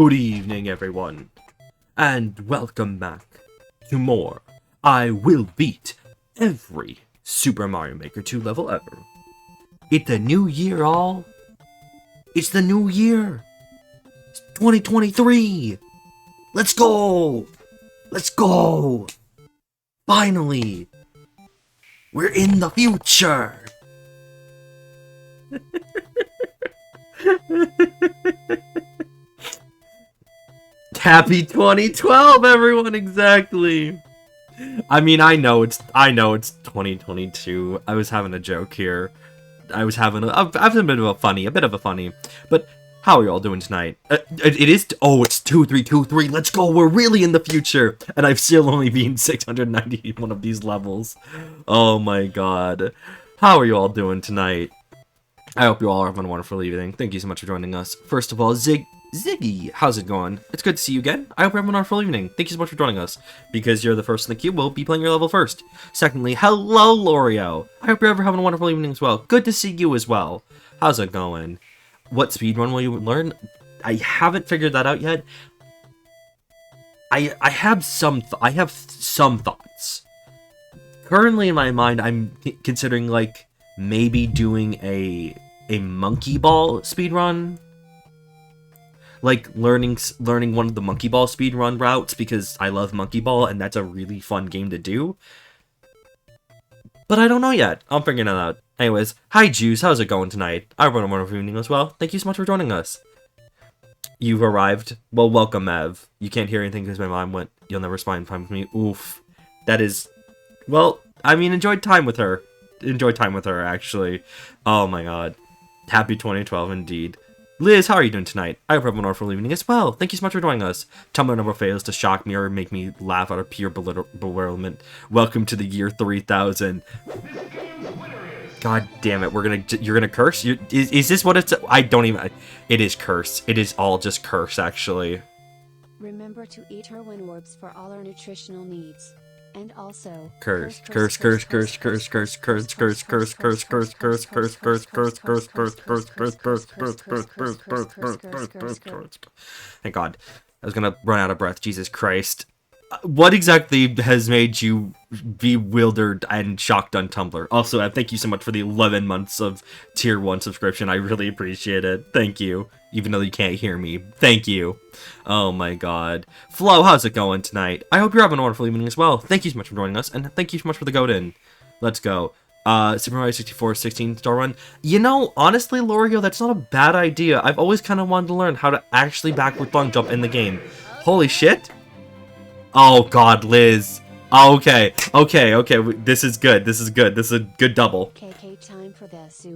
Good evening, everyone, and welcome back to more I Will Beat Every Super Mario Maker 2 level ever. It's a new year, all. It's the new year. It's 2023. Let's go. Let's go. Finally. We're in the future. Happy 2012, everyone! Exactly. I mean, I know it's 2022. I was having a joke here. I was having a bit of a funny. But how are y'all doing tonight? It's 2323. Let's go. We're really in the future, and I've still only been 691 of these levels. Oh my god. How are you all doing tonight? I hope you all are having a wonderful evening. Thank you so much for joining us. First of all, Ziggy, how's it going? It's good to see you again. I hope you're having a wonderful evening. Thank you so much for joining us. Because you're the first in the queue, we'll be playing your level first. Secondly, hello, Lorio. I hope you're having a wonderful evening as well. Good to see you as well. How's it going? What speedrun will you learn? I haven't figured that out yet. I have some thoughts. Currently in my mind, I'm considering like maybe doing a monkey ball speedrun. Like learning one of the monkey ball speedrun routes because I love monkey ball and that's a really fun game to do. But I don't know yet. I'm figuring it out. Anyways, hi Juice, how's it going tonight? I hope you have a wonderful evening as well. Thank you so much for joining us. You've arrived. Well, welcome, Ev. You can't hear anything because my mom went, "You'll never spend time with me." Oof. That is, well, I mean, enjoyed time with her. Enjoyed time with her, actually. Oh my god. Happy 2012 indeed. Liz, how are you doing tonight? I hope you have a wonderful evening as well. Thank you so much for joining us. Tumblr never fails to shock me or make me laugh out of pure bewilderment. Welcome to the year 3000. God damn it, you're gonna curse? Is this what it's... I don't even... It is curse. It is all just curse, actually. Remember to eat her wind orbs for all our nutritional needs. And also Curse. Thank God. I was gonna run out of breath. Jesus Christ. What exactly has made you bewildered and shocked on Tumblr? Also, thank you so much for the 11 months of tier 1 subscription. I really appreciate it. Thank you. Even though you can't hear me. Thank you. Oh my god. Flo, how's it going tonight? I hope you're having a wonderful evening as well. Thank you so much for joining us, and thank you so much for the goat in. Let's go. Super Mario 64 16-star run. You know, honestly, Lorio, that's not a bad idea. I've always kind of wanted to learn how to actually backward long jump in the game. Holy shit. Oh god, Liz. Oh, okay. This is good. This is a good double. KK time for this. I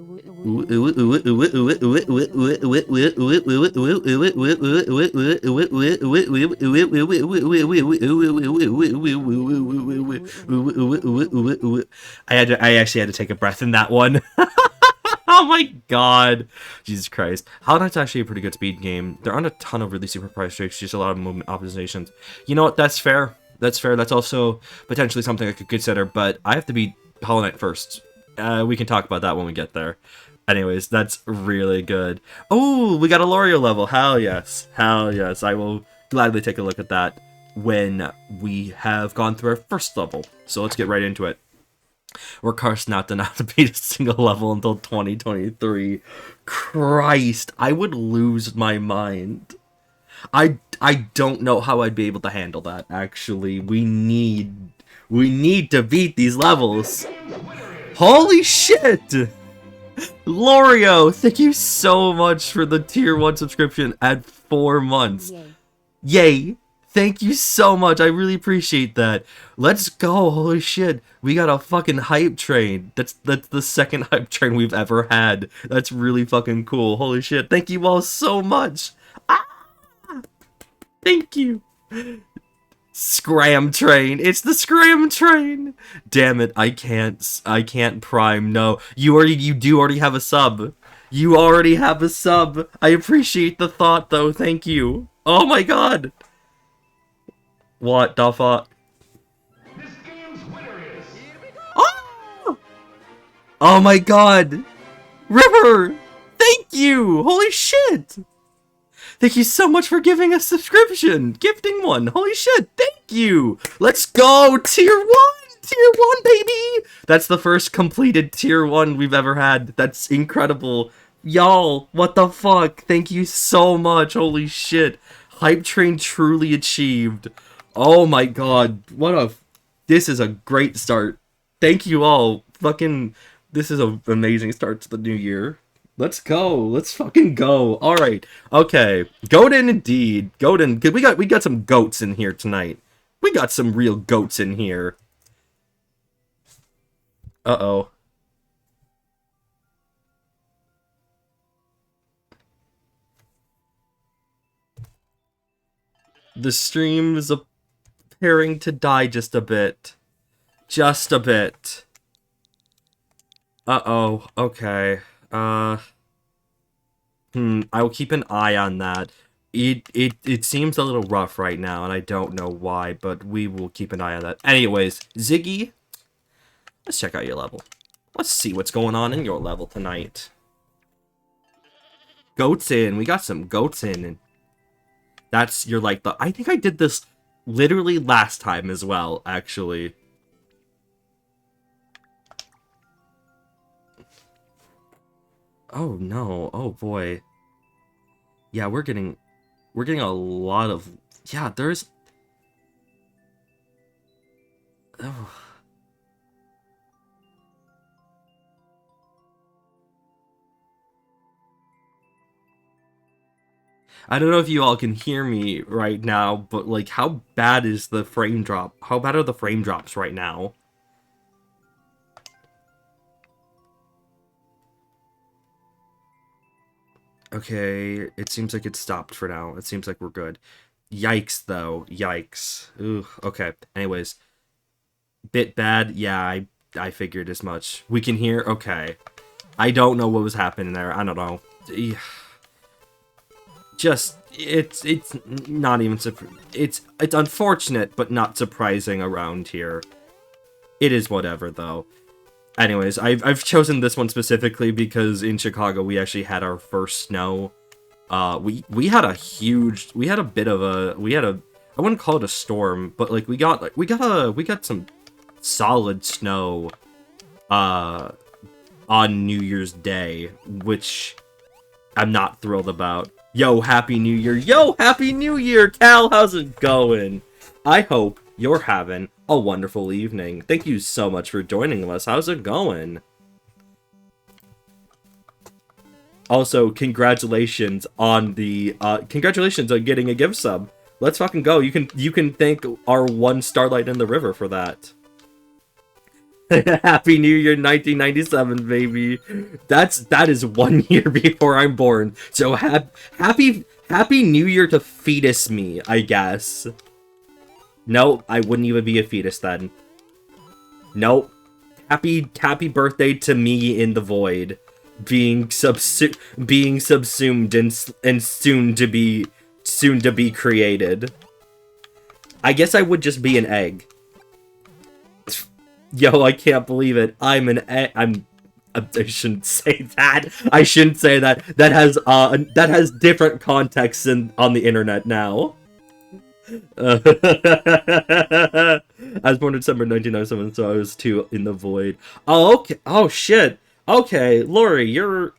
actually had to take a breath in that one. Oh my god. Jesus Christ. Hollow Knight's actually a pretty good speed game. There aren't a ton of really super priced tricks, just a lot of movement optimizations. You know what? That's fair. That's fair. That's also potentially something I could consider, but I have to beat Hollow Knight first. We can talk about that when we get there. Anyways, that's really good. Oh, we got a Lorio level. Hell yes. Hell yes. I will gladly take a look at that when we have gone through our first level. So let's get right into it. We're cursed not to beat a single level until 2023. Christ, I would lose my mind. I don't know how I'd be able to handle that, actually. We need to beat these levels. Holy shit! Lorio, thank you so much for the tier 1 subscription at 4 months. Yay! Thank you so much. I really appreciate that. Let's go. Holy shit. We got a fucking hype train. That's the second hype train we've ever had. That's really fucking cool. Holy shit. Thank you all so much. Ah! Thank you. Scram train. It's the scram train. Damn it. I can't prime. No. You do already have a sub. You already have a sub. I appreciate the thought though. Thank you. Oh my god. What the fuck? This game's winner is... Oh! Oh my god! River! Thank you! Holy shit! Thank you so much for giving a subscription! Gifting one! Holy shit, thank you! Let's go! Tier 1! Tier 1, baby! That's the first completed Tier 1 we've ever had. That's incredible. Y'all, what the fuck? Thank you so much. Holy shit. Hype train truly achieved. Oh my god. This is a great start. Thank you all. Fucking, this is an amazing start to the new year. Let's go. Let's fucking go. All right. Okay. Goaten indeed. Goaten. We got some goats in here tonight. We got some real goats in here. Uh-oh. The stream is appearing to die just a bit. Just a bit. Uh-oh. Okay. I will keep an eye on that. It seems a little rough right now, and I don't know why, but we will keep an eye on that. Anyways, Ziggy, let's check out your level. Let's see what's going on in your level tonight. Goats in. We got some goats in. And that's I think I did this literally last time as well, actually. Oh no, oh boy. Yeah, we're getting a lot of, yeah, there's, oh. I don't know if you all can hear me right now, but like, how bad is the frame drop? How bad are the frame drops right now? Okay, it seems like it stopped for now. It seems like we're good. Yikes, though. Yikes. Ooh, okay. Anyways. Bit bad? Yeah, I figured as much. We can hear? Okay. I don't know what was happening there. I don't know. Just, it's not even... It's unfortunate, but not surprising around here. It is whatever, though. Anyways, I've chosen this one specifically because in Chicago we actually had our first snow. We had a bit of a I wouldn't call it a storm, but like we got some solid snow on New Year's Day, which I'm not thrilled about. Yo, Happy New Year. Yo, Happy New Year, Cal. How's it going? I hope you're having a wonderful evening. Thank you so much for joining us. How's it going? Also, congratulations on getting a gift sub. Let's fucking go. You can thank our one Starlight in the River for that. Happy New Year 1997, baby. That is 1 year before I'm born. So happy New Year to fetus me, I guess. No, I wouldn't even be a fetus then. Nope. Happy birthday to me in the void, being subsumed and soon to be created. I guess I would just be an egg. Yo, I can't believe it. I'm an egg. I shouldn't say that. I shouldn't say that. That has different contexts on the internet now. I was born in December 1997, so I was 2 in the void. Oh, okay. Oh, shit. Okay, Lori, you're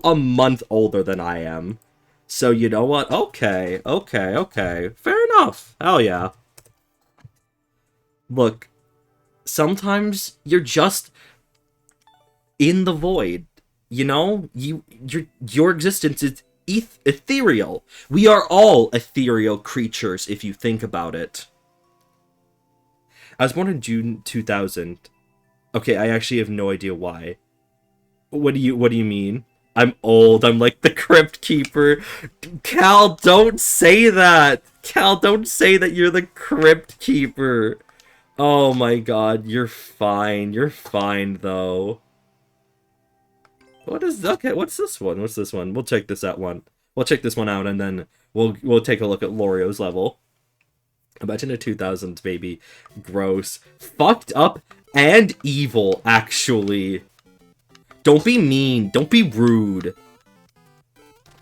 a month older than I am. So, you know what? Okay. Fair enough. Hell yeah. Look, sometimes you're just in the void. You know? Your existence is ethereal. We are all ethereal creatures if you think about it. I was born in June 2000. Okay, I actually have no idea why. What do you mean? I'm old. I'm like the Crypt Keeper. Cal, don't say that. Cal, don't say that you're the Crypt Keeper. Oh my god, you're fine. You're fine though. Okay, what's this one? We'll check this out one. We'll check this one out and then we'll take a look at Lorio's level. Imagine a 2000s baby. Gross. Fucked up and evil, actually. Don't be mean. Don't be rude.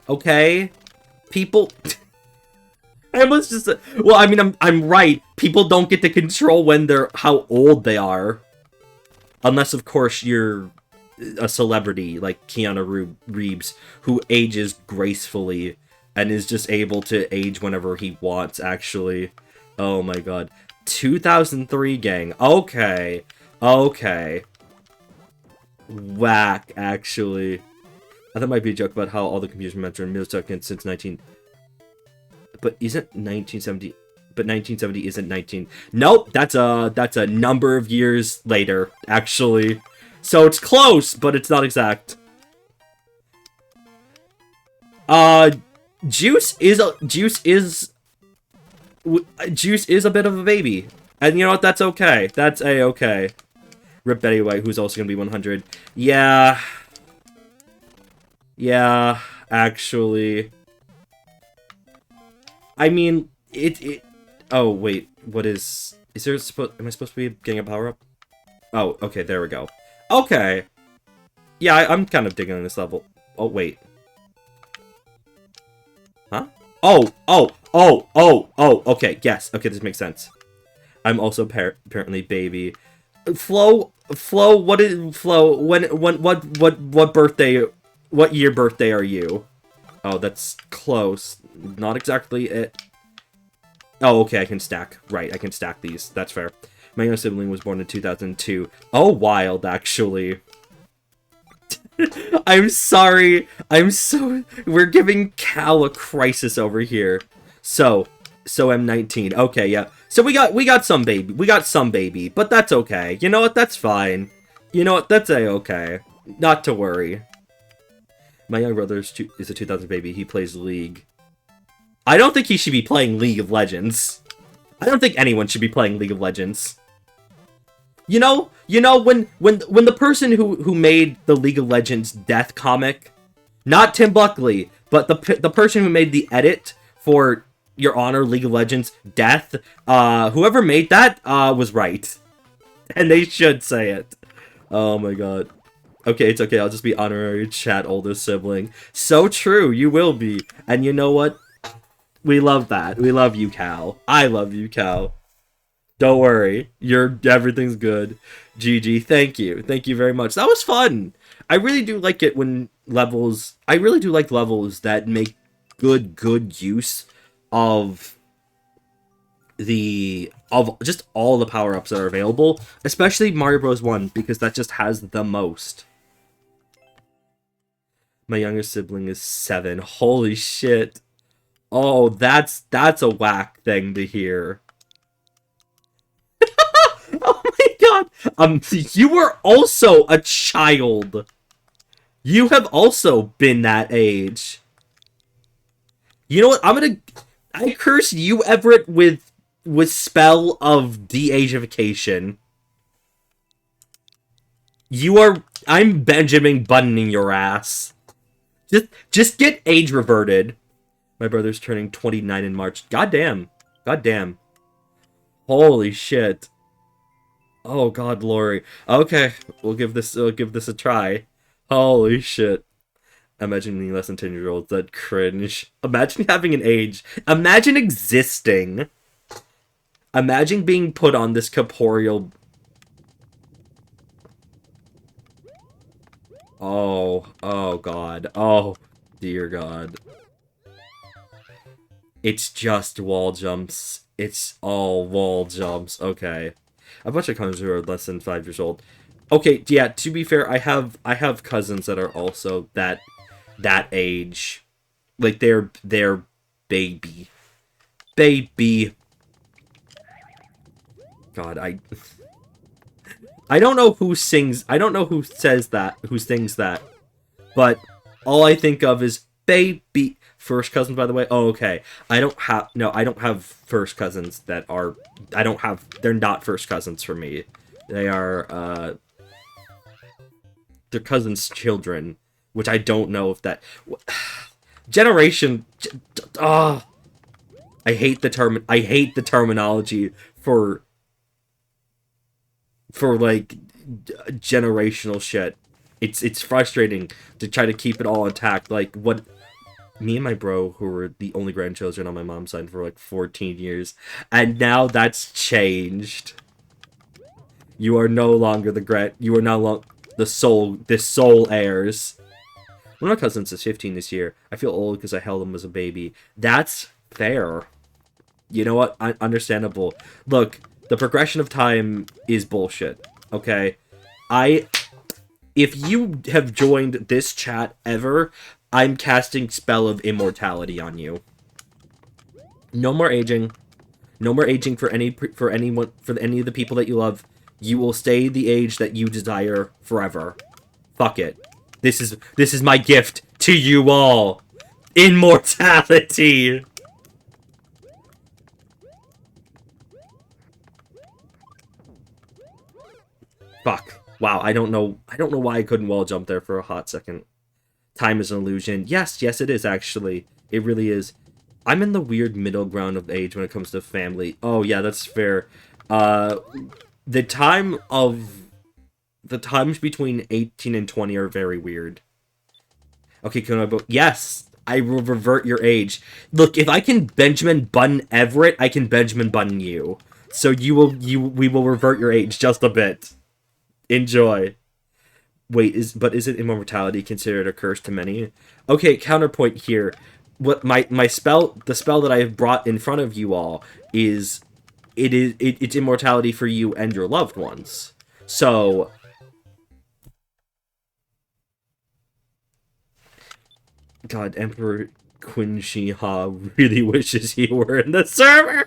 Okay? people... I almost just... Well, I mean, I'm right. People don't get to control when they're... how old they are. Unless, of course, you're a celebrity like Keanu Reeves, who ages gracefully and is just able to age whenever he wants, actually. Oh my god. 2003, gang. Okay. Okay. Whack, actually. I thought it might be a joke about how all the computers mentioned milliseconds since 19... But isn't 1970... But 1970 isn't 19... Nope, that's a number of years later, actually. So it's close, but it's not exact. Juice is a bit of a baby. And you know what? That's okay. That's a-okay. Rip Betty White, who's also gonna be 100. Yeah. Yeah, actually. I mean, oh, wait. What is... Is there am I supposed to be getting a power-up? Oh, okay, there we go. Okay. Yeah, I'm kind of digging on this level. Oh, wait. Huh? Oh, okay, yes. Okay, this makes sense. I'm also apparently baby. Flo, what birthday, what year birthday are you? Oh, that's close. Not exactly it. Oh, okay, I can stack. Right, I can stack these. That's fair. My younger sibling was born in 2002. Oh, wild, actually. I'm sorry. We're giving Cal a crisis over here. So I'm 19. Okay, yeah. So we got some baby. We got some baby, but that's okay. You know what? That's fine. You know what? That's a-okay. Not to worry. My younger brother is a 2000 baby. He plays League. I don't think he should be playing League of Legends. I don't think anyone should be playing League of Legends. You know, when the person who made the League of Legends Death comic, not Tim Buckley, but the person who made the edit for Your Honor League of Legends Death, whoever made that was right, and they should say it. Oh my god. Okay, it's okay. I'll just be honorary chat oldest sibling. So true, you will be, and you know what? We love that. We love you, Cal. I love you, Cal. Don't worry. Everything's good. GG. Thank you. Thank you very much. That was fun. I really do like it when levels... I really do like levels that make good use of just all the power-ups that are available. Especially Mario Bros. 1, because that just has the most. My younger sibling is 7. Holy shit. Oh, that's a whack thing to hear. Oh my god! You were also a child. You have also been that age. You know what? I curse you, Everett, with spell of de-ageification. I'm Benjamin Buttoning your ass. Just get age reverted. My brother's turning 29 in March. Goddamn. Goddamn. Holy shit. Oh god, Lori. Okay, we'll give this a try. Holy shit. Imagine being less than 10-year-olds. That cringe. Imagine having an age. Imagine existing. Imagine being put on this corporeal... Oh god. Oh, dear god. It's just wall jumps. It's all wall jumps. Okay. A bunch of cousins who are less than 5 years old. Okay, yeah, to be fair, I have cousins that are also that age. Like they're baby. Baby. God, I don't know who sings, I don't know who says that, who sings that. But all I think of is baby. First cousins, by the way. Oh, okay. I don't have first cousins that are... They're not first cousins for me. They are, they're cousins' children, which I don't know if that... Generation... I hate the terminology for like, generational shit. It's frustrating to try to keep it all intact. Like, what me and my bro, who were the only grandchildren on my mom's side for like 14 years, and now that's changed. You are no longer you are now the sole heirs. One of my cousins is 15 this year. I feel old because I held him as a baby. That's fair. You know what? Understandable. Look, the progression of time is bullshit. Okay? If you have joined this chat ever, I'm casting Spell of Immortality on you. No more aging. No more aging for any of the people that you love. You will stay the age that you desire forever. Fuck it. This is my gift to you all. Immortality. Fuck. Wow, I don't know why I couldn't wall jump there for a hot second. Time is an illusion. Yes, it is actually. It really is. I'm in the weird middle ground of age when it comes to family. Oh yeah, that's fair. The times between 18 and 20 are very weird. Okay, can I vote? Yes, I will revert your age. Look, if I can Benjamin Button Everett, I can Benjamin Button you. So we will revert your age just a bit. Enjoy. Wait, is it immortality considered a curse to many? Okay, counterpoint here. What the spell that I have brought in front of you all is it's immortality for you and your loved ones. So God, Emperor Qin Shi Ha really wishes he were in the server.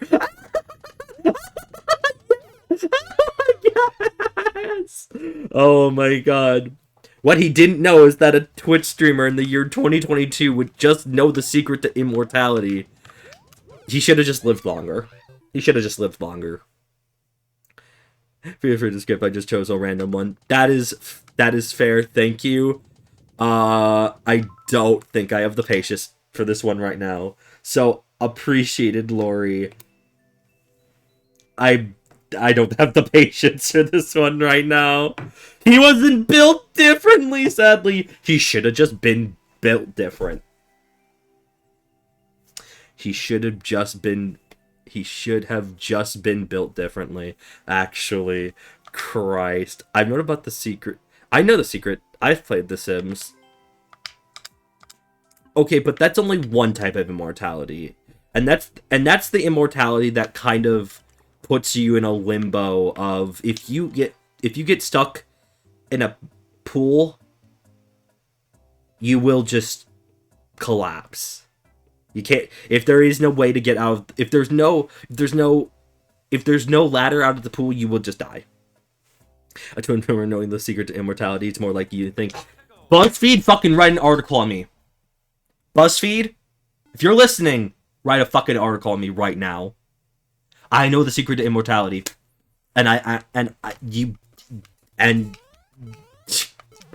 Yes! Oh my god. What he didn't know is that a Twitch streamer in the year 2022 would just know the secret to immortality. He should have just lived longer. Feel free to skip, I just chose a random one. That is fair, thank you. I don't think I have the patience for this one right now. So, appreciated, Lori. I don't have the patience for this one right now. He wasn't built differently, sadly. He should have just been built different. He should have just been built differently, actually. Christ. I've known about the secret. I know the secret. I've played The Sims. Okay, but that's only one type of immortality. And that's the immortality that kind of puts you in a limbo of if you get stuck in a pool, you will just collapse. You can't, if there is no way to get out, if there's no ladder out of the pool, you will just die. I don't remember knowing the secret to immortality. It's more like you think. BuzzFeed, fucking write an article on me. BuzzFeed, if you're listening, write a fucking article on me right now. I know the secret to immortality, and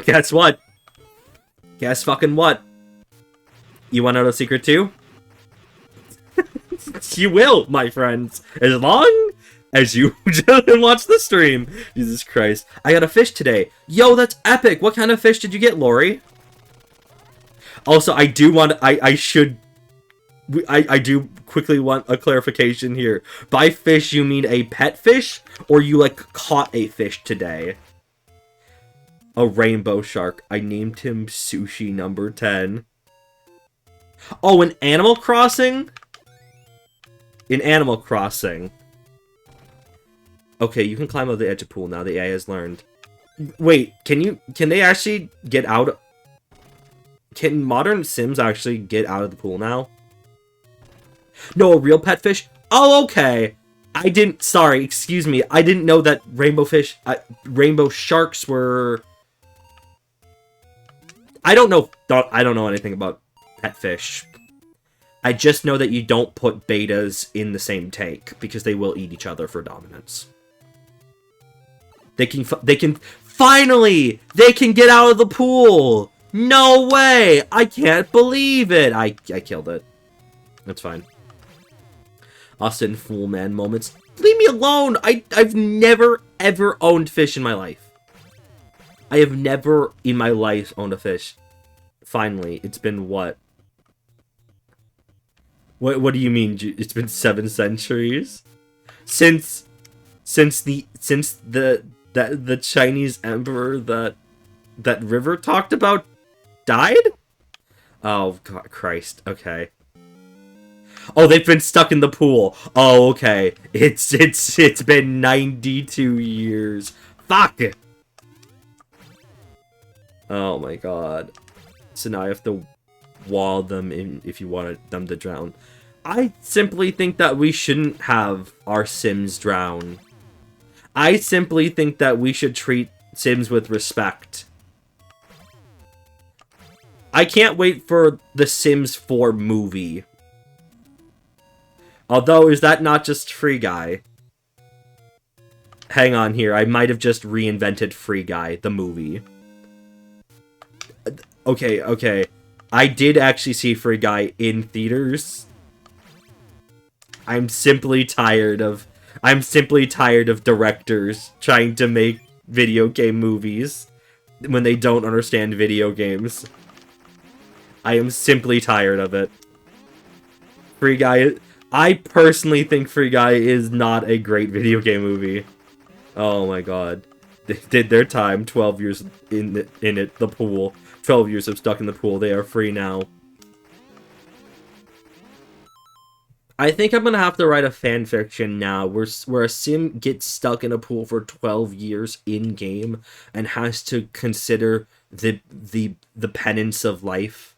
guess what? Guess fucking what? You want to know the secret too? You will, my friends, as long as you just watch the stream. Jesus Christ! I got a fish today. Yo, that's epic. What kind of fish did you get, Lori? Also, I do want. I do quickly want a clarification here. By fish, you mean a pet fish, or you, like, caught a fish today? A rainbow shark. I named him Sushi number 10. Oh, in Animal Crossing? In Animal Crossing. Okay, you can climb over the edge of the pool now. The AI has learned. Wait, can they actually get out? Can modern Sims actually get out of the pool now? No, a real pet fish? Oh, okay. Sorry, excuse me. I didn't know that rainbow sharks were... I don't know anything about pet fish. I just know that you don't put betas in the same tank, because they will eat each other for dominance. Finally! They can get out of the pool! No way! I can't believe it! I killed it. That's fine. Austin Fool Man moments. Leave me alone! I've never, ever owned fish in my life. I have never in my life owned a fish. Finally, it's been what? What do you mean? It's been 7 centuries since the Chinese emperor that River talked about died? Oh God, Christ. Okay. Oh, they've been stuck in the pool. Oh, okay. It's been 92 years. Fuck. Oh my God. So now I have to wall them in if you want them to drown. I simply think that we shouldn't have our Sims drown. I simply think that we should treat Sims with respect. I can't wait for the Sims 4 movie. Although, is that not just Free Guy? Hang on here, I might have just reinvented Free Guy, the movie. Okay. I did actually see Free Guy in theaters. I'm simply tired of directors trying to make video game movies when they don't understand video games. I am simply tired of it. Free Guy, I personally think Free Guy is not a great video game movie. Oh my God. They did their time, 12 years in the pool. 12 years of stuck in the pool. They are free now. I think I'm gonna have to write a fanfiction now where a sim gets stuck in a pool for 12 years in game and has to consider the penance of life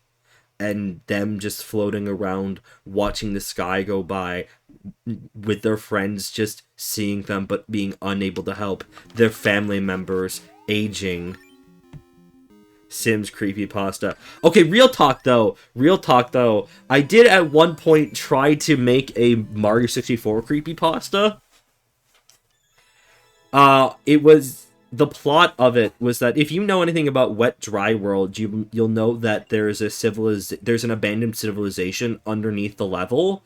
and them just floating around watching the sky go by with their friends just seeing them but being unable to help their family members aging. Sims creepypasta. Okay, real talk though. I did at one point try to make a Mario 64 creepypasta. It was the plot of it was that if you know anything about Wet Dry World, you'll know that there's an abandoned civilization underneath the level.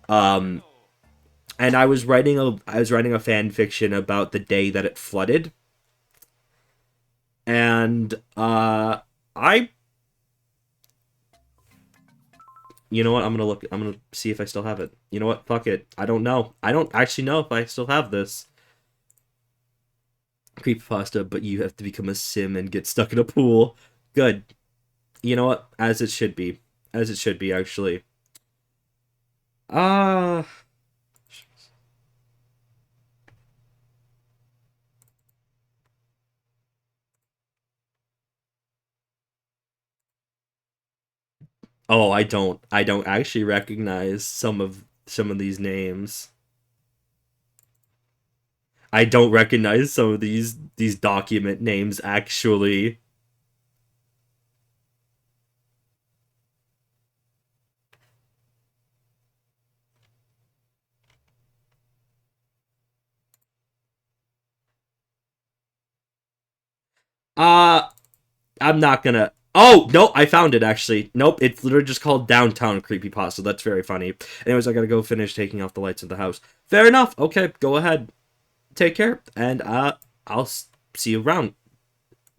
And I was writing a fan fiction about the day that it flooded. And, you know what, I'm gonna see if I still have it. You know what, fuck it. I don't know. I don't actually know if I still have this. Creepypasta, but you have to become a sim and get stuck in a pool. Good. You know what, as it should be. As it should be, actually. Oh, I don't actually recognize some of these names. I don't recognize some of these document names actually. I'm not gonna. Oh no, I found it actually. Nope, it's literally just called Downtown Creepypasta. That's very funny. Anyways, I gotta go finish taking off the lights of the house. Fair enough. Okay, go ahead. Take care, and I'll see you around.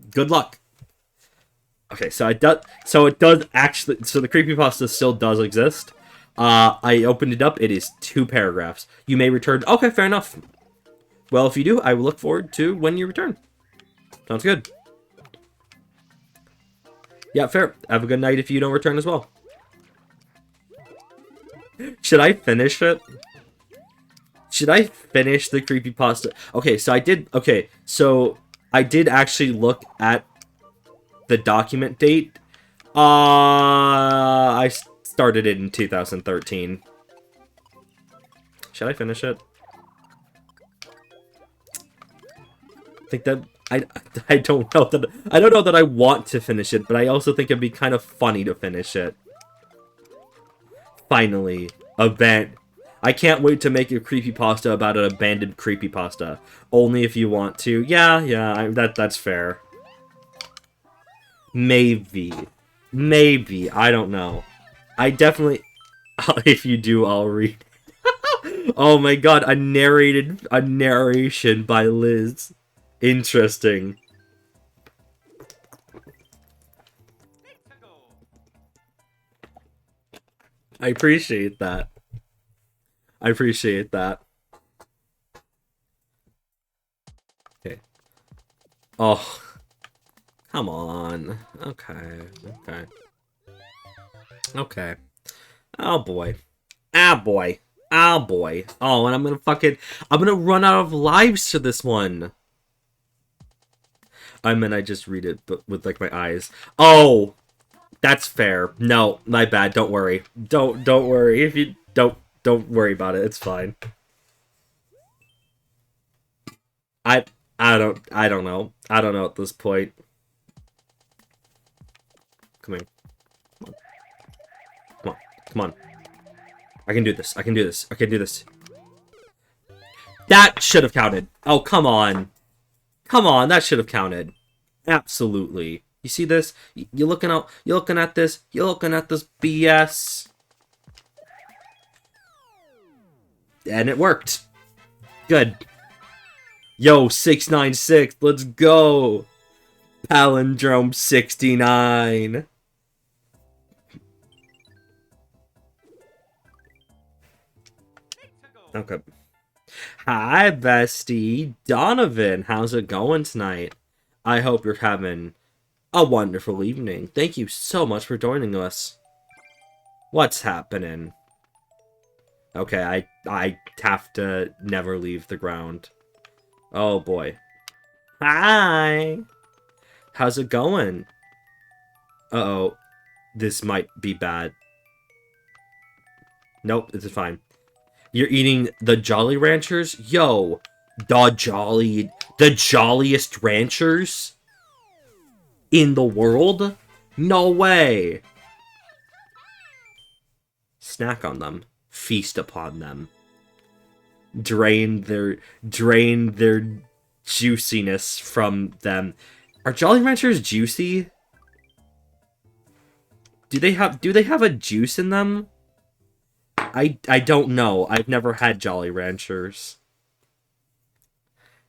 Good luck. Okay, so it does actually. So the creepypasta still does exist. I opened it up. It is 2 paragraphs. You may return. Okay, fair enough. Well, if you do, I will look forward to when you return. Sounds good. Yeah, fair. Have a good night if you don't return as well. Should I finish it? Should I finish the creepypasta? Okay, so I did actually look at the document date. I started it in 2013. Should I finish it? I think that I don't know that I want to finish it, but I also think it'd be kind of funny to finish it. Finally, I can't wait to make a creepypasta about an abandoned creepypasta. Only if you want to. Yeah, that's fair. Maybe, I don't know. I definitely. If you do, I'll read. Oh my God, a narration by Liz. Interesting. I appreciate that. I appreciate that. Okay. Oh, come on. Okay. Okay. Okay. Oh boy. Ah boy. Ah boy. Oh, and I'm gonna run out of lives to this one. I mean, I just read it, but with like my eyes. Oh, that's fair. No, my bad. Don't worry. Don't worry. If you don't worry about it. It's fine. I I don't know. I don't know at this point. Come in. Come on. Come on. I can do this. I can do this. I can do this. That should have counted. Oh, come on. Come on, that should have counted. Absolutely. You see this? You're looking out. You're looking at this. You're looking at this BS. And it worked. Good. Yo, 696. Let's go. Palindrome 69. Okay. Hi, bestie. Donovan, how's it going tonight? I hope you're having a wonderful evening. Thank you so much for joining us. What's happening? Okay, I have to never leave the ground. Oh boy. Hi. How's it going? Uh-oh. This might be bad. Nope, this is fine. You're eating the Jolly Ranchers? Yo, the jolliest ranchers in the world? No way. Snack on them. Feast upon them. Drain their juiciness from them. Are Jolly Ranchers juicy? Do they have a juice in them? I don't know. I've never had Jolly Ranchers.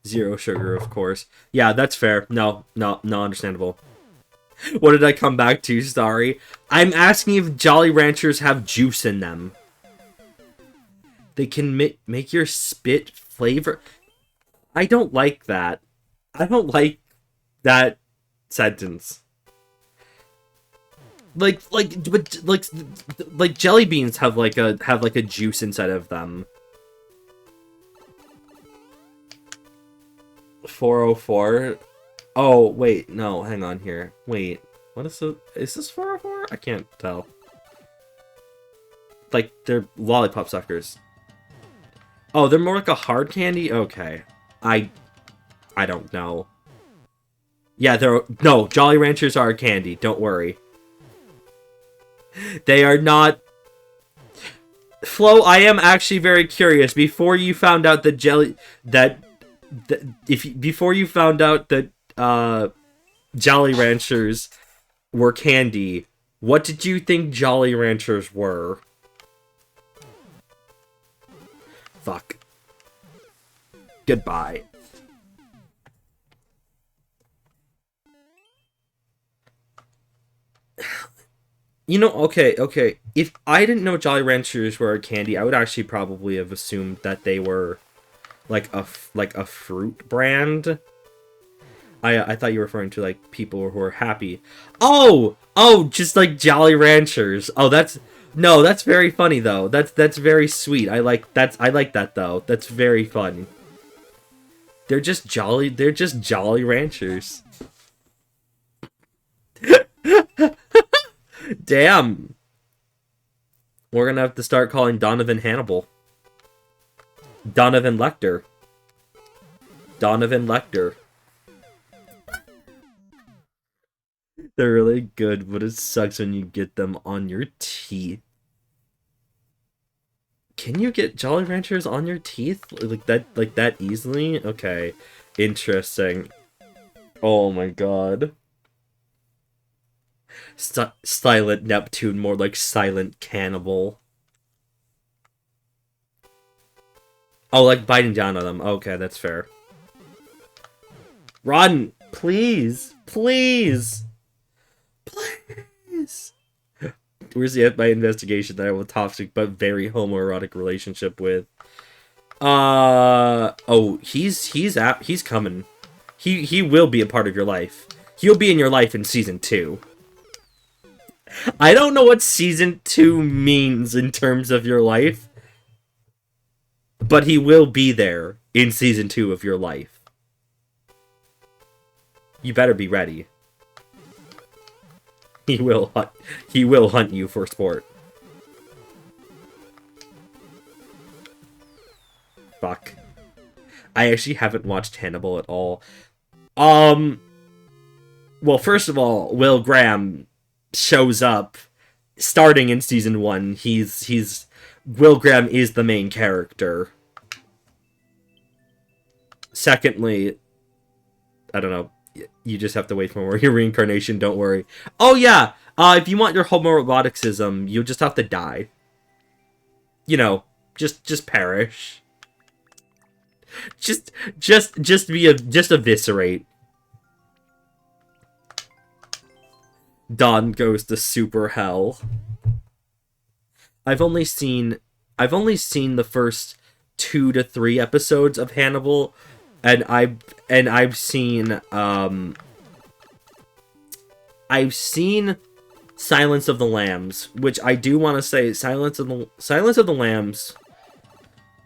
Zero sugar, of course. Yeah, that's fair. No, understandable. What did I come back to? Sorry. I'm asking if Jolly Ranchers have juice in them. They can make your spit flavor. I don't like that. I don't like that sentence. Like jelly beans have like a juice inside of them. 404. Oh wait, no, hang on here. Wait, what is this 404? I can't tell. Like they're lollipop suckers. Oh, they're more like a hard candy. Okay, I don't know. Yeah, no, Jolly Ranchers are a candy. Don't worry. They are not. Flo, I am actually very curious. Before you found out that before you found out that Jolly Ranchers were candy, what did you think Jolly Ranchers were? Fuck. Goodbye. You know, okay. If I didn't know Jolly Ranchers were a candy, I would actually probably have assumed that they were like a fruit brand. I thought you were referring to like people who are happy. Oh, just like Jolly Ranchers. Oh, that's very funny though. That's very sweet. I like that though. That's very fun. They're just Jolly Ranchers. Damn. We're gonna have to start calling Donovan Hannibal. Donovan Lecter. Donovan Lecter. They're really good, but it sucks when you get them on your teeth. Can you get Jolly Ranchers on your teeth? Like that easily? Okay. Interesting. Oh my god. Silent Neptune, more like Silent Cannibal. Oh, like biting down on them. Okay, that's fair. Run! Please! Please! Please! Where's the FBI investigation that I have a toxic but very homoerotic relationship with? Oh, he's coming. He will be a part of your life. He'll be in your life in season 2. I don't know what season 2 means in terms of your life, but he will be there in season 2 of your life. You better be ready. He will hunt you for sport. Fuck. I actually haven't watched Hannibal at all. Well, first of all, Will Graham shows up starting in season 1. Will Graham is the main character. Secondly, I don't know. You just have to wait for your reincarnation, don't worry. Oh yeah, if you want your homoeroticism, you'll just have to die. You know, just perish. Just eviscerate. Dawn goes to super hell. I've only seen the first 2 to 3 episodes of Hannibal, and I've seen Silence of the Lambs, which I do want to say Silence of the Lambs,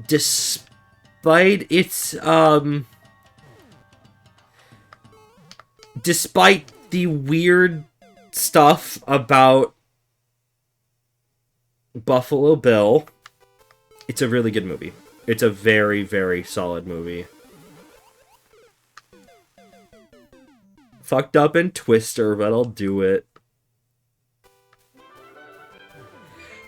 despite its despite the weird stuff about Buffalo Bill, it's a really good movie. It's a very, very solid movie. Fucked up in Twister, but I'll do it.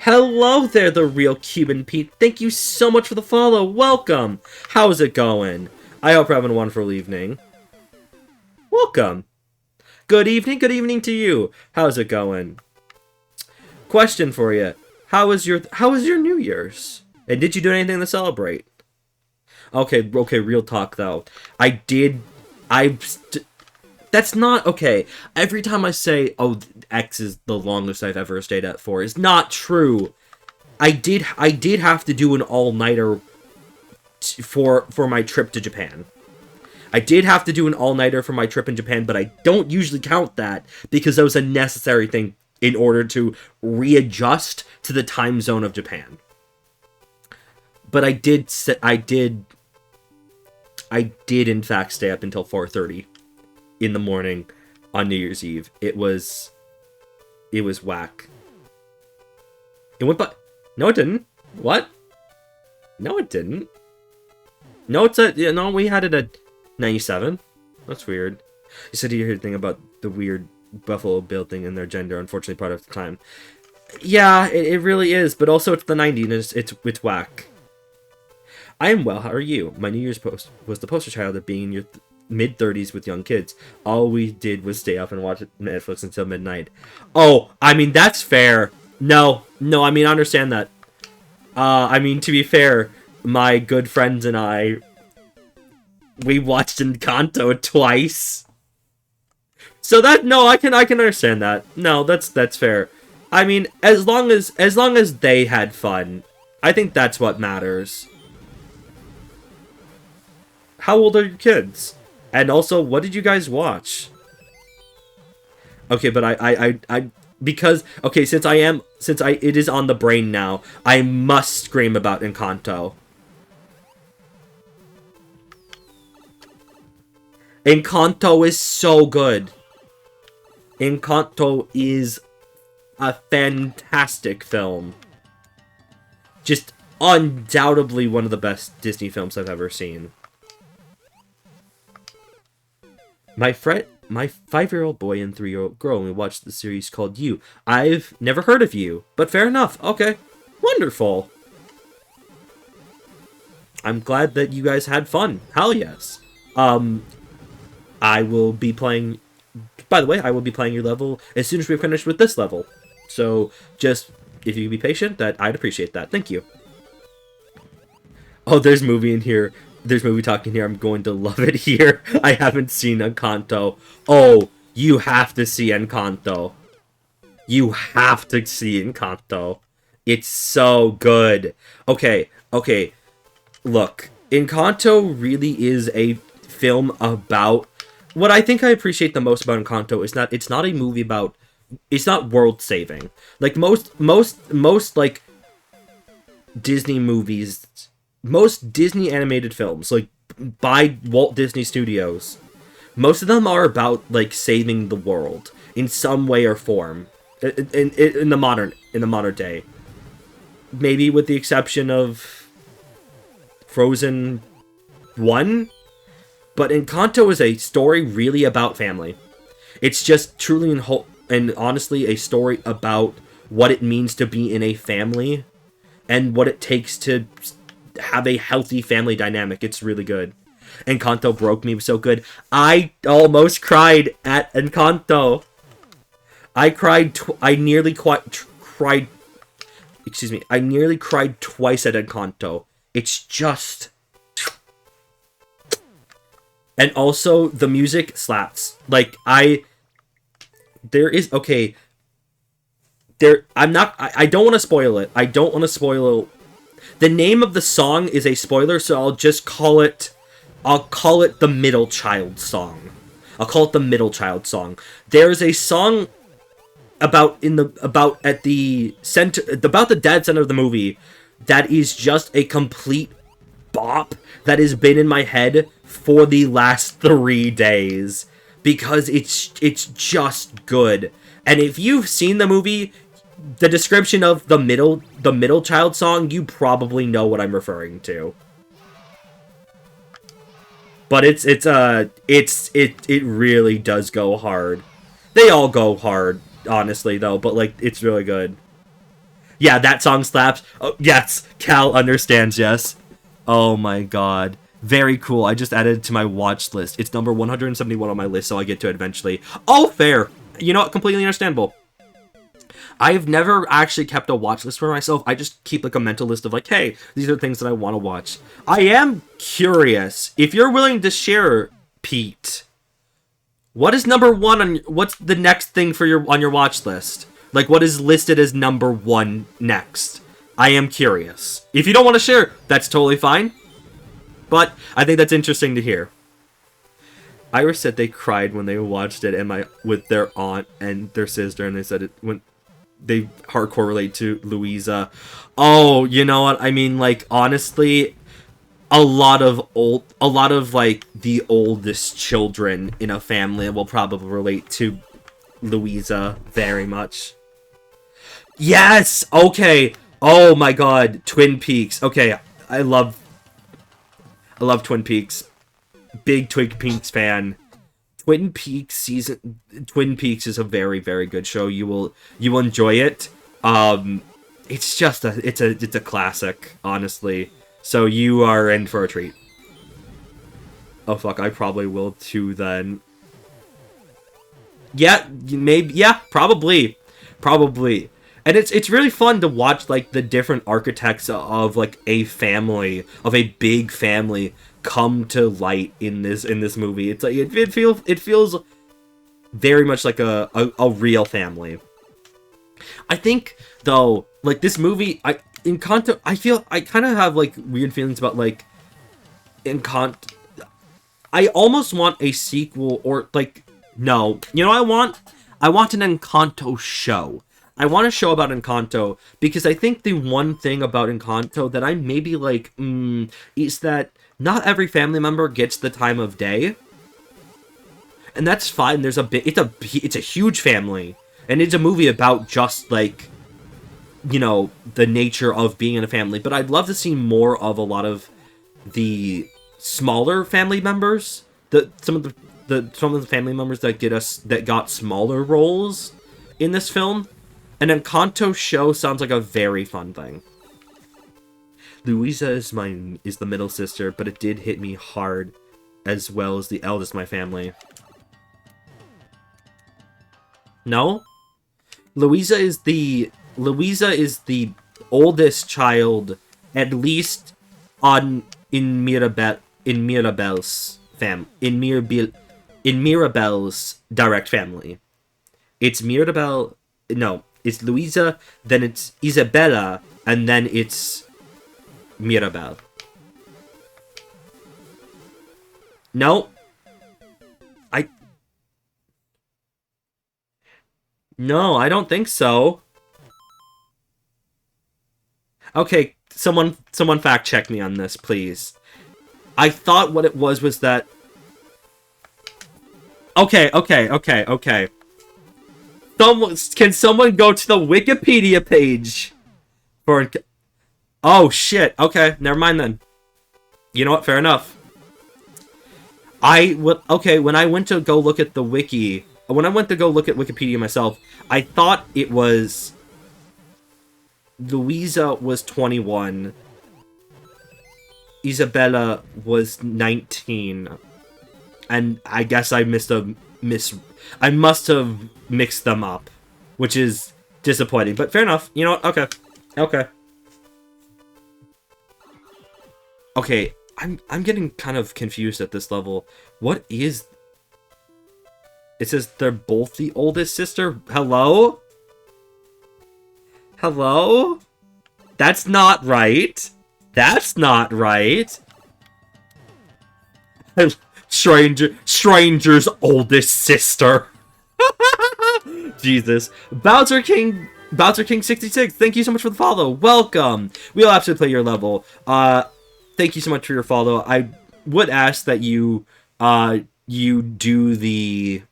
Hello there, the real Cuban Pete. Thank you so much for the follow. Welcome. How's it going? I hope you're having a wonderful evening. Welcome. Good evening to you. How's it going? Question for you. How was your New Year's? And did you do anything to celebrate? Okay, real talk though. That's not okay. Every time I say, oh, X is the longest I've ever stayed at for, is not true. I did have to do an all-nighter for my trip to Japan. I did have to do an all-nighter for my trip in Japan, but I don't usually count that because that was a necessary thing in order to readjust to the time zone of Japan. But I did in fact stay up until 4:30 in the morning on New Year's Eve. It was whack. It went by. No, it didn't. What? No, it didn't. No, we had it at 97. That's weird. You said you heard a thing about the weird Buffalo Bill thing and their gender, unfortunately part of the time. Yeah, it really is, but also it's the 90s, it's whack. I am well, how are you? My New Year's post was the poster child of being in your mid-30s with young kids. All we did was stay up and watch Netflix until midnight. Oh, I mean, that's fair. No, I mean, I understand that. I mean, to be fair, my good friends and we watched Encanto twice. So I can understand that. No, that's fair. I mean, as long as they had fun, I think that's what matters. How old are your kids? And also, what did you guys watch? Okay, but it is on the brain now, I must scream about Encanto. Encanto is so good. Encanto is a fantastic film. Just undoubtedly one of the best Disney films I've ever seen. My 5-year-old boy and 3-year-old girl only watched the series called You. I've never heard of You, but fair enough. Okay. Wonderful. I'm glad that you guys had fun. Hell yes. I will be playing... By the way, I will be playing your level as soon as we're finished with this level. So, just, if you could be patient, I'd appreciate that. Thank you. Oh, there's movie in here. There's movie talking here. I'm going to love it here. I haven't seen Encanto. Oh, you have to see Encanto. You have to see Encanto. It's so good. Okay, okay. Look, Encanto really is a film about what I think I appreciate the most about Encanto is that it's not a movie about it's not world saving. Like most like Disney movies, most Disney animated films like by Walt Disney Studios, most of them are about like saving the world in some way or form in the modern day. Maybe with the exception of Frozen 1, but Encanto is a story really about family. It's just truly and honestly a story about what it means to be in a family and what it takes to have a healthy family dynamic. It's really good. Encanto broke me so good. I almost cried at Encanto. I cried. I nearly cried. Excuse me. I nearly cried twice at Encanto. It's just. And also the music slaps. Like there is okay. I'm not. I don't want to spoil it. I don't want to spoil. The name of the song is a spoiler, so I'll just call it. I'll call it the Middle Child song. I'll call it the Middle Child song. There's a song about at the center, about the dead center of the movie, that is just a complete bop that has been in my head for the last 3 days because it's just good. And if you've seen the movie, the description of the Middle Child song, you probably know what I'm referring to. But it really does go hard. They all go hard, honestly, though, but like it's really good. Yeah, that song slaps. Oh, yes, Cal understands, yes. Oh my god. Very cool. I just added it to my watch list. It's number 171 on my list, so I get to it eventually. Oh, fair. You know what? Completely understandable. I've never actually kept a watch list for myself. I just keep like a mental list of like, hey, these are things that I want to watch. I am curious. If you're willing to share, Pete, what is number one on what's the next thing for on your watch list? Like what is listed as number 1 next? I am curious. If you don't want to share, that's totally fine. But I think that's interesting to hear. Iris said they cried when they watched it and with their aunt and their sister, and they said it when they hardcore relate to Louisa. Oh, you know what? I mean, like, honestly, a lot of like the oldest children in a family will probably relate to Louisa very much. Yes! Okay. Oh my god. Twin Peaks. Okay. I love Twin Peaks. Big Twin Peaks fan. Twin Peaks is a very, very good show. You will enjoy it. It's just it's a classic, honestly. So you are in for a treat. Oh fuck, I probably will too then. Yeah, maybe, yeah, probably. And it's really fun to watch like the different architects of like a big family come to light in this movie. It's like it feels very much like a real family. I think though, like this movie, Encanto, I kind of have like weird feelings about like Encanto. I almost want a sequel or like no, you know what I want an Encanto show. I want a show about Encanto because I think the one thing about Encanto that I maybe like is that not every family member gets the time of day. And that's fine. It's a huge family. And it's a movie about just like, you know, the nature of being in a family. But I'd love to see more of a lot of the smaller family members. Some of the family members that got smaller roles in this film. An Encanto show sounds like a very fun thing. Louisa is the middle sister, but it did hit me hard, as well as the eldest in my family. No? Louisa is the oldest child, at least in Mirabel's direct family. It's Mirabel, No, it's Luisa, then it's Isabella, and then it's Mirabel. No. No, I don't think so. Okay, someone fact check me on this, please. I thought what it was that... Okay. Can someone go to the Wikipedia page? Oh, shit. Okay, never mind then. You know what? Fair enough. Okay, when I went to go look at the wiki... When I went to go look at Wikipedia myself, I thought it was... Luisa was 21. Isabella was 19. And I guess I must have mixed them up. Which is disappointing. But fair enough. You know what? Okay. Okay. Okay, I'm getting kind of confused at this level. What is... It says they're both the oldest sister? Hello? Hello? That's not right. That's not right. Stranger's oldest sister. Jesus. Bowser King 66, thank you so much for the follow. Welcome. We'll absolutely play your level. Thank you so much for your follow. I would ask that you do the...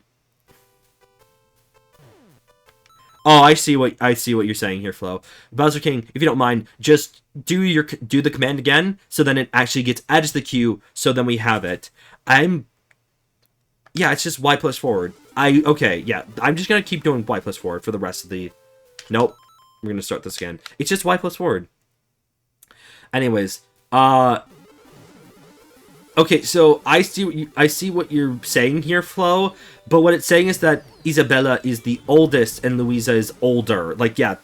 Oh, I see what you're saying here, Flo. Bowser King, if you don't mind, just do the command again, so then it actually gets added to the queue, so then we have it. Yeah, it's just Y plus forward. Okay, yeah, I'm just gonna keep doing Y plus forward for the rest of the... Nope. We're gonna start this again. It's just Y plus forward. Anyways, okay, so I see what you're saying here, Flo, but what it's saying is that Isabella is the oldest and Luisa is older. Like, yeah,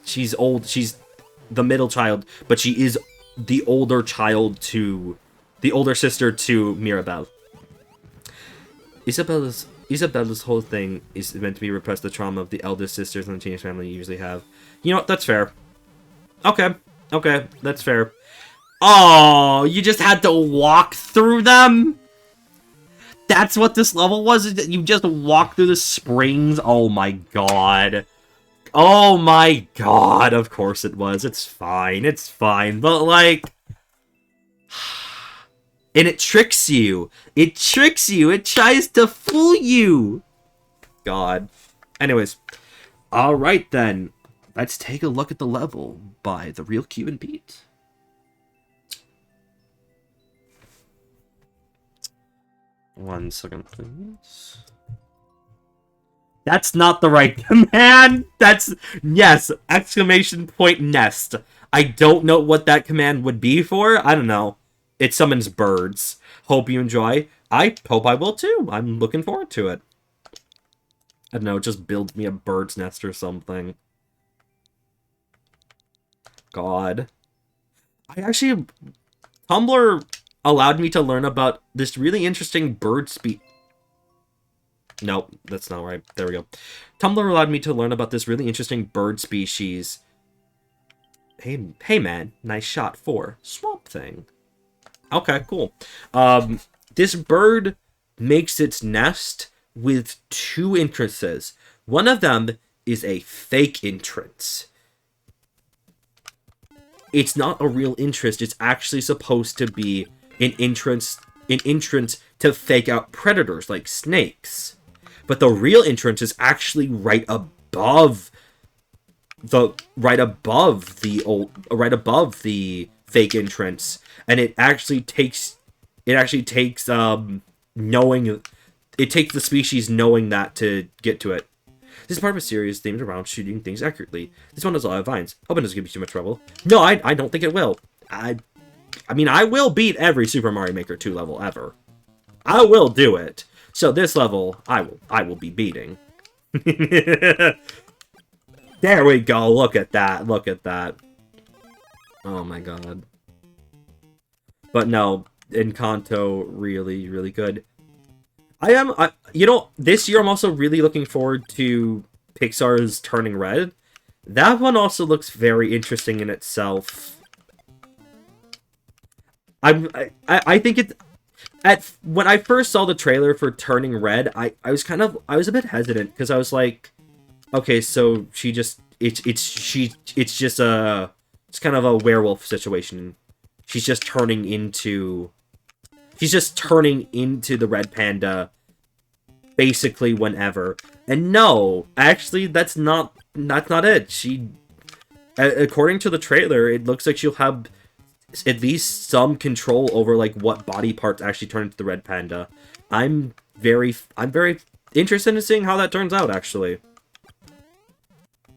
she's old. She's the middle child, but she is the older child to... The older sister to Mirabel. Isabella's whole thing is meant to be repress the trauma of the eldest sisters and the teenage family usually have. You know what? That's fair. Okay, that's fair. Oh, you just had to walk through them? That's what this level was? You just walk through the springs? Oh my god. Oh my god, of course it was. It's fine, but like... And it tricks you. It tries to fool you. God. Anyways. Alright then. Let's take a look at the level by the real Q and Pete. One second, please. That's not the right command. That's... Yes. Exclamation point nest. I don't know what that command would be for. I don't know. It summons birds. Hope you enjoy. I hope I will too. I'm looking forward to it. I don't know, just build me a bird's nest or something. God. Tumblr allowed me to learn about this really interesting bird species. Nope, that's not right. There we go. Tumblr allowed me to learn about this really interesting bird species. Hey man, nice shot for Swamp Thing. Okay, cool. This bird makes its nest with two entrances. One of them is a fake entrance. It's not a real entrance. It's actually supposed to be an entrance to fake out predators like snakes. But the real entrance is actually right above the fake entrance, and it takes the species knowing that to get to it. This is part of a series themed around shooting things accurately. This one has a lot of vines. Hope it doesn't give you too much trouble. No, I don't think it will. I mean, I will beat every Super Mario Maker 2 level ever. I will do it. So this level, I will be beating. There we go. Look at that. Look at that. Oh my god. But no, Encanto, really, really good. You know, this year I'm also really looking forward to Pixar's Turning Red. That one also looks very interesting in itself. I think it's when I first saw the trailer for Turning Red, I was a bit hesitant because I was like, okay, so she just it's kind of a werewolf situation. She's just turning into the red panda basically whenever. And no, actually that's not it. She, according to the trailer, it looks like she'll have at least some control over like what body parts actually turn into the red panda. I'm very interested in seeing how that turns out, actually.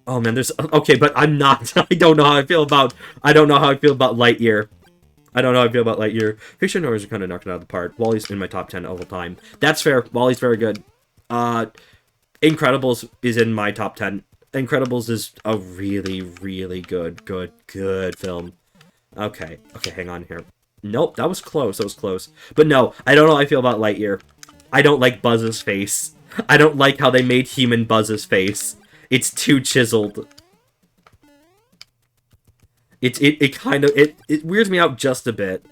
Oh man, there's okay, but I'm not. I don't know how I feel about Lightyear. Fiction Noise are kind of knocking it out of the park. Wally's in my top 10 of all time. That's fair. Wally's very good. Incredibles is in my top 10. Incredibles is a really, really good film. Okay, hang on here. Nope, that was close. But no, I don't know how I feel about Lightyear. I don't like Buzz's face. I don't like how they made human Buzz's face. It's too chiseled. It weirds me out just a bit.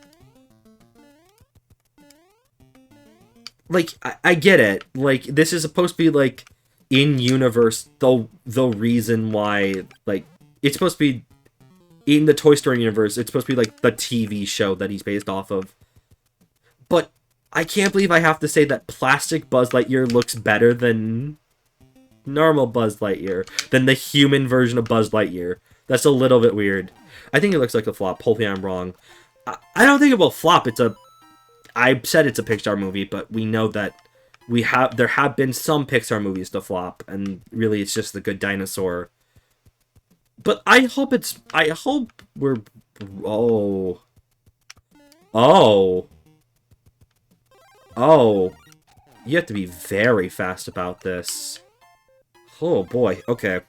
Like, I get it. Like, this is supposed to be, like, in-universe, the reason why, like, it's supposed to be in the Toy Story universe, it's supposed to be, like, the TV show that he's based off of. But I can't believe I have to say that plastic Buzz Lightyear looks better than normal Buzz Lightyear, than the human version of Buzz Lightyear. That's a little bit weird. I think it looks like a flop. Hopefully I'm wrong. I don't think it will flop. I said it's a Pixar movie, but we know that there have been some Pixar movies to flop, and really it's just The Good Dinosaur. But I hope we're... Oh. You have to be very fast about this. Oh boy, okay.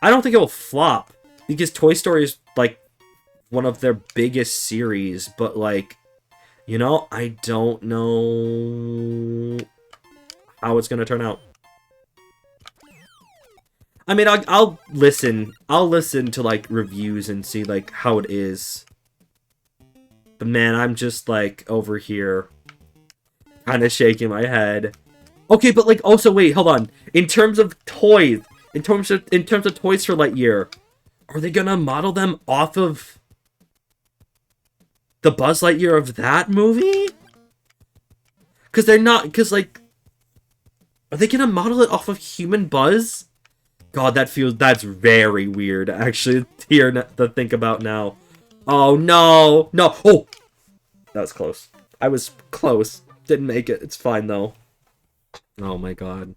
I don't think it will flop, because Toy Story is, like, one of their biggest series, but, like, you know, I don't know how it's gonna turn out. I mean, I'll listen to, like, reviews and see, like, how it is. But man, I'm just, like, over here, kind of shaking my head. Okay, but, like, also, wait, hold on. In terms of toys, in terms of toys for Lightyear, are they gonna model them off of the Buzz Lightyear of that movie? Because they're not, because, like, are they gonna model it off of human Buzz? God, that's very weird, actually, to think about now. Oh, no! No! Oh! That was close. I was close. Didn't make it. It's fine, though. Oh my god.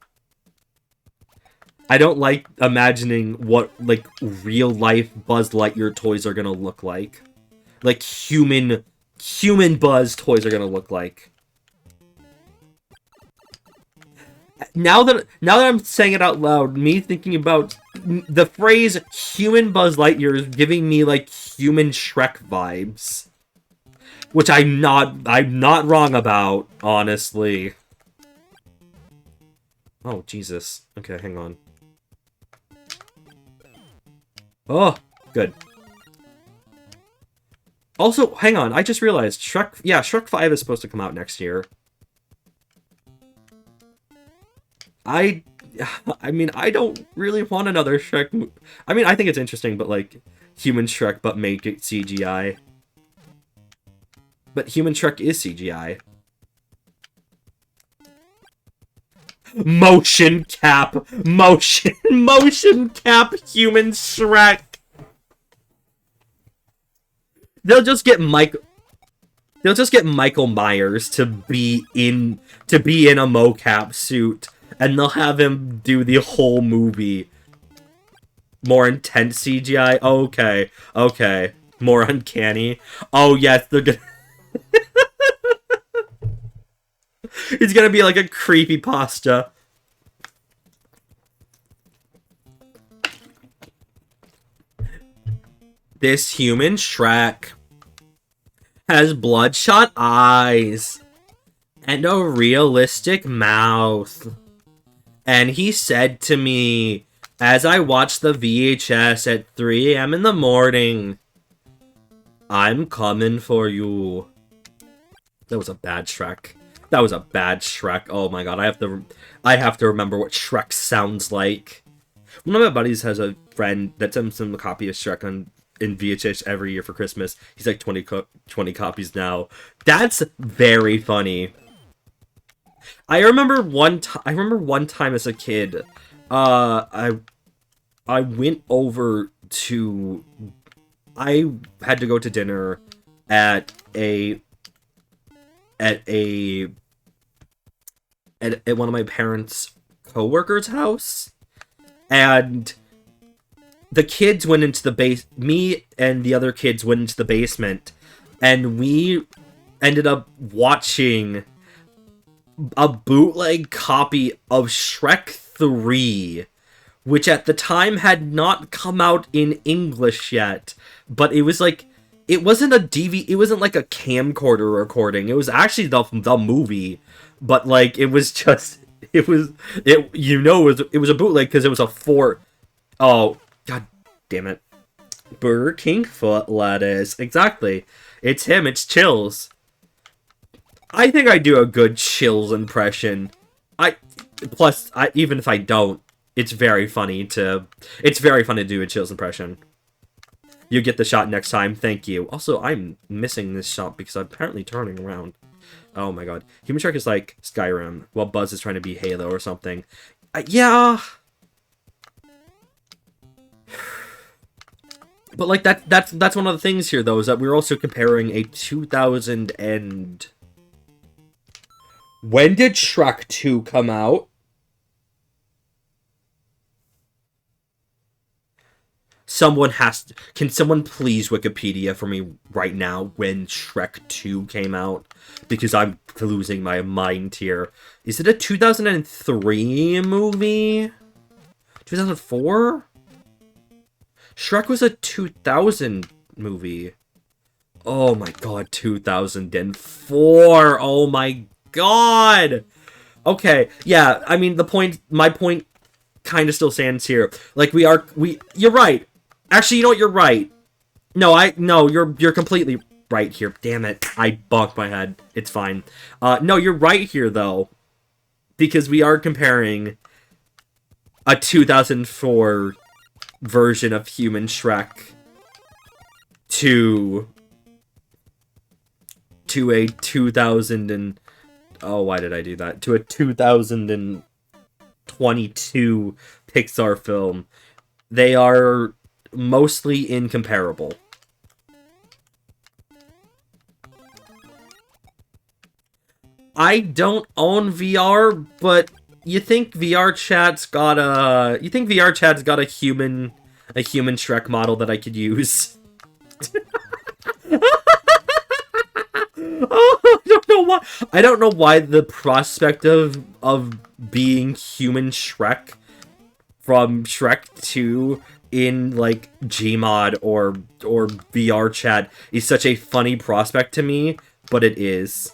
I don't like imagining what, like, real-life Buzz Lightyear toys are gonna look like. Like, human Buzz toys are gonna look like. Now that I'm saying it out loud, me thinking about the phrase human Buzz Lightyear is giving me, like, human Shrek vibes. Which I'm not wrong about, honestly. Oh, Jesus. Okay, hang on. Oh, good. Also, hang on, I just realized, Shrek 5 is supposed to come out next year. I mean, I don't really want another Shrek I mean, I think it's interesting, but, like, human Shrek, but make it CGI. But human Shrek is CGI. Motion cap human Shrek. They'll just get Michael Myers to be in a mocap suit, and they'll have him do the whole movie. More intense CGI. Okay. More uncanny. Oh yes, they're gonna. It's gonna be like a creepypasta. This human Shrek has bloodshot eyes and a realistic mouth And he said to me, as I watched the VHS at 3 a.m. in the morning, I'm coming for you. That was a bad Shrek. That was a bad Shrek. Oh my god, I have to remember what Shrek sounds like. One of my buddies has a friend that sends him a copy of Shrek in VHS every year for Christmas. He's like 20 copies now. That's very funny. I remember one time as a kid, I went over to, I had to go to dinner at one of my parents' coworkers' house, and the kids went into the me and the other kids went into the basement, and we ended up watching a bootleg copy of Shrek 3, which at the time had not come out in English yet, but it was like, it wasn't a DV, it wasn't like a camcorder recording, it was actually the movie, but like, it was just, it was a bootleg because it was oh, god damn it. Burger King foot lettuce. Exactly. It's him, it's Chills. I think I do a good Chills impression. Even if I don't, it's very funny to do a Chills impression. You get the shot next time, thank you. Also, I'm missing this shot because I'm apparently turning around. Oh my god. Human Shark is like Skyrim, while Buzz is trying to be Halo or something. Yeah. But like that's one of the things here though, is that we're also comparing a 2000 and... When did Shrek 2 come out? Can someone please Wikipedia for me right now when Shrek 2 came out? Because I'm losing my mind here. Is it a 2003 movie? 2004? Shrek was a 2000 movie. Oh my god, 2004. Oh my god. Okay, yeah, I mean, my point kind of still stands here. Like, you're right. Actually, you know what, you're right. No, you're completely right here. Damn it, I bonked my head. It's fine. No, you're right here, though. Because we are comparing a 2004 version of Human Shrek to a 2000 and... Oh, why did I do that? To a 2022 Pixar film. They are mostly incomparable. I don't own VR, but you think VR chat's got a human Shrek model that I could use? Oh, I don't know why the prospect of being human Shrek from Shrek 2 in like Gmod or VR chat is such a funny prospect to me, but it is.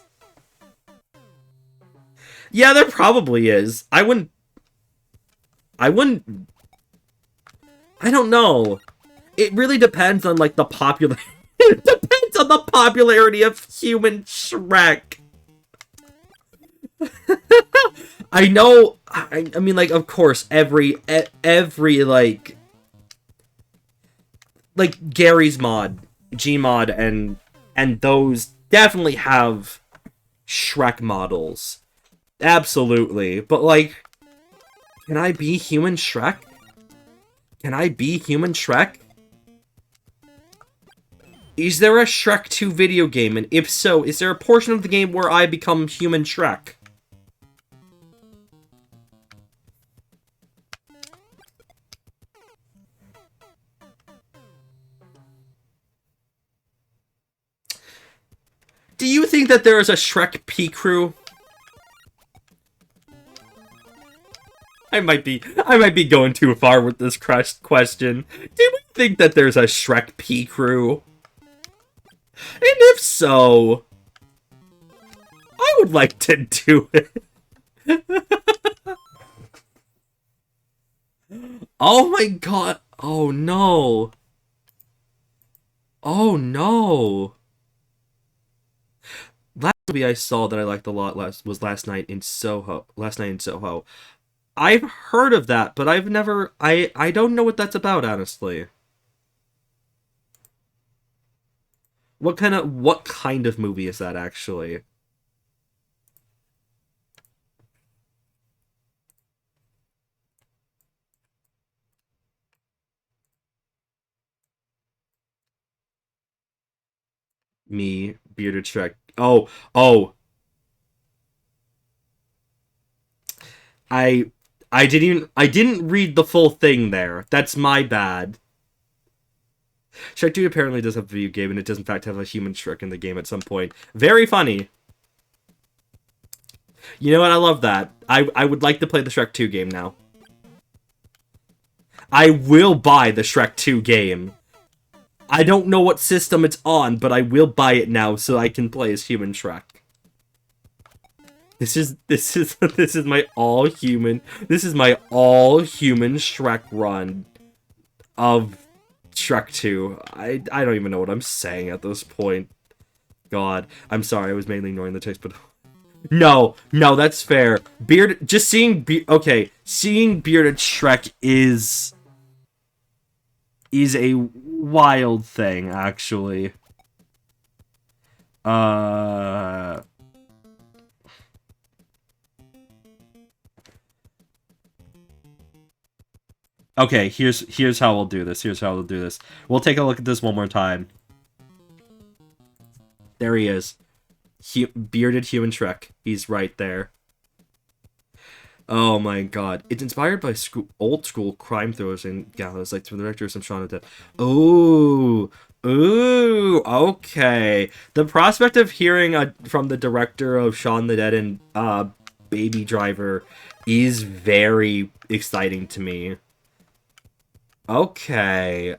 Yeah, there probably is. I don't know. It really depends on like the popular it depends on the popularity of human Shrek. I know, I mean, like, of course, every like Gary's mod, Gmod, and those definitely have Shrek models. Absolutely. But, like, can I be human Shrek? Can I be human Shrek? Is there a Shrek 2 video game? And if so, is there a portion of the game where I become human Shrek? Do you think that there is a Shrek P crew? I might be going too far with this question. Do we think that there's a Shrek P crew? And if so, I would like to do it. Oh my god. Oh no. Oh no. Last movie I saw that I liked a lot was Last Night in Soho. Last Night in Soho. I've heard of that, but I've never. I don't know what that's about, honestly. What kind of movie is that actually? Me, bearded Shrek. Oh, I I didn't read the full thing there. That's my bad. Shrek 2 apparently does have a video game, and it does in fact have a human Shrek in the game at some point. Very funny. You know what? I love that. I would like to play the Shrek 2 game now. I will buy the Shrek 2 game. I don't know what system it's on, but I will buy it now so I can play as human Shrek. This is my all human Shrek run of Shrek 2. I don't even know what I'm saying at this point. God, I'm sorry. I was mainly ignoring the text, but no, that's fair. Seeing bearded Shrek is a wild thing, actually. Okay, here's how we'll do this. We'll take a look at this one more time. There he is. Bearded human Shrek. He's right there. Oh my god. It's inspired by old school crime thrillers and gallows, like the director of some Shaun of the Dead. Ooh. Okay. The prospect of hearing from the director of Shaun the Dead and Baby Driver is very exciting to me. Okay.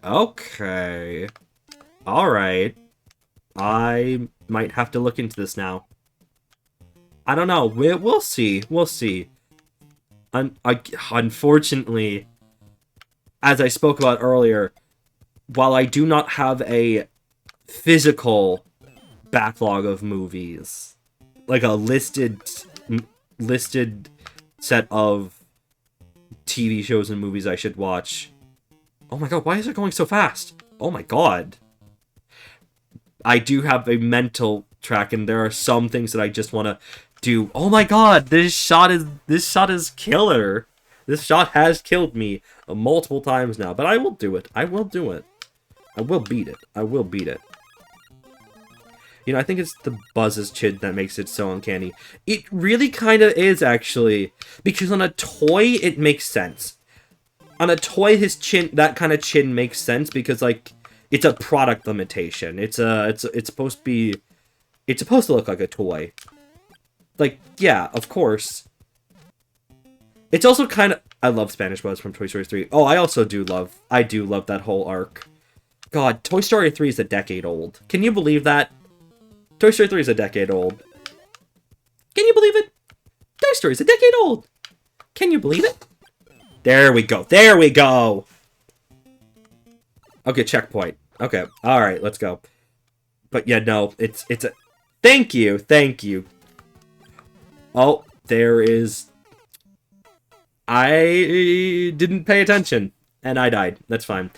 Alright. I might have to look into this now. I don't know. We'll see. Unfortunately, as I spoke about earlier, while I do not have a physical backlog of movies, like a listed set of TV shows and movies I should watch. Oh my god, why is it going so fast? Oh my god. I do have a mental track, and there are some things that I just want to do. Oh my god, this shot is killer. This shot has killed me multiple times now, but I will do it. I will beat it. You know, I think it's the Buzz's chin that makes it so uncanny. It really kind of is, actually, because on a toy, it makes sense. On a toy, that kind of chin makes sense because, like, it's a product limitation. It's supposed to look like a toy. Like, yeah, of course. It's also kind of... I love Spanish Buzz from Toy Story 3. Oh, I do love that whole arc. God, Toy Story 3 is a decade old. Can you believe that? Toy Story 3 is a decade old. Can you believe it? Toy Story is a decade old. Can you believe it? There we go. Okay, checkpoint. Okay, alright, let's go. But yeah, no, it's a... Thank you. Oh, there is... I didn't pay attention, and I died. That's fine.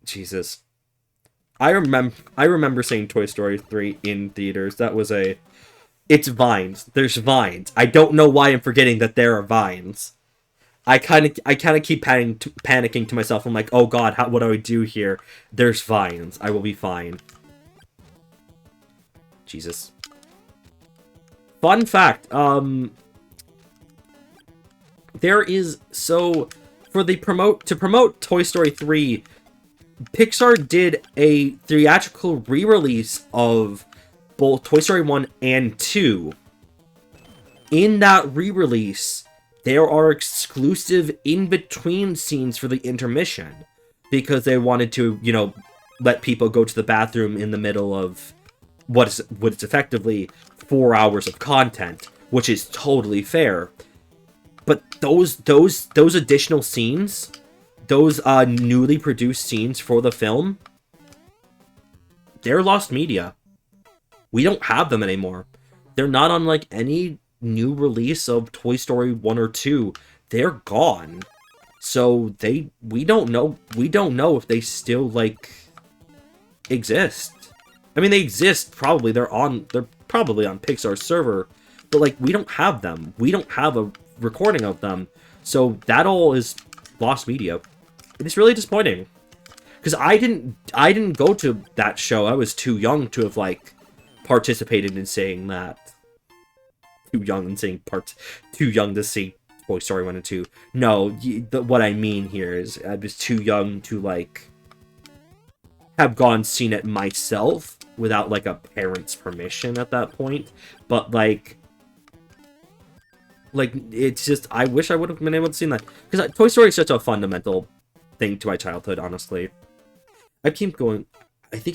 Jesus. I remember seeing Toy Story 3 in theaters. That was a... It's vines. There's vines. I don't know why I'm forgetting that there are vines. I kind of keep panicking to myself. I'm like, oh god, what do I do here? There's vines. I will be fine. Jesus. Fun fact, there is, to promote Toy Story 3, Pixar did a theatrical re-release of both Toy Story 1 and 2. In that re-release, there are exclusive in-between scenes for the intermission, because they wanted to, you know, let people go to the bathroom in the middle of what's effectively 4 hours of content, which is totally fair. But those additional scenes, those newly produced scenes for the film, they're lost media. We don't have them anymore. They're not on like any new release of Toy Story 1 or 2. They're gone. So we don't know if they still like exist. I mean, they exist probably. They're probably on Pixar's server, but like we don't have them. We don't have a recording of them. So that all is lost media. It's really disappointing. Because I didn't go to that show. I was too young to have like participated in saying that. Too young to see Toy Story 1 and 2. No, what I mean here is I was too young to like have gone seen it myself without like a parent's permission at that point. But like it's just, I wish I would have been able to see that, because Toy Story is such a fundamental thing to my childhood. Honestly, I think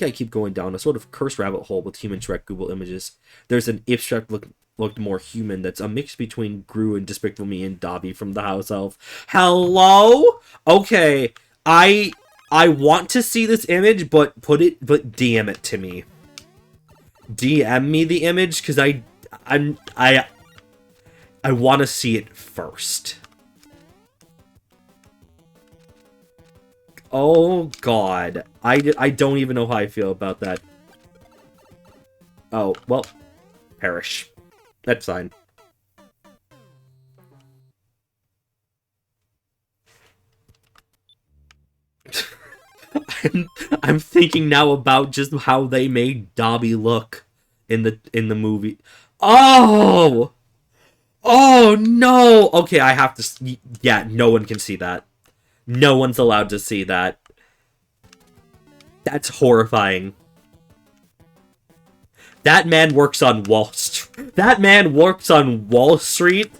I keep going down a sort of cursed rabbit hole with human Shrek Google images. There's an if Shrek looked more human that's a mix between Gru and Despicable Me and Dobby from the House Elf. Hello? Okay, I want to see this image, but DM it to me. DM me the image, because I want to see it first. Oh god, I don't even know how I feel about that. Oh, well, perish. That's fine. I'm thinking now about just how they made Dobby look in the movie. Oh! Oh no! Okay, I have to. Yeah, no one can see that. No one's allowed to see that. That's horrifying. That man works on Wall Street. That man works on Wall Street.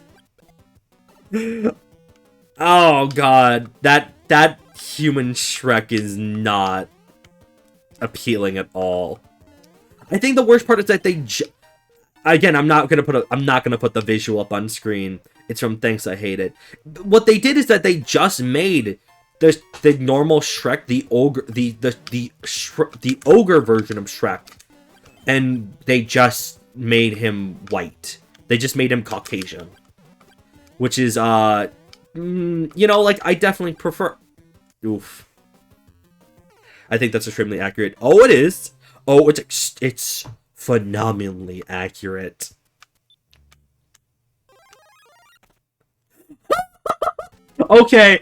Oh god, that human Shrek is not appealing at all. I think the worst part is that they again, I'm not gonna put the visual up on screen. It's from Thanks I Hate It. What they did is that they just made the normal Shrek, the ogre, the ogre version of Shrek, and they just made him white. They just made him Caucasian, which is you know, like, I definitely prefer. Oof. I think that's extremely accurate. Oh, it is. Oh, it's phenomenally accurate. Okay,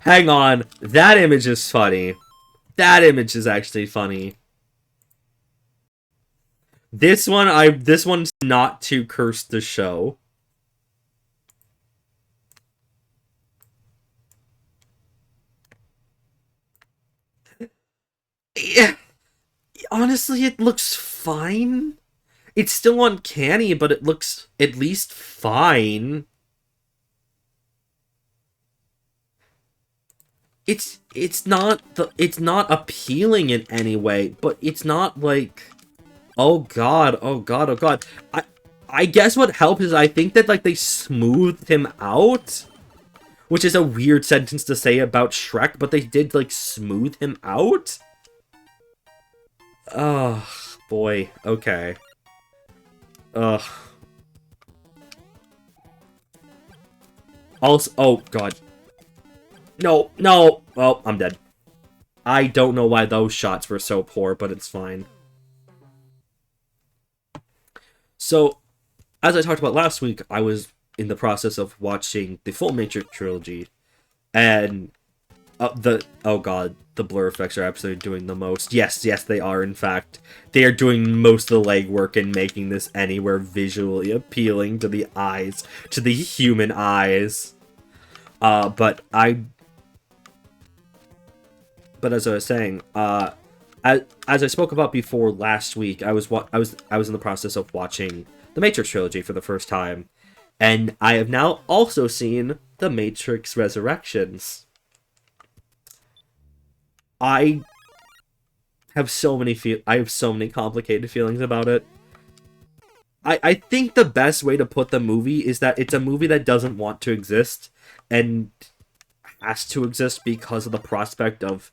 hang on. That image is funny. That image is actually funny. This one's not too cursed to show. Yeah. Honestly, it looks fine. It's still uncanny, but it looks at least fine. It's not appealing in any way, but it's not like, oh god. I guess what helps is I think that like they smoothed him out, which is a weird sentence to say about Shrek, but they did like smooth him out. Oh boy, okay. Ugh. Also, oh god. No. Well, I'm dead. I don't know why those shots were so poor, but it's fine. So, as I talked about last week, I was in the process of watching the full Matrix trilogy, and oh god, the blur effects are absolutely doing the most. Yes, they are, in fact. They are doing most of the legwork in making this anywhere visually appealing to the eyes, to the human eyes. But as I was saying, as I spoke about before last week, I was in the process of watching the Matrix trilogy for the first time, and I have now also seen the Matrix Resurrections. I have so many complicated feelings about it. I think the best way to put the movie is that it's a movie that doesn't want to exist and has to exist because of the prospect of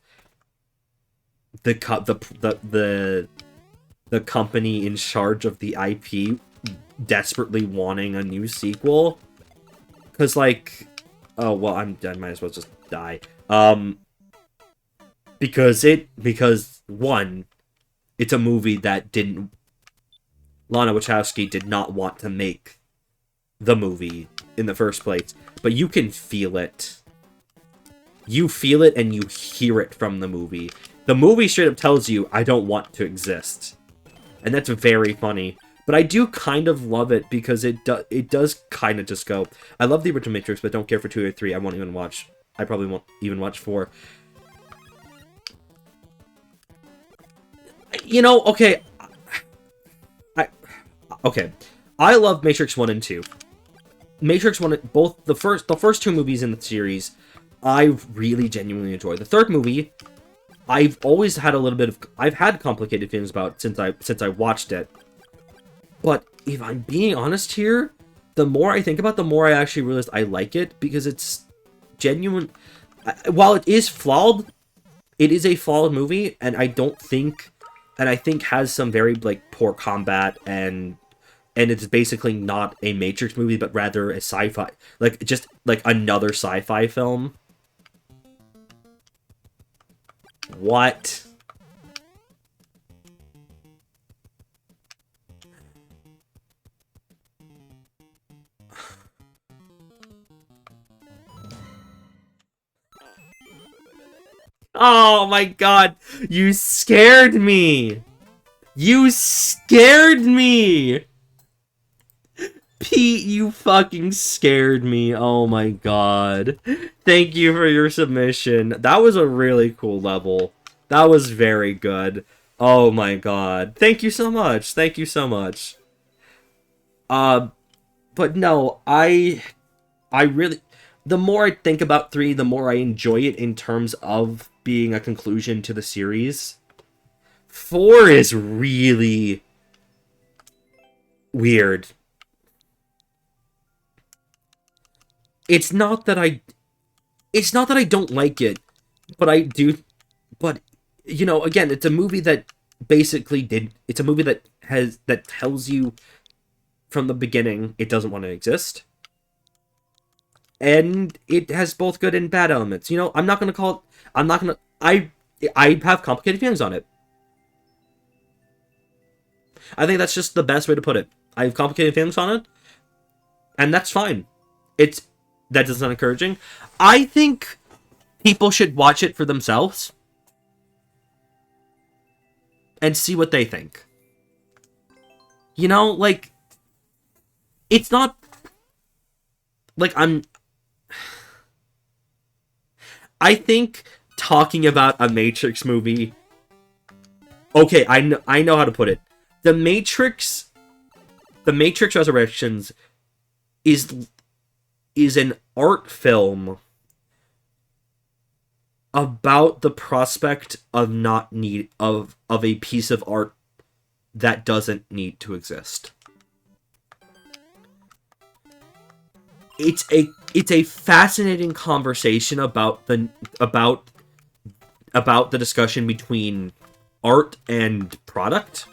the company in charge of the IP desperately wanting a new sequel. Because, like, oh, well, I might as well just die. Because one, it's a movie that Lana Wachowski did not want to make the movie in the first place, but you can feel it. You feel it and you hear it from the movie. The movie straight up tells you, I don't want to exist. And that's very funny. But I do kind of love it because it does kind of just go, I love the original Matrix, but don't care for 2 or 3. I won't even watch. I probably won't even watch 4. You know, okay. Okay. I love Matrix 1 and 2. Matrix 1, both the first 2 movies in the series, I really genuinely enjoy. The third movie, I've always had a little bit of... I've had complicated feelings about since I watched it. But if I'm being honest here, the more I think about it, the more I actually realize I like it, because it's genuine... While it is flawed, it is a flawed movie, and I think has some very, like, poor combat, and it's basically not a Matrix movie, but rather a sci-fi... Like, just, like, another sci-fi film. What? Oh my god! You scared me! You scared me! Pete, you fucking scared me. Oh my god. Thank you for your submission. That was a really cool level. That was very good. Oh my god. Thank you so much. Thank you so much. But no, I really... The more I think about 3, the more I enjoy it in terms of being a conclusion to the series. 4 is really weird. It's not that I don't like it, but I do. But, you know, again, it's a movie that basically it's a movie that tells you from the beginning it doesn't want to exist. And it has both good and bad elements. You know, I have complicated feelings on it. I think that's just the best way to put it. I have complicated feelings on it, and that's fine. That doesn't sound encouraging. I think people should watch it for themselves and see what they think. You know, like, it's not like I think talking about a Matrix movie... Okay, I know how to put it. The Matrix Resurrections is an art film about the prospect of of a piece of art that doesn't need to exist. It's a fascinating conversation about the discussion between art and product.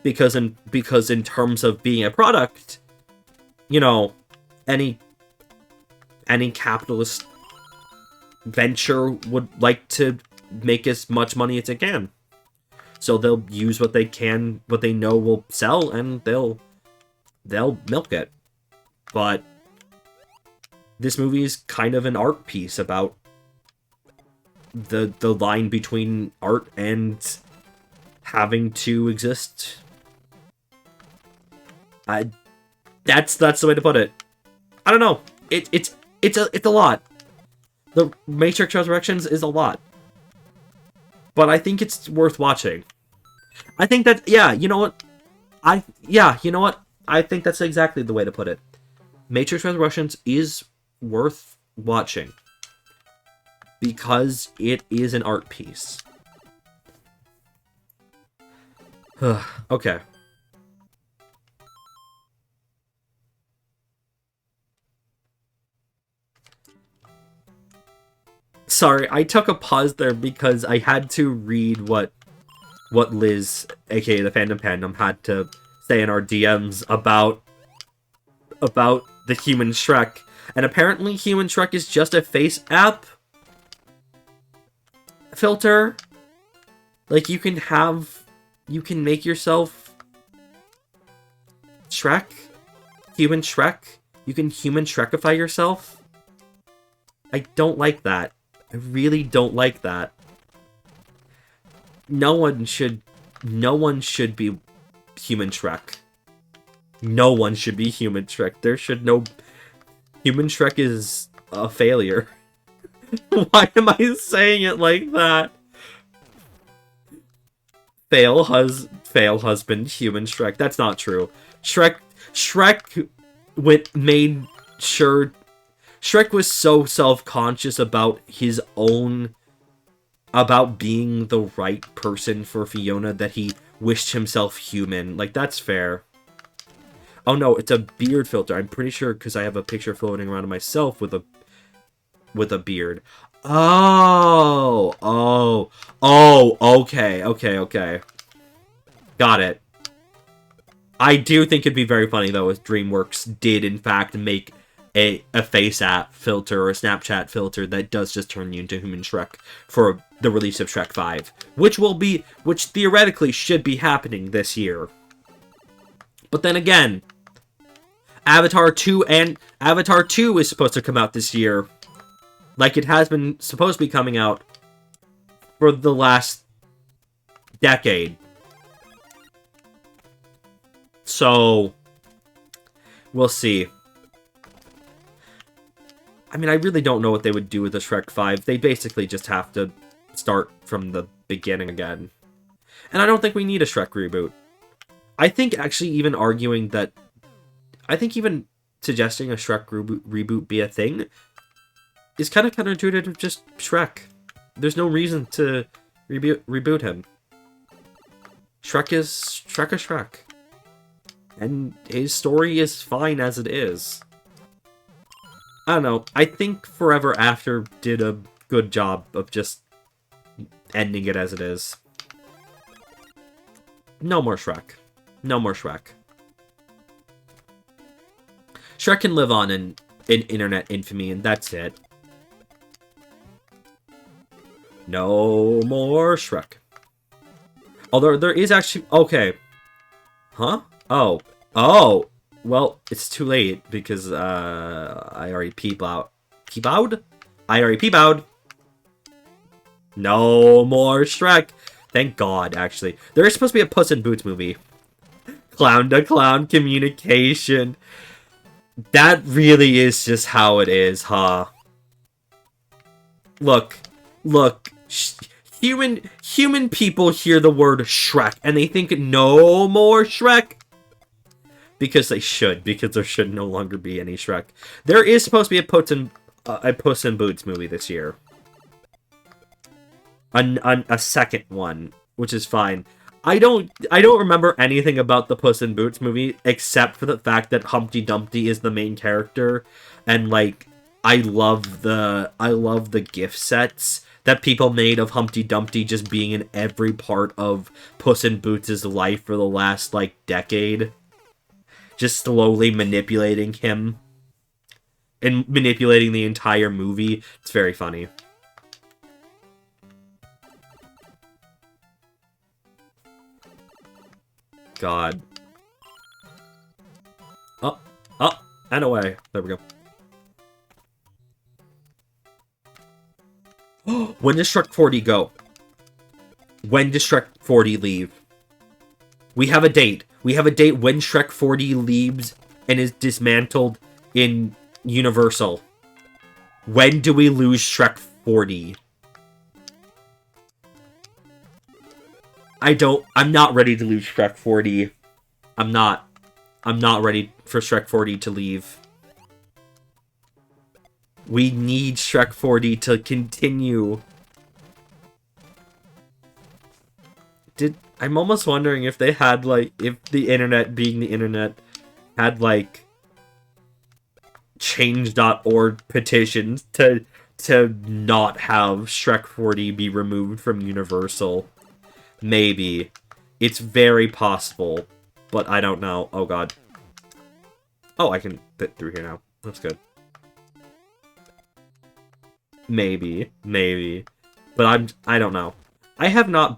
Because in terms of being a product, you know, any capitalist venture would like to make as much money as it can. So they'll use what they can, what they know will sell, and they'll milk it. But this movie is kind of an art piece about the line between art and having to exist. That's the way to put it. I don't know. It's a lot. The Matrix Resurrections is a lot. But I think it's worth watching. I think that, yeah, you know what? I think that's exactly the way to put it. Matrix Resurrections is worth watching. Because it is an art piece. Okay. Sorry, I took a pause there because I had to read what Liz, aka the Fandom Pandom, had to say in our DMs about the Human Shrek. And apparently Human Shrek is just a face app filter. Like, you can make yourself Shrek, Human Shrek. You can Human Shrekify yourself. I don't like that. I really don't like that. No one should be Human Shrek. No one should be Human Shrek. There should no... Human Shrek is a failure. Why am I saying it like that? Fail husband, Human Shrek. That's not true. Shrek made sure... Shrek was so self-conscious about his own... about being the right person for Fiona that he wished himself human. Like, that's fair. Oh no, it's a beard filter. I'm pretty sure because I have a picture floating around of myself with a beard. Oh, okay. Got it. I do think it'd be very funny though if DreamWorks did in fact make a face app filter or a Snapchat filter that does just turn you into Human Shrek for the release of Shrek 5, which theoretically should be happening this year. But then again, Avatar 2 is supposed to come out this year. Like it has been supposed to be coming out for the last decade. So, we'll see. I mean, I really don't know what they would do with the Shrek 5. They basically just have to start from the beginning again. And I don't think we need a Shrek reboot. I think actually even arguing that... I think even suggesting a Shrek reboot be a thing is kind of counterintuitive to just Shrek. There's no reason to reboot him. Shrek is Shrek. And his story is fine as it is. I don't know. I think Forever After did a good job of just ending it as it is. No more Shrek. No more Shrek. Shrek can live on in internet infamy, and that's it. No more Shrek. Although there is actually... Okay. Huh? Oh. Oh! Well, it's too late, because, I already peep-out. Peep-out? I already peep-out. No more Shrek. Thank God, actually. There is supposed to be a Puss in Boots movie. Clown-to-clown communication. That really is just how it is, huh? Look. Human people hear the word Shrek, and they think no more Shrek. Because they should, because there should no longer be any Shrek. There is supposed to be a Puss in Boots movie this year. A second one, which is fine. I don't remember anything about the Puss in Boots movie except for the fact that Humpty Dumpty is the main character, and like I love the gift sets that people made of Humpty Dumpty just being in every part of Puss in Boots' life for the last like decade, just slowly manipulating him and manipulating the entire movie. It's very funny. God. Oh, and away. There we go. When does Shrek 40 go? When does Shrek 40 leave? We have a date. We have a date when Shrek 40 leaves and is dismantled in Universal. When do we lose Shrek 40? I'm not ready to lose Shrek 40. I'm not ready for Shrek 40 to leave. We need Shrek 40 to continue. I'm almost wondering if they had, like, if the internet being the internet had, like, change.org petitions to to not have Shrek 4D be removed from Universal. Maybe. It's very possible, but I don't know. Oh god. Oh, I can fit through here now. That's good. Maybe. Maybe. But I don't know. I haven't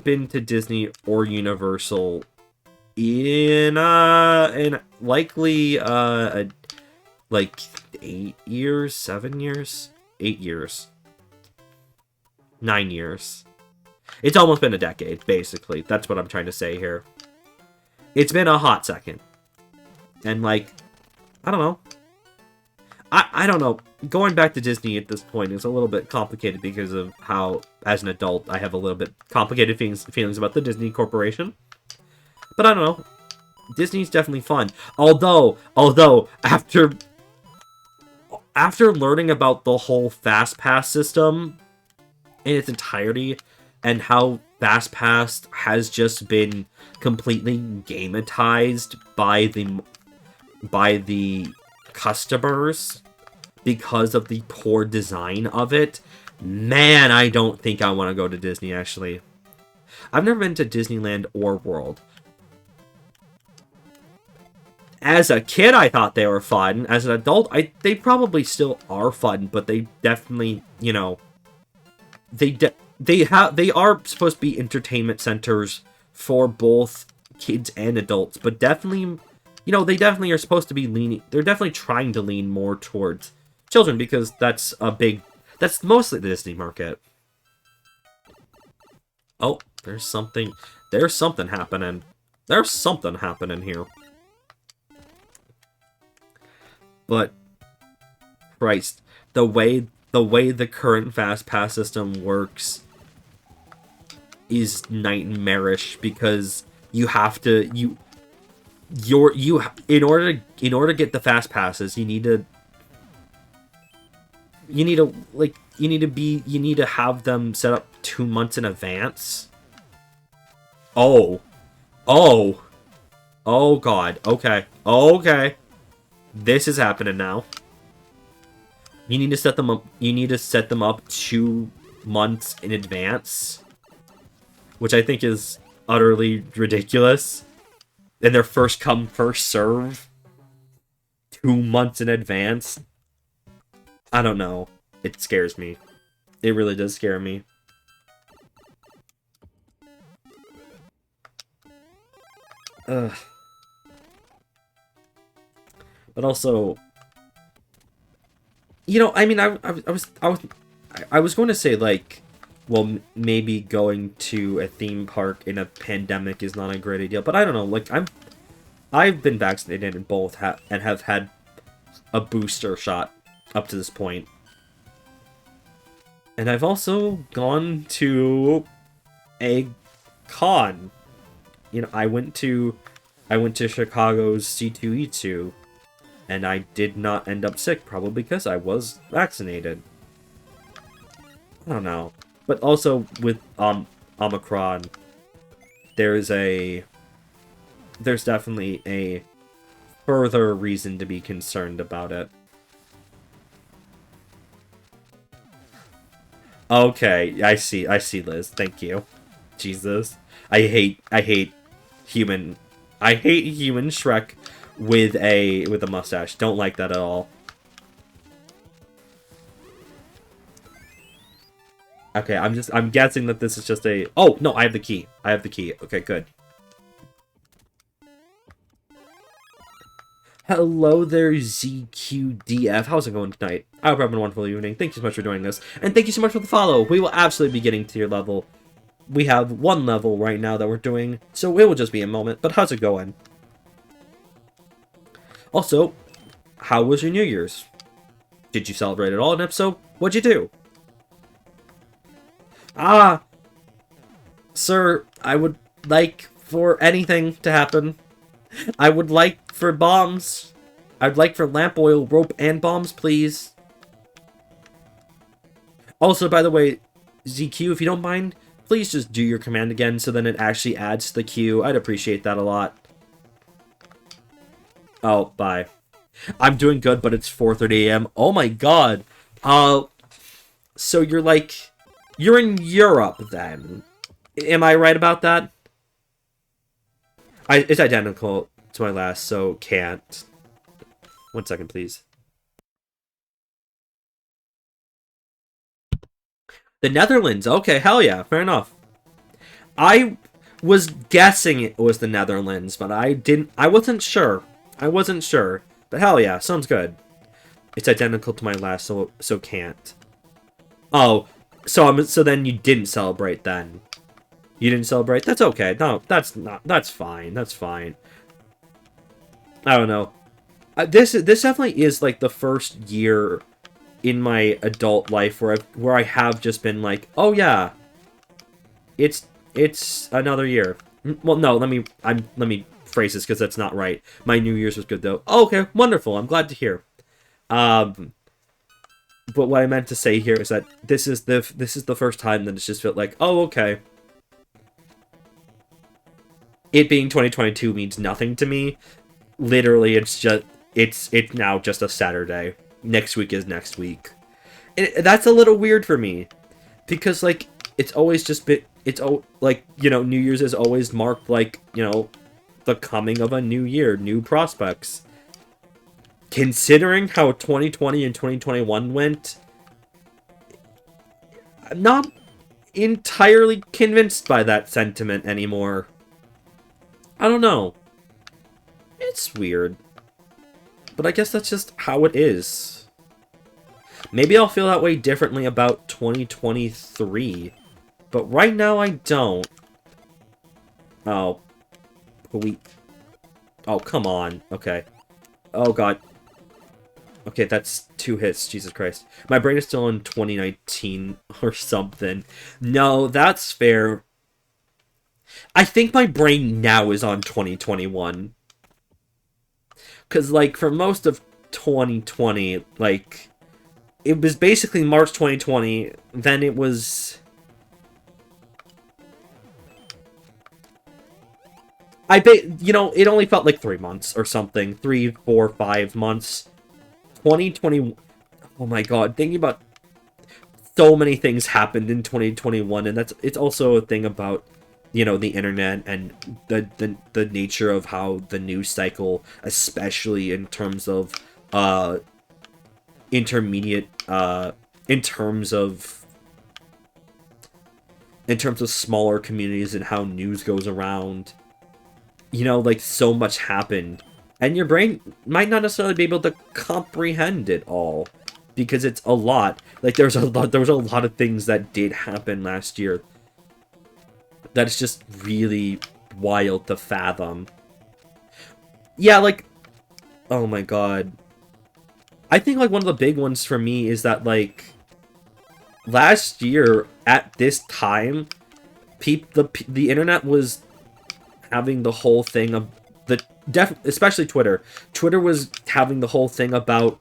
been to Disney or Universal in likely like 8 years, 7 years, 8 years, 9 years. It's almost been a decade, basically. That's what I'm trying to say here. It's been a hot second. And like, I don't know. I don't know. Going back to Disney at this point is a little bit complicated because of how, as an adult, I have a little bit complicated feelings about the Disney Corporation. But I don't know. Disney's definitely fun. Although after learning about the whole Fast Pass system in its entirety and how Fast Pass has just been completely gamatized by the customers because of the poor design of it, man, I don't think I want to go to Disney, actually. I've never been to Disneyland or World. As a kid, I thought they were fun. As an adult, they probably still are fun, but they definitely, you know, they are supposed to be entertainment centers for both kids and adults, but definitely, you know, they definitely are supposed to be leaning, they're definitely trying to lean more towards children, because that's mostly the Disney market. Oh, there's something happening. There's something happening here. But, Christ, the way the current Fast Pass system works is nightmarish, because you have to, in order to get the Fast Passes, you need to have them set up 2 months in advance. Oh god. Okay. This is happening now. You need to set them up 2 months in advance, which I think is utterly ridiculous. And their first come, first serve 2 months in advance. I don't know. It scares me. It really does scare me. Ugh. But also, you know, I mean, I was going to say, like, well, maybe going to a theme park in a pandemic is not a great idea, but I don't know. Like, I've been vaccinated in both and have had a booster shot up to this point. And I've also gone to a con. You know, I went to Chicago's C2E2, and I did not end up sick, probably because I was vaccinated. I don't know. But also with Omicron, there's definitely a further reason to be concerned about it. Okay, I see, Liz. Thank you. Jesus. I hate human Shrek with a mustache. Don't like that at all. Okay, I'm guessing that this is just a... Oh, no, I have the key. Okay, good. Hello there, ZQDF. How's it going tonight? I hope you're having a wonderful evening. Thank you so much for joining us. And thank you so much for the follow. We will absolutely be getting to your level. We have 1 level right now that we're doing, so it will just be a moment. But how's it going? Also, how was your New Year's? Did you celebrate at all? And if so, what'd you do? Ah, sir, I would like for anything to happen. I would like for bombs. I'd like for lamp oil, rope, and bombs, please. Also, by the way, ZQ, if you don't mind, please just do your command again so then it actually adds to the queue. I'd appreciate that a lot. Oh, bye. I'm doing good, but it's 4:30 a.m. Oh my god. So you're in Europe then. Am I right about that? It's identical to my last, so can't. 1 second, please. The Netherlands. Okay, hell yeah, fair enough. I was guessing it was the Netherlands, but I wasn't sure. But hell yeah, sounds good. It's identical to my last, so can't. Oh, so then you didn't celebrate then. You didn't celebrate? That's okay. No, that's fine. That's fine. I don't know. This definitely is like the first year in my adult life where I have just been like, oh yeah, it's another year. Well, no, let me phrase this because that's not right. My New Year's was good though. Oh, okay, wonderful. I'm glad to hear. But what I meant to say here is that this is the first time that it's just felt like, oh, okay. It being 2022 means nothing to me. Literally, it's now just a Saturday. Next week is next week. That's a little weird for me, because like it's always just been like, you know, New Year's is always marked like, you know, the coming of a new year, new prospects. Considering how 2020 and 2021 went, I'm not entirely convinced by that sentiment anymore. I don't know. It's weird. But I guess that's just how it is. Maybe I'll feel that way differently about 2023. But right now I don't. Oh. Oh, come on. Okay. Oh, God. Okay, that's 2 hits. Jesus Christ. My brain is still in 2019 or something. No, that's fair. I think my brain now is on 2021. Because, like, for most of 2020, like, it was basically March 2020, then it was... you know, it only felt like 3 months or something. 3, 4, 5 months. 2020... Oh my god, thinking about... So many things happened in 2021, and it's also a thing about, you know, the internet and the nature of how the news cycle, especially in terms of intermediate in terms of smaller communities and how news goes around. You know, like, so much happened, and your brain might not necessarily be able to comprehend it all, because it's a lot. Like, there was a lot of things that did happen last year that is just really wild to fathom. Yeah, like, oh my god. I think, like, one of the big ones for me is that, like, last year, at this time, the internet was having the whole thing of especially Twitter. Twitter was having the whole thing about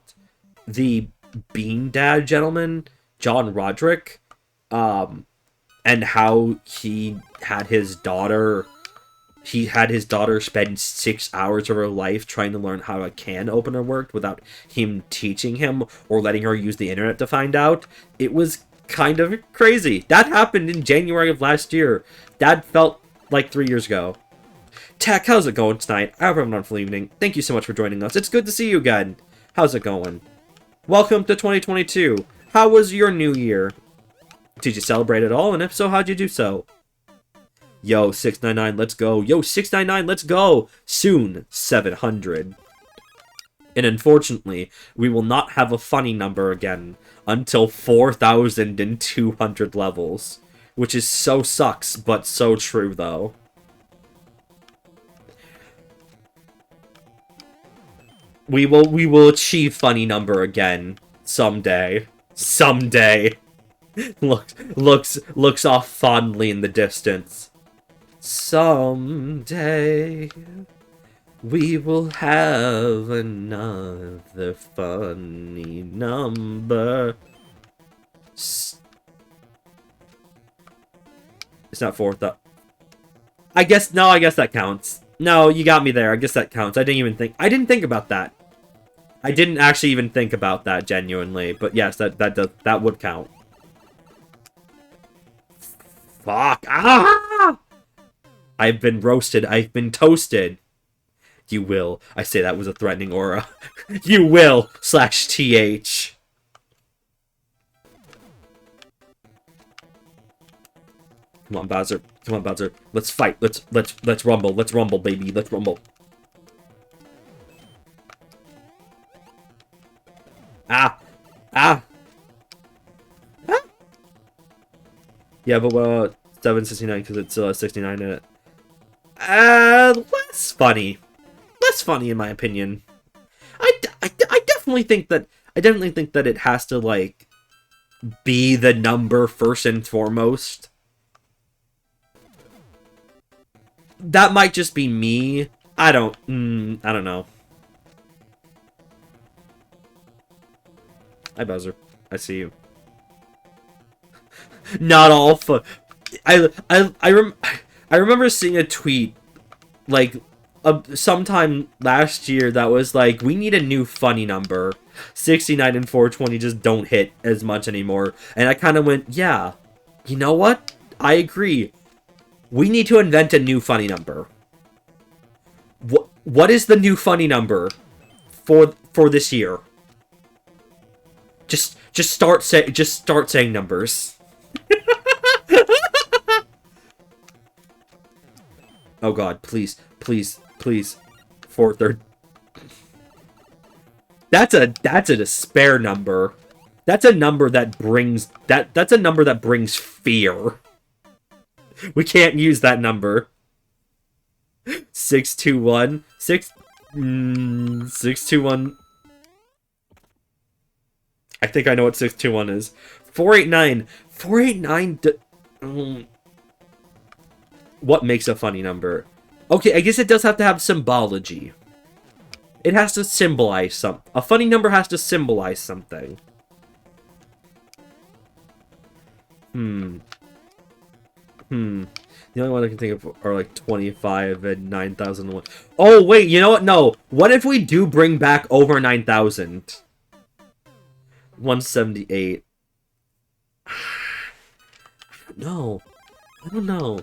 the Bean Dad gentleman, John Roderick, and how he had his daughter spend 6 hours of her life trying to learn how a can opener worked without him teaching him or letting her use the internet to find out. It was kind of crazy. That happened in January of last year. That felt like 3 years ago. Tech, how's it going tonight? I hope you have a wonderful evening. Thank you so much for joining us. It's good to see you again. How's it going? Welcome to 2022. How was your new year? Did you celebrate at all? And if so, how'd you do so? Yo, 699, let's go. Yo, 699, let's go. Soon, 700. And unfortunately, we will not have a funny number again until 4,200 levels. Which is so sucks, but so true, though. We will achieve funny number again. Someday. Someday. Looks off fondly in the distance. Someday we will have another funny number. It's not 4th. I guess that counts. No, you got me there. I guess that counts. I didn't think about that. I didn't actually even think about that genuinely, but yes, that would count. Fuck! Ah! I've been roasted. I've been toasted. You will. I say that was a threatening aura. You will. /TH. Come on, Bowser. Come on, Bowser. Let's fight. Let's rumble. Let's rumble, baby. Let's rumble. Ah! Ah! Ah! Yeah, but 769 because it's 69 in it. Less funny. Less funny in my opinion. I definitely think that it has to like be the number first and foremost. That might just be me. I don't know. Hi, Bowser. I see you. Not all fun. I remember seeing a tweet like sometime last year that was like, we need a new funny number. 69 and 420 just don't hit as much anymore. And I kind of went, yeah, you know what? I agree. We need to invent a new funny number. What is the new funny number for this year? Just start saying numbers. Oh god, please. 4/3. That's a despair number. That's a number that brings that's a number that brings fear. We can't use that number. 621. 621. I think I know what 621 is. 489. 489. What makes a funny number? Okay, I guess it does have to have symbology. It has to symbolize something. A funny number has to symbolize something. The only one I can think of are like 25 and 9,001. Oh, wait, you know what? No. What if we do bring back over 9,000? 178. No. I don't know.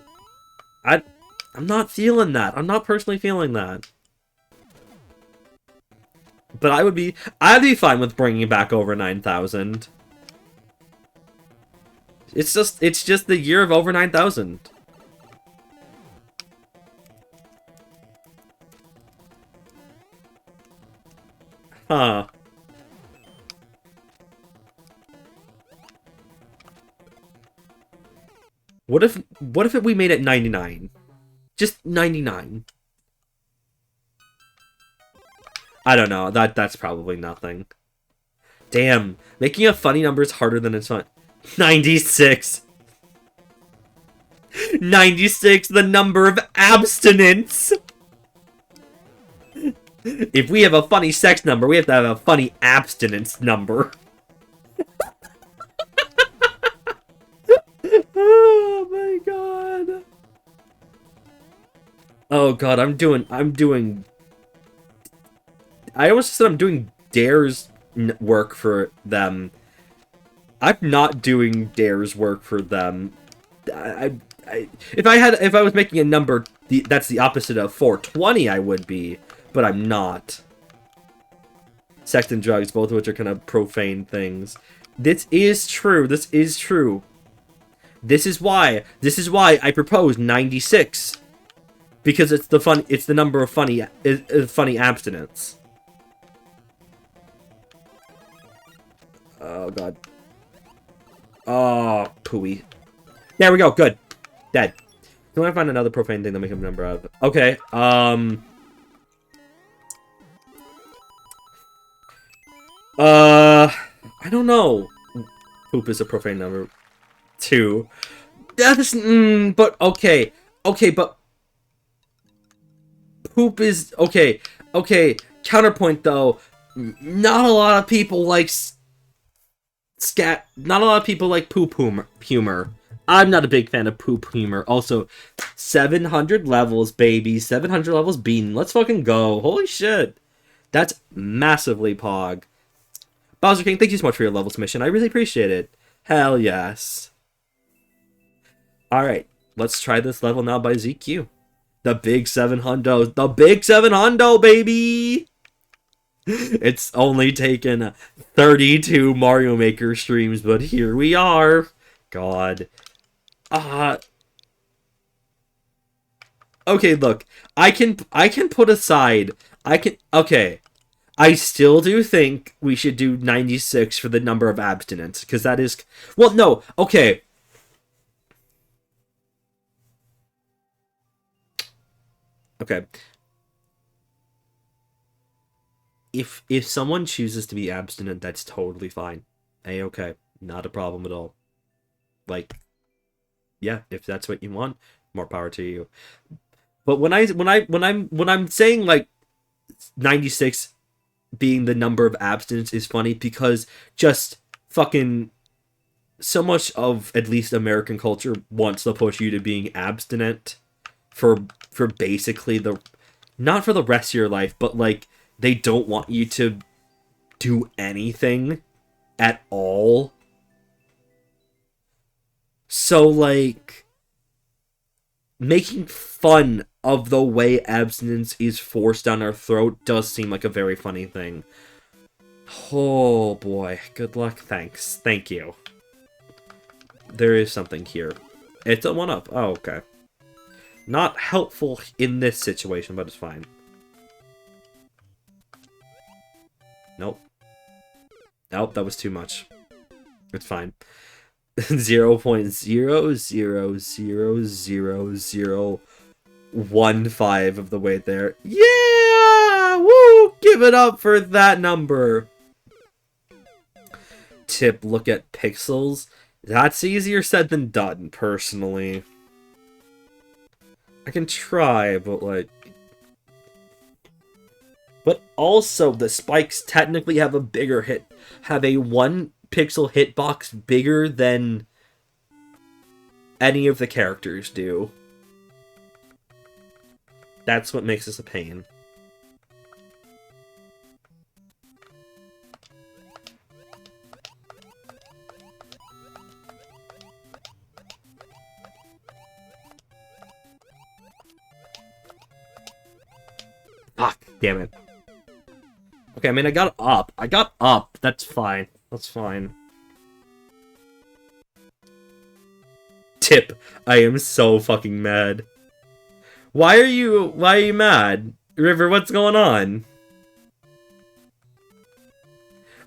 I'm not feeling that. I'm not personally feeling that. But I'd be fine with bringing back over 9,000. It's just the year of over 9,000. Huh. What if we made it 99? Just 99. I don't know. That's probably nothing. Damn, making a funny number is harder than it's fun. 96. 96, the number of abstinence. If we have a funny sex number, we have to have a funny abstinence number. Oh my god. Oh god, I'm doing I almost said I'm doing Dare's work for them. I'm not doing Dare's work for them. If I was making a number that's the opposite of 420, I would be, but I'm not. Sex and drugs, both of which are kind of profane things. This is true. This is true. This is why I propose 96. Because it's the number of funny abstinence. Oh god. Oh, pooey. There we go, good. Dead. Can I find another profane thing to make a number out of? Okay, I don't know. Poop is a profane number. 2. That's, but, okay, but poop is, okay, counterpoint, though, not a lot of people like not a lot of people like poop humor. I'm not a big fan of poop humor. Also, 700 levels, baby. 700 levels bean. Let's fucking go. Holy shit. That's massively pog. Bowser King, thank you so much for your level submission. I really appreciate it. Hell yes. Alright, let's try this level now by ZQ. The big 7 hundo. The big 7 hundo, baby! It's only taken 32 Mario Maker streams, but here we are. God. Okay, look. I can put aside. Okay. I still do think we should do 96 for the number of abstinence, because that is... Well, no. Okay. Okay. If someone chooses to be abstinent, that's totally fine. A-okay. Not a problem at all. Like, yeah, if that's what you want, more power to you. But when I'm saying like 96 being the number of abstinence is funny because just fucking so much of at least American culture wants to push you to being abstinent for basically the not for the rest of your life, but like they don't want you to do anything at all. So like making fun of the way abstinence is forced down our throat does seem like a very funny thing. Oh boy, good luck, thanks. Thank you. There is something here. It's a 1-up. Oh, okay. Not helpful in this situation, but it's fine. Nope. Nope, that was too much. It's fine. 0.000015 of the way there. Yeah! Woo! Give it up for that number! Tip, look at pixels. That's easier said than done, personally. I can try, but like... But also, the spikes technically have a bigger hit. Have a 1 pixel hitbox bigger than any of the characters do. That's what makes this a pain. Fuck, damn it. Okay, I mean, I got up. I got up. That's fine. That's fine. Tip, I am so fucking mad. Why are you mad? River, what's going on?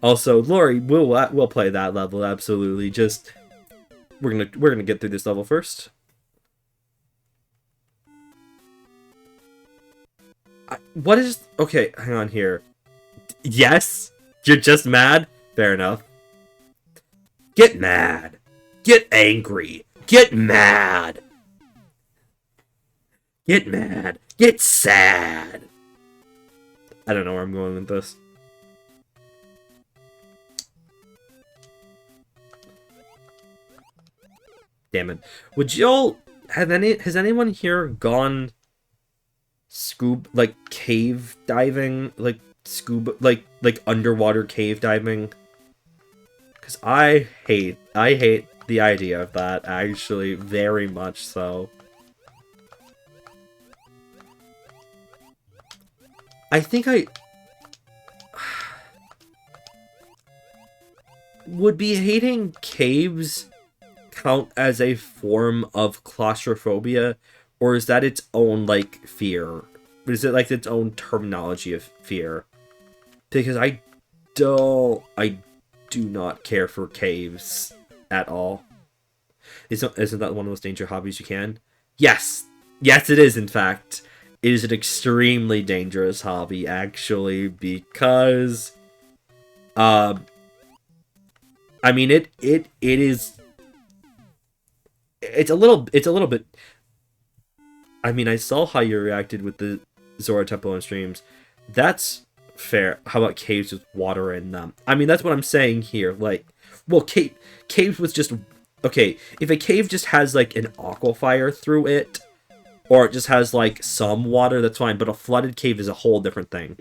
Also, Lori, we'll play that level, absolutely. Just we're gonna get through this level first. What is... Okay, hang on here. Yes? You're just mad? Fair enough. Get mad. Get angry. Get mad. Get mad. Get sad. I don't know where I'm going with this. Damn it. Would y'all... Has anyone here gone... cave diving, like scuba, like underwater cave diving? Because I hate the idea of that, actually, very much so. I think would be hating caves count as a form of claustrophobia? Or is that its own, like, fear? Is it, like, its own terminology of fear? Because I do not care for caves at all. Isn't that one of the most dangerous hobbies you can? Yes! Yes, it is, in fact. It is an extremely dangerous hobby, actually, because... I mean, it is... It's a little bit... I mean, I saw how you reacted with the Zora Temple on streams. That's fair. How about caves with water in them? I mean, that's what I'm saying here. Like, well, caves with just... Okay, if a cave just has, like, an aquifer through it, or it just has, like, some water, that's fine. But a flooded cave is a whole different thing.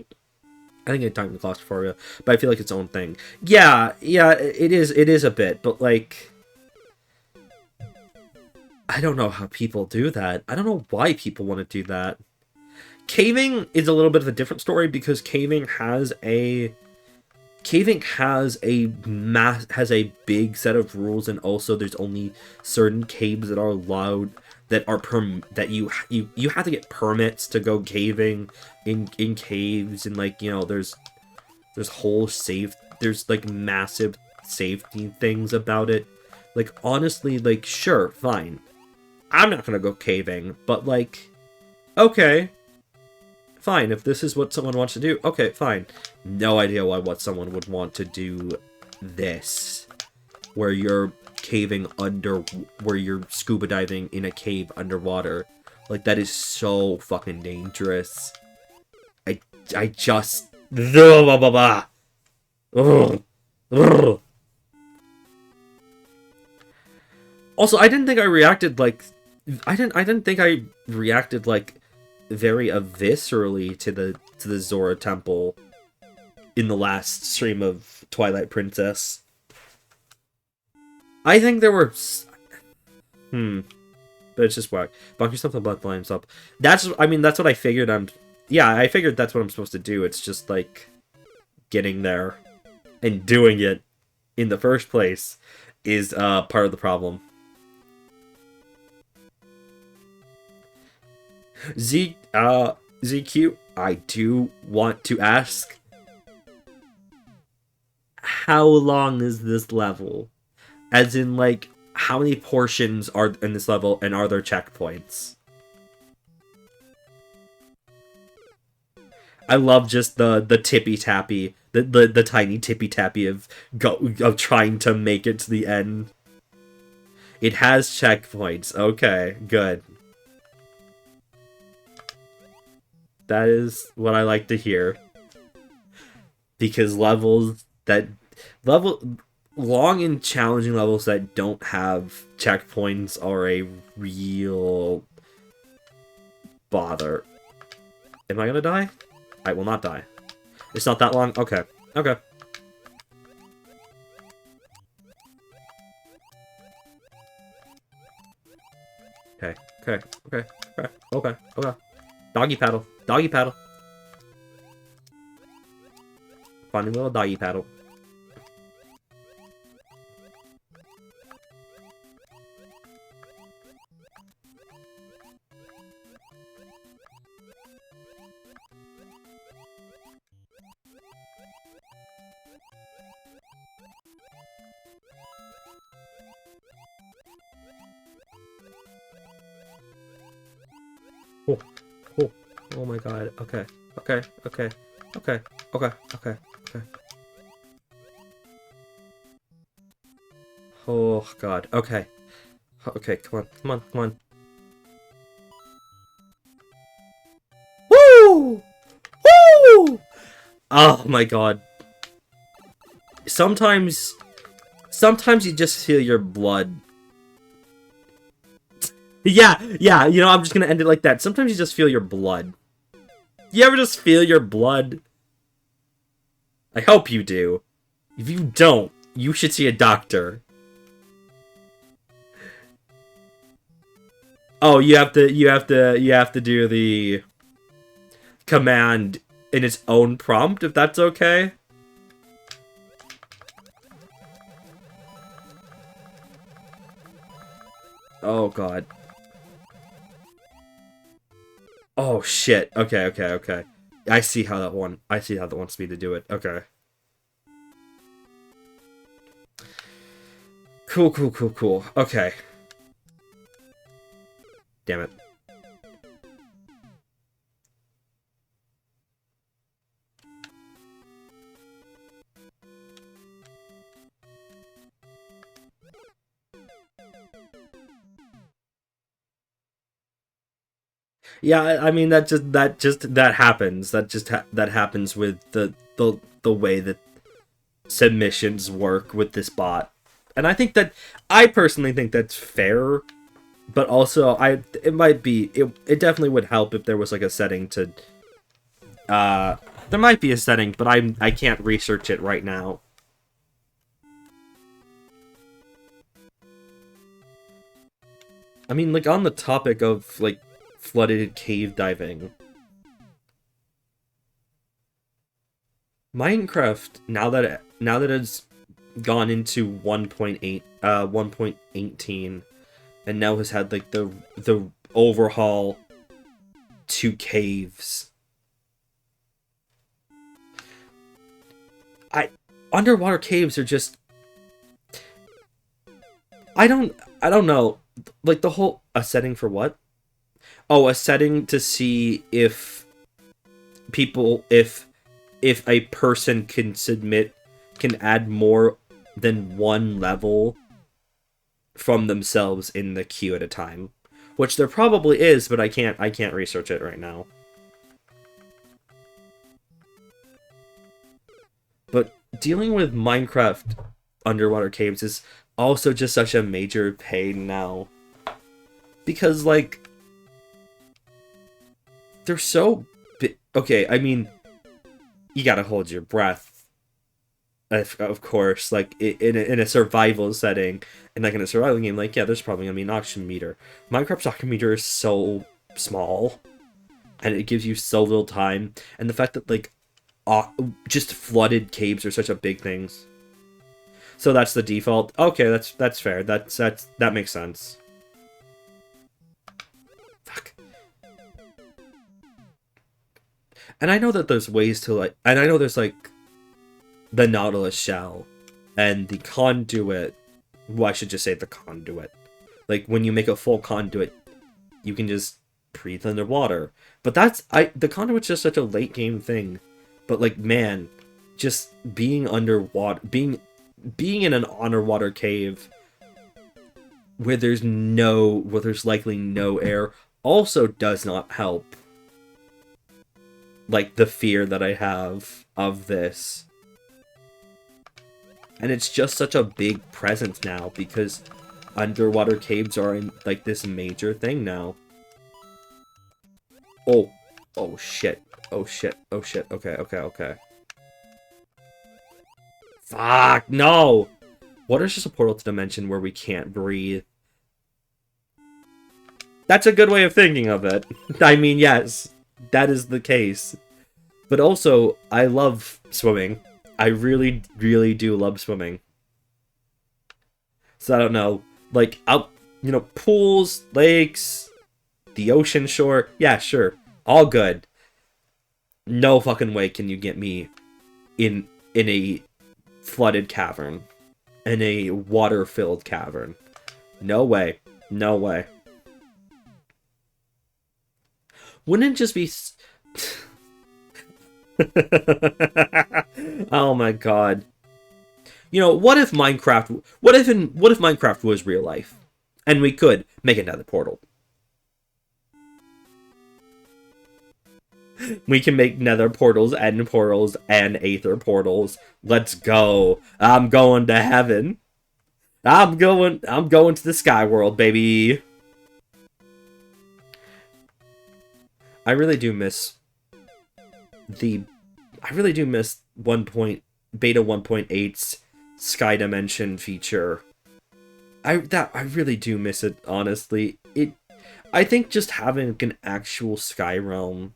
I think it's time to claustrophobia, but I feel like it's own thing. Yeah, it is a bit, but like, I don't know how people do that. I don't know why people want to do that. Caving is a little bit of a different story because caving has a big set of rules, and also there's only certain caves that are allowed, that are that you have to get permits to go caving in caves, and like, you know, there's like massive safety things about it. Like, honestly, like, sure, fine, I'm not gonna go caving, but like, okay, fine, if this is what someone wants to do, okay, fine. No idea what someone would want to do this, where you're caving where you're scuba diving in a cave underwater. Like, that is so fucking dangerous. I just... Blah, blah, blah. Ugh. Ugh. Also, I didn't think I reacted like... I didn't think I reacted like very viscerally to the Zora Temple in the last stream of Twilight Princess. I think there were... But it's just whack. Bonk yourself the blood flames up. That's what I figured I figured that's what I'm supposed to do. It's just, like, getting there and doing it in the first place is part of the problem. ZQ, I do want to ask, how long is this level? As in, like, how many portions are in this level, and are there checkpoints? I love just the tippy-tappy, the tiny tippy-tappy of trying to make it to the end. It has checkpoints. Okay, good. That is what I like to hear. Because long and challenging levels that don't have checkpoints are a real bother. Am I gonna die? I will not die. It's not that long? Okay. Okay. Okay. Okay. Okay. Okay. Okay. Okay. Doggy paddle. Doggy paddle. Funny little doggy paddle. Oh my god. Okay. Okay. Okay. Okay. Okay. Okay. Okay. Oh god. Okay. Okay, come on. Come on. Come on. Woo! Woo! Oh my god. Sometimes you just feel your blood. Yeah, you know, I'm just gonna end it like that. Sometimes you just feel your blood. You ever just feel your blood? I hope you do. If you don't, you should see a doctor. Oh, you have to do the command in its own prompt, if that's okay. Oh god. Oh shit. Okay, okay, okay. I see how that wants me to do it. Okay. Cool, cool, cool, cool. Okay. Damn it. Yeah, I mean that happens. That happens with the way that submissions work with this bot. And I personally think that's fair, but also it definitely would help if there was like a setting to There might be a setting, but I can't research it right now. I mean, like, on the topic of, like, flooded cave diving, Minecraft, now that it's gone into 1.18, and now has had, like, the overhaul to caves. Underwater caves are just... I don't know. Like, the whole... A setting for what? Oh, a setting to see if people... If a person can add more than one level from themselves in the queue at a time. Which there probably is, but I can't research it right now. But dealing with Minecraft underwater caves is also just such a major pain now. Because, like, they're so okay, I mean, you gotta hold your breath, of course, like, in a survival setting, and like in a survival game, like, yeah, there's probably gonna be an oxygen meter. Minecraft's oxygen meter is so small, and it gives you so little time, and the fact that, like, just flooded caves are such a big things. So that's the default. Okay, that's fair. That makes sense. Fuck. And I know that there's ways to, like, and I know there's, like, the Nautilus shell and the conduit. Well, I should just say the conduit. Like, when you make a full conduit, you can just breathe underwater. But the conduit's just such a late game thing. But, like, man, just being underwater, being in an underwater cave where there's likely no air also does not help, like, the fear that I have of this. And it's just such a big presence now because underwater caves are in, like, this major thing now. Oh shit. Oh shit. Okay. Fuck, no! What is just a portal to dimension where we can't breathe? That's a good way of thinking of it. I mean, yes, that is the case. But also, I love swimming. I really, really do love swimming. So I don't know, like, out, pools, lakes, the ocean shore, yeah, sure, all good. No fucking way can you get me in a flooded cavern, in a water-filled cavern. No way. No way. Wouldn't it just be... Oh my god. What if Minecraft... What if Minecraft was real life? And we could make another portal. We can make nether portals, end portals, and aether portals. Let's go. I'm going to heaven. I'm going to the sky world, baby. I really do miss beta 1.8's Sky Dimension feature. I really do miss it, honestly. I think just having an actual sky realm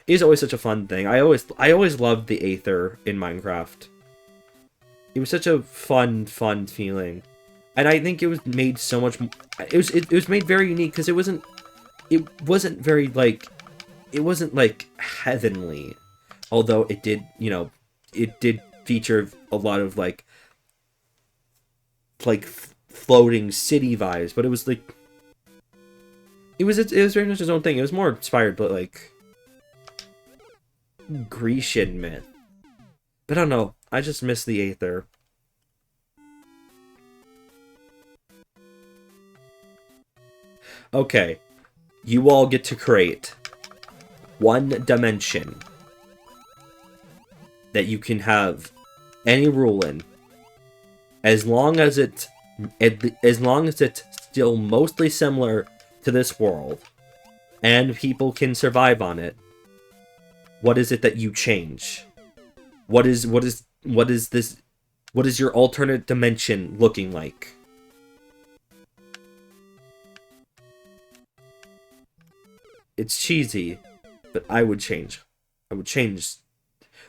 is always such a fun thing. I always loved the Aether in Minecraft. It was such a fun feeling. And I think it was made so much... It was made very unique because it wasn't very, like... It wasn't, like, heavenly. Although it did, it did feature a lot of, like floating city vibes. But it was, like... It was very much its own thing. It was more inspired, but, like... Grecian myth. But I don't know. I just miss the Aether. Okay. You all get to create one dimension that you can have any rule in, as long as it's still mostly similar to this world, and people can survive on it. What is it that you change? What is your alternate dimension looking like? It's cheesy, but I would change. I would change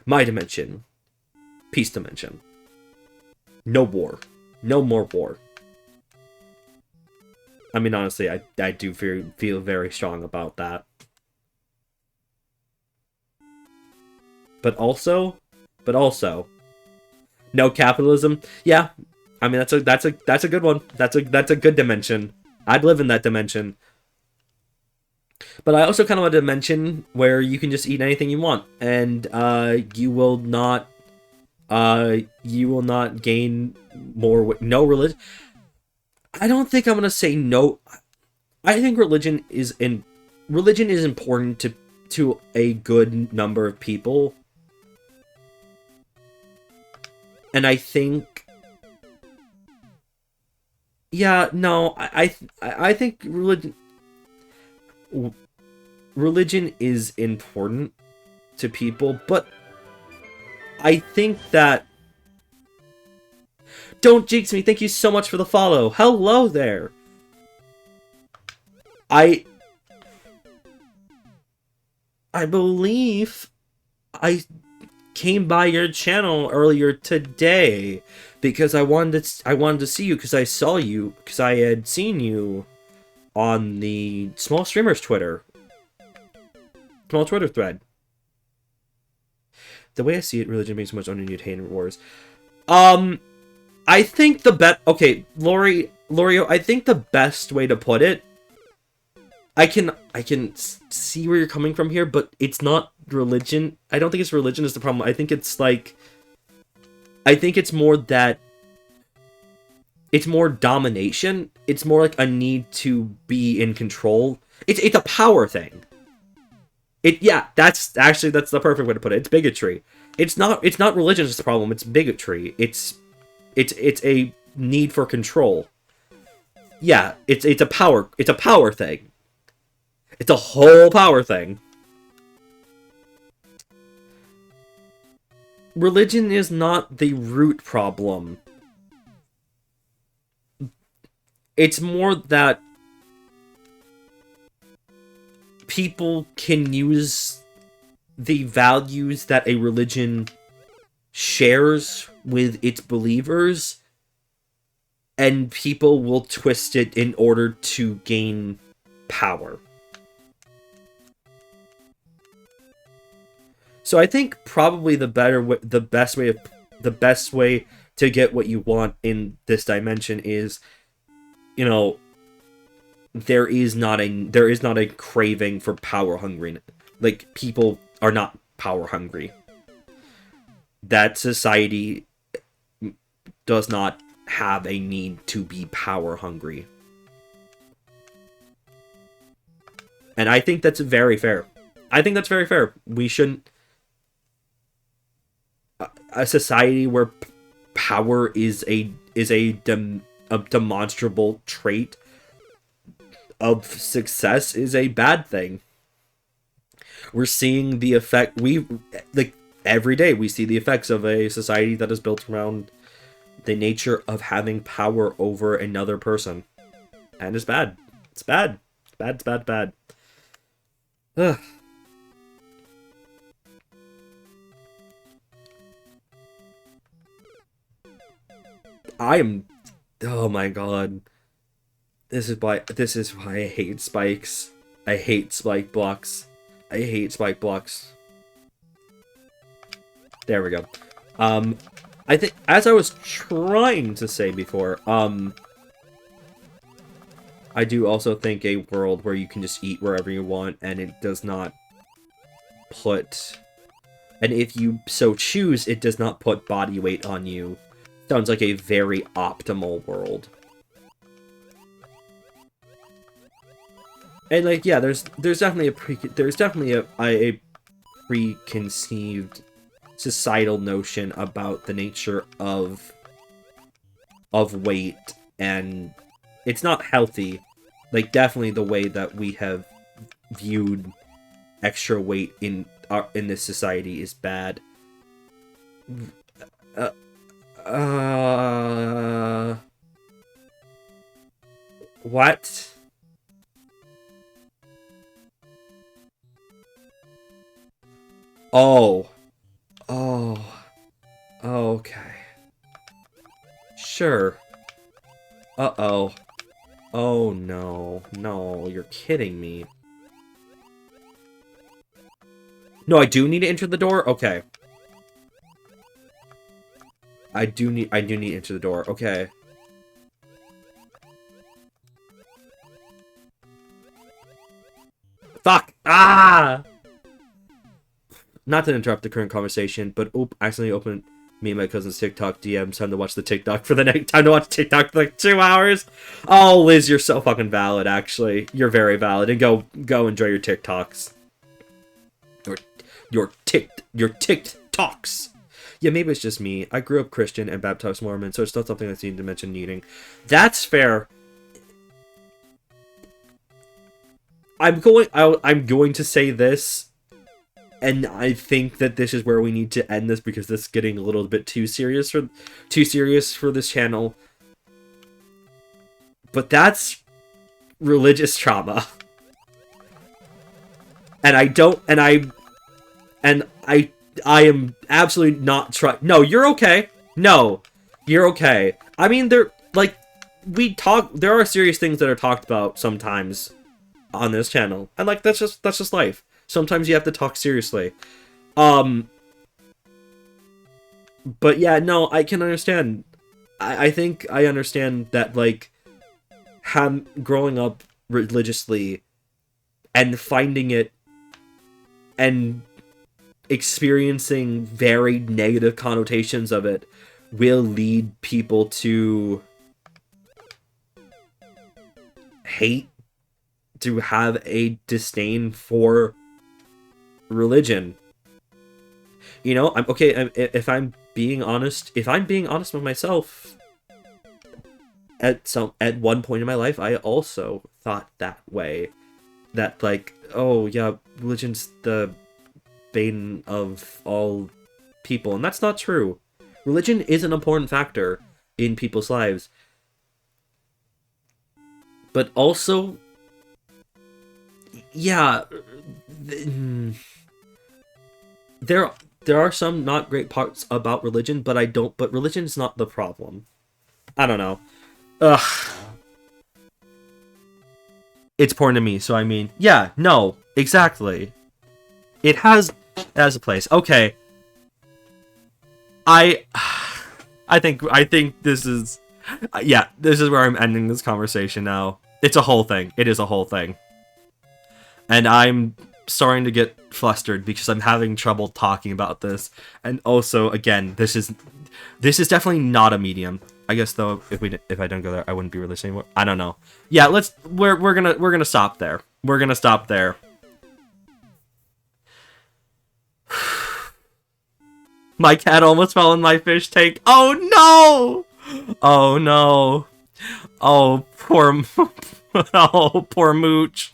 my dimension. Peace dimension. No war. No more war. I mean, honestly, I do feel very strong about that. But also, no capitalism. Yeah, I mean that's a good one. That's a good dimension. I'd live in that dimension. But I also kind of want a dimension where you can just eat anything you want, and you will not gain more. No religion. I don't think I'm gonna say no. I think religion is important to a good number of people. And I think, yeah, no, I think religion is important to people, but I think that, Don't Jinx Me, thank you so much for the follow. Hello there. I believe I came by your channel earlier today because I wanted to see you because I saw you because I had seen you on the small streamers Twitter thread. The way I see it, religion being so much underneath hate and wars. I think okay, Lorio, I think the best way to put it, I can see where you're coming from here, but it's not religion. I don't think it's religion is the problem. I think it's more that it's more domination. It's more like a need to be in control. It's a power thing. That's the perfect way to put it. It's bigotry. It's not religion is the problem. It's bigotry. It's a need for control. Yeah, it's a power thing. It's a whole power thing. Religion is not the root problem. It's more that people can use the values that a religion shares with its believers, and people will twist it in order to gain power. So I think probably the best way to get what you want in this dimension is, there is not a craving for power hungry. Like, people are not power hungry. That society does not have a need to be power hungry. And I think that's very fair. We shouldn't... A society where power is a demonstrable trait of success is a bad thing. We're seeing the effect... every day we see the effects of a society that is built around the nature of having power over another person. And it's bad. It's bad. It's bad. Ugh. Oh my god. This is why I hate spikes. I hate spike blocks. There we go. I think, as I was trying to say before, I do also think a world where you can just eat wherever you want and it does not put... And if you so choose, it does not put body weight on you. Sounds like a very optimal world. And there's definitely a preconceived societal notion about the nature of weight, and it's not healthy. Definitely the way that we have viewed extra weight in in this society is bad. What? Oh. Oh. Okay. Sure. Uh-oh. Oh, no. No, you're kidding me. No, I do need to enter the door? Okay. I do need to enter the door. Okay. Fuck! Ah! Not to interrupt the current conversation, but I accidentally opened me and my cousin's TikTok DMs. Time to watch the TikTok for the next time to watch TikTok for like 2 hours. Oh, Liz, you're so fucking valid. Actually, you're very valid. And go enjoy your TikToks. Your TikToks. Yeah, maybe it's just me. I grew up Christian and baptized Mormon, so it's not something that's needed to mention needing. That's fair. I'm going to say this. And I think that this is where we need to end this because this is getting a little bit too serious for this channel. But that's religious trauma. And I am absolutely not trying. No, you're okay. No, you're okay. I mean, there are serious things that are talked about sometimes on this channel. And like that's just life. Sometimes you have to talk seriously. But yeah, no, I can understand. I think I understand that, like, growing up religiously and finding it and experiencing very negative connotations of it will lead people to hate, to have a disdain for religion. You know, I'm okay. If I'm being honest with myself, at one point in my life, I also thought that way. That like, oh yeah, religion's the bane of all people, and that's not true. Religion is an important factor in people's lives, but also, yeah. There are some not great parts about religion, but religion's not the problem. I don't know. Ugh. It's porn to me, so I mean, yeah, no, exactly. It has a place. Okay. I think this is, yeah, this is where I'm ending this conversation now. It's a whole thing. It is a whole thing. And I'm starting to get flustered because I'm having trouble talking about this. And also, again, this is definitely not a medium. I guess though, if I don't go there, I wouldn't be released anymore. I don't know. Yeah, we're gonna stop there. We're gonna stop there. My cat almost fell in my fish tank. Oh no! Oh no! Oh poor, oh poor Mooch.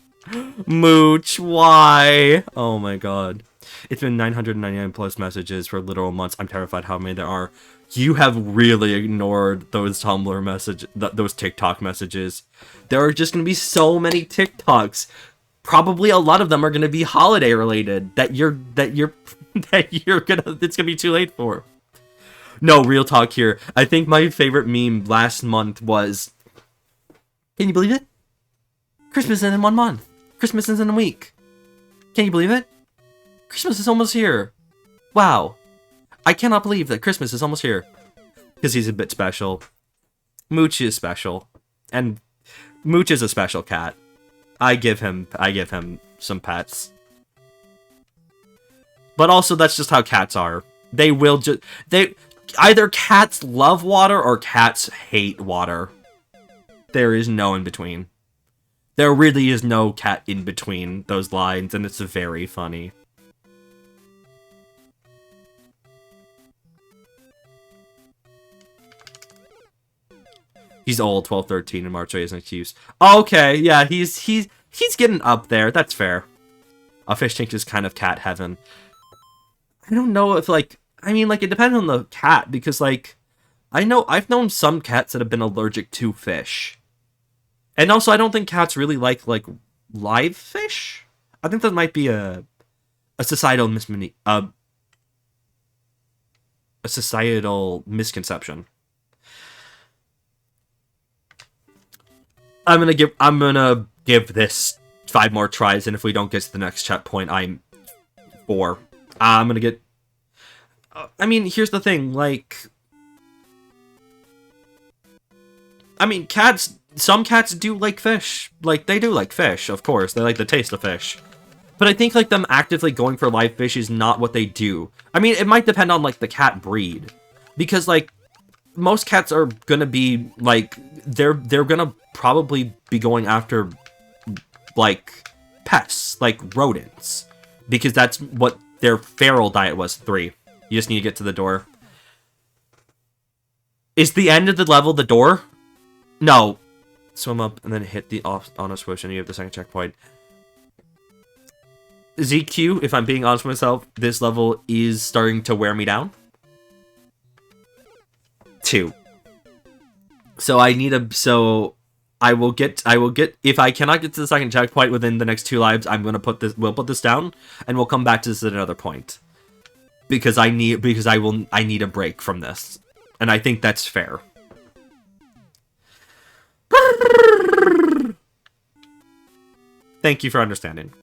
Mooch, why? Oh my god. It's been 999 plus messages for literal months. I'm terrified how many there are. You have really ignored those Tumblr those TikTok messages. There are just gonna be so many TikToks. Probably a lot of them are gonna be holiday related that it's gonna be too late for. No, real talk here. I think my favorite meme last month was, can you believe it? Christmas is in 1 month. Christmas is in a week. Can you believe it? Christmas is almost here. Wow. I cannot believe that Christmas is almost here. Because he's a bit special. Mooch is special. And Mooch is a special cat. I give him some pets. But also, that's just how cats are. Either cats love water or cats hate water. There is no in between. There really is no cat in between those lines, and it's very funny. He's old, 12, 13, and March 8 is an excuse. Okay, yeah, he's getting up there. That's fair. A fish tank is kind of cat heaven. I don't know if, like, I mean, like, it depends on the cat, because, like, I've known some cats that have been allergic to fish. And also, I don't think cats really like live fish. I think that might be a societal a societal misconception. I'm gonna give this 5 more tries, and if we don't get to the next checkpoint, I'm 4. I'm gonna get. I mean, here's the thing. Like, I mean, cats. Some cats do like fish. Like, they do like fish, of course. They like the taste of fish. But I think, like, them actively going for live fish is not what they do. I mean, it might depend on, like, the cat breed. Because, like, most cats are gonna be, like, they're gonna probably be going after, like, pests, like rodents. Because that's what their feral diet was. 3. You just need to get to the door. Is the end of the level the door? No. Swim up and then hit the off on a switch and you have the second checkpoint. ZQ, if I'm being honest with myself, this level is starting to wear me down. 2. So I need a, so I will get, if I cannot get to the second checkpoint within the next 2 lives, we'll put this down, and we'll come back to this at another point. Because I need a break from this. And I think that's fair. Thank you for understanding.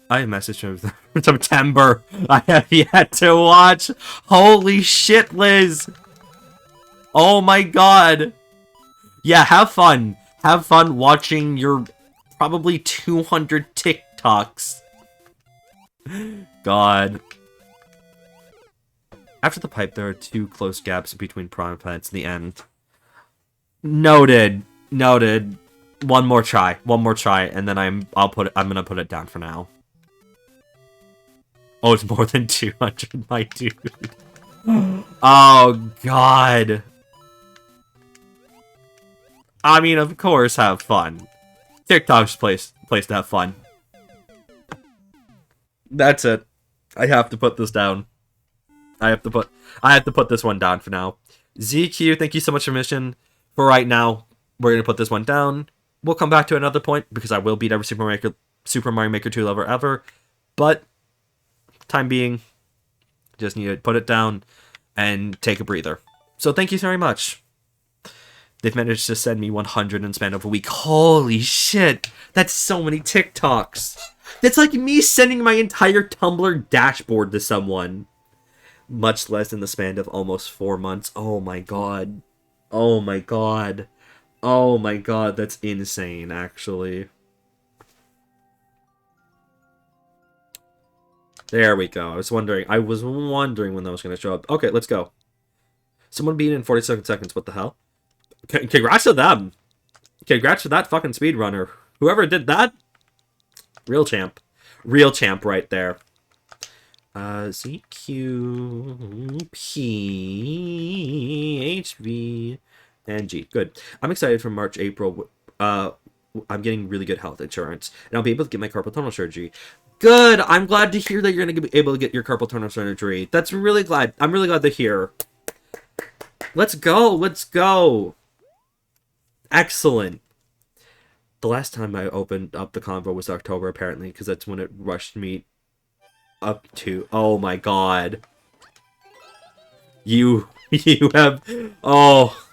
I messaged him September. I have yet to watch. Holy shit, Liz. Oh my god. Yeah, have fun. Have fun watching your probably 200 TikToks. God. After the pipe, there are 2 close gaps between prime plants at the end. Noted. Noted. One more try, and then I'm gonna put it down for now. Oh, it's more than 200, my dude. Oh, God. I mean, of course, have fun. TikTok's place to have fun. That's it. I have to put this down. I have to put this one down for now. ZQ, thank you so much for mission. For right now, we're gonna put this one down. We'll come back to another point because I will beat every Super Mario Maker 2 level ever. But time being, just need to put it down and take a breather. So thank you very much. They've managed to send me 100 in the span of a week. Holy shit! That's so many TikToks. That's like me sending my entire Tumblr dashboard to someone. Much less in the span of almost 4 months. Oh my god. Oh my god. Oh my god, that's insane, actually. There we go. I was wondering when that was going to show up. Okay, let's go. Someone beat in 47 seconds. What the hell? Congrats to them. Congrats to that fucking speedrunner. Whoever did that, real champ. Real champ right there. Z, Q, P, H, V, and G. Good. I'm excited for March, April. I'm getting really good health insurance, and I'll be able to get my carpal tunnel surgery. Good! I'm glad to hear that you're going to be able to get your carpal tunnel surgery. That's really glad. I'm really glad to hear. Let's go! Let's go! Excellent. The last time I opened up the convo was October, apparently, because that's when it rushed me up to... Oh my god. You have... Oh.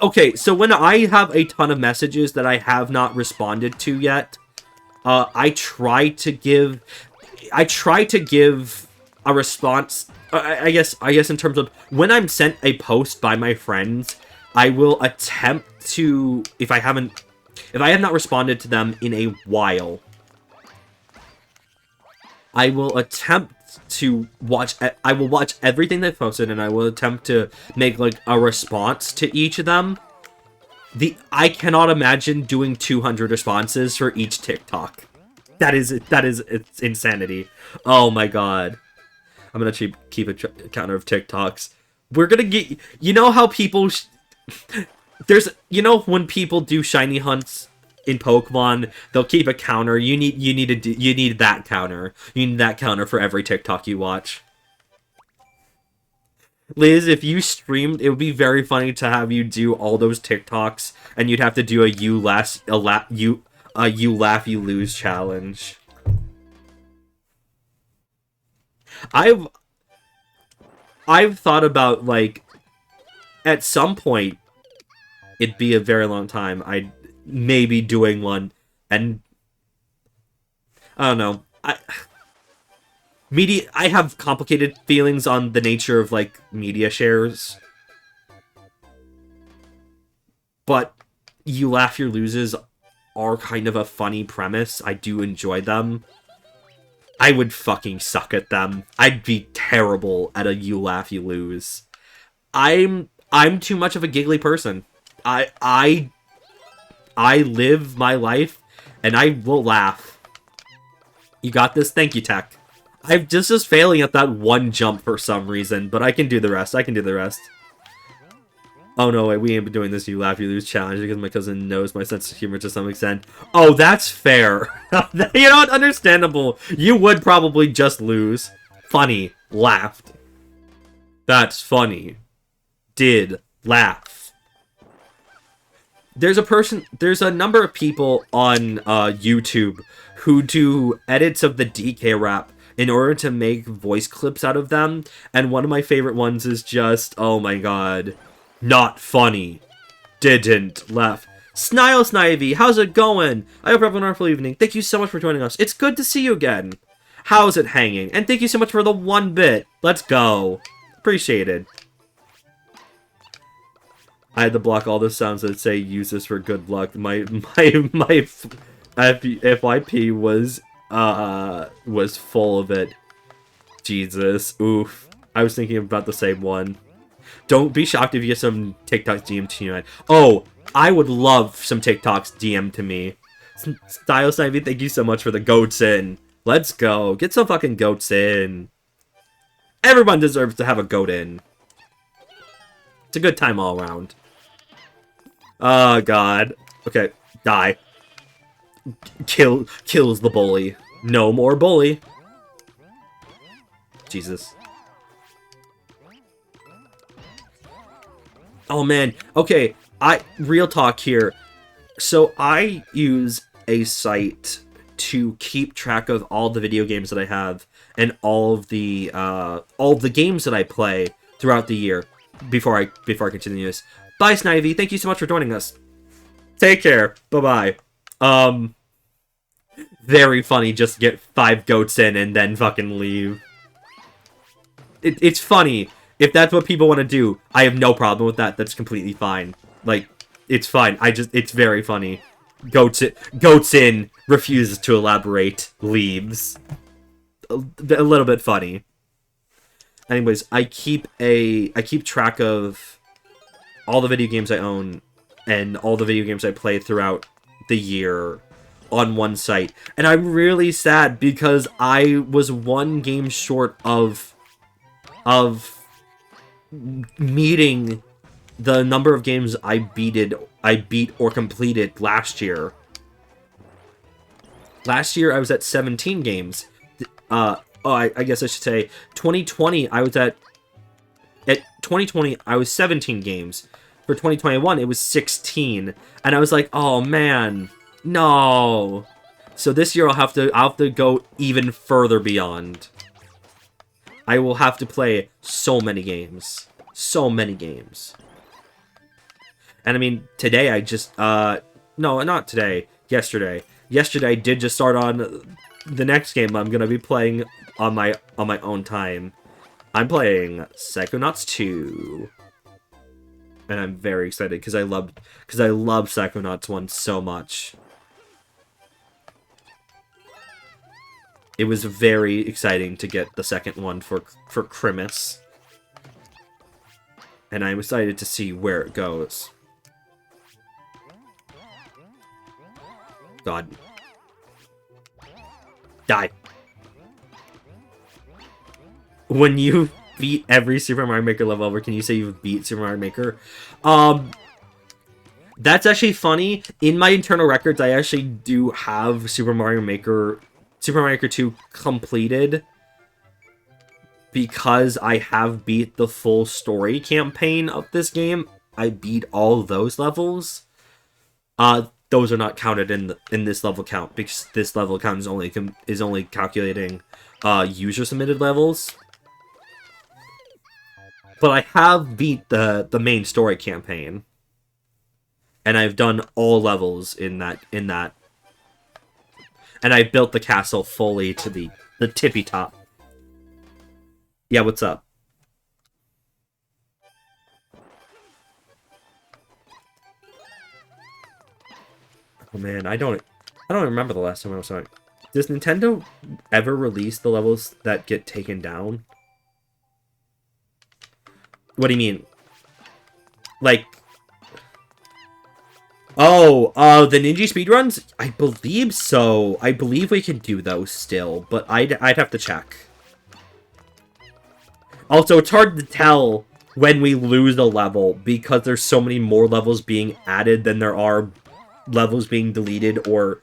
Okay, so when I have a ton of messages that I have not responded to yet, I try to give a response. I guess in terms of when I'm sent a post by my friends, I will attempt to, if I have not responded to them in a while, I will attempt to watch everything they've posted, and I will attempt to make like a response to each of them. I cannot imagine doing 200 responses for each TikTok. It's insanity. Oh my god. I'm gonna keep a counter of TikToks. We're gonna get, you know how people when people do shiny hunts in Pokemon, they'll keep a counter. You need that counter. You need that counter for every TikTok you watch. Liz, if you streamed, it would be very funny to have you do all those TikToks, and you'd have to do a you laugh you lose challenge. I've thought about, like, at some point, it'd be a very long time, I'd maybe doing one, and I don't know. I have complicated feelings on the nature of, like, media shares. But you laugh your loses are kind of a funny premise. I do enjoy them. I would fucking suck at them. I'd be terrible at a you laugh you lose. I'm too much of a giggly person. I live my life and I will laugh. You got this? Thank you, Tech. I'm just failing at that one jump for some reason, but I can do the rest. Oh no, wait, we ain't been doing this you laugh, you lose challenge because my cousin knows my sense of humor to some extent. Oh, that's fair. You know what? Understandable. You would probably just lose. Funny. Laughed. That's funny. Did. Laugh. There's a number of people on YouTube who do edits of the DK rap in order to make voice clips out of them, and one of my favorite ones is just, oh my god, not funny, didn't laugh. Snile Snivy, how's it going? I hope you have a wonderful evening. Thank you so much for joining us. It's good to see you again. How's it hanging? And thank you so much for the 1 bit. Let's go. Appreciated. I had to block all the sounds that say use this for good luck. My FYP was full of it. Jesus. Oof. I was thinking about the same one. Don't be shocked if you get some TikToks DM to you. Oh, I would love some TikToks DM to me. Style Snivy, thank you so much for the goats in. Let's go. Get some fucking goats in. Everyone deserves to have a goat in. It's a good time all around. Oh, God. Okay, die. Kills the bully. No more bully. Jesus. Oh, man. Okay, real talk here. So, I use a site to keep track of all the video games that I have and all the games that I play throughout the year before I continue this. Bye, Snivy. Thank you so much for joining us. Take care. Bye-bye. Very funny just get 5 goats in and then fucking leave. It's funny. If that's what people want to do, I have no problem with that. That's completely fine. Like, it's fine. It's very funny. Goats in, refuses to elaborate, leaves. A little bit funny. Anyways, I keep track of all the video games I own and all the video games I play throughout the year on one site. And I'm really sad because I was 1 game short of meeting the number of games I beat or completed last year. Last year I was at 17 games. I guess I should say 2020 I was at 2020 I was 17 games. For 2021 it was 16, and I was like, oh man, no. So this year I'll have to go even further beyond. I will have to play so many games. So many games. And I mean, today I just, no, not today. Yesterday. Yesterday I did just start on the next game I'm gonna be playing on my own time. I'm playing Psychonauts 2. And I'm very excited because I loved Psychonauts 1 so much. It was very exciting to get the second one for Christmas. And I'm excited to see where it goes. God. Die. When you beat every Super Mario Maker level over, can you say you've beat Super Mario Maker? That's actually funny. In my internal records, I actually do have Super Mario Maker 2 completed because I have beat the full story campaign of this game. I beat all those levels. Those are not counted in this level count because this level count is only calculating user submitted levels. But I have beat the main story campaign. And I've done all levels in that. And I built the castle fully to the tippy top. Yeah, what's up? Oh man, I don't remember the last time I was sorry. Does Nintendo ever release the levels that get taken down? What do you mean? Like, oh, the Ninja speedruns? I believe so. I believe we can do those still, but I'd have to check. Also, it's hard to tell when we lose a level because there's so many more levels being added than there are levels being deleted or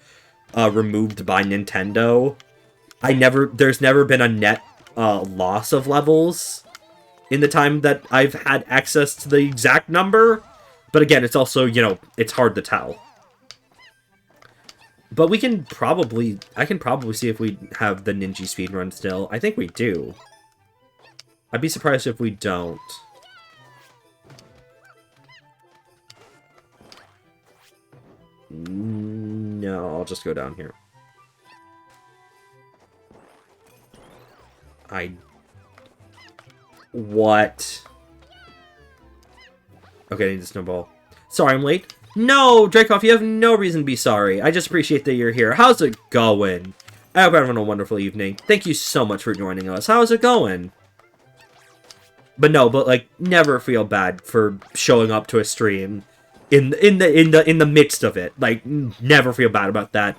removed by Nintendo. There's never been a net loss of levels in the time that I've had access to the exact number. But again, it's also, you know, it's hard to tell. But I can probably see if we have the Ninja speedrun still. I think we do. I'd be surprised if we don't. No, I'll just go down here. What? Okay, I need to snowball. Sorry, I'm late. No, Dracoff, you have no reason to be sorry. I just appreciate that you're here. How's it going? I hope you're having a wonderful evening. Thank you so much for joining us. How's it going? But no, like, never feel bad for showing up to a stream in the midst of it. Like, never feel bad about that.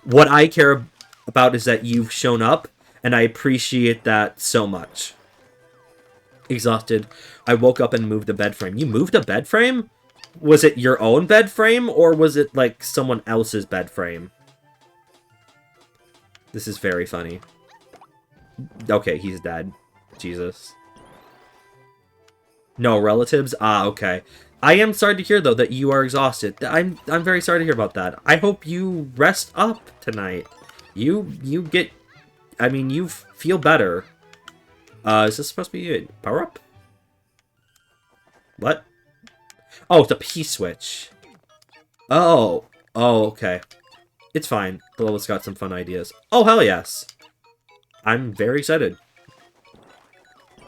What I care about is that you've shown up, and I appreciate that so much. Exhausted. I woke up and moved a bed frame. You moved a bed frame? Was it your own bed frame, or was it, like, someone else's bed frame? This is very funny. Okay, he's dead. Jesus. No relatives? Ah, okay. I am sorry to hear, though, that you are exhausted. I'm very sorry to hear about that. I hope you rest up tonight. You get... I mean, you feel better. Is this supposed to be a power-up? What? Oh, it's a P-switch. Oh. Oh, okay. It's fine. The level's got some fun ideas. Oh, hell yes. I'm very excited.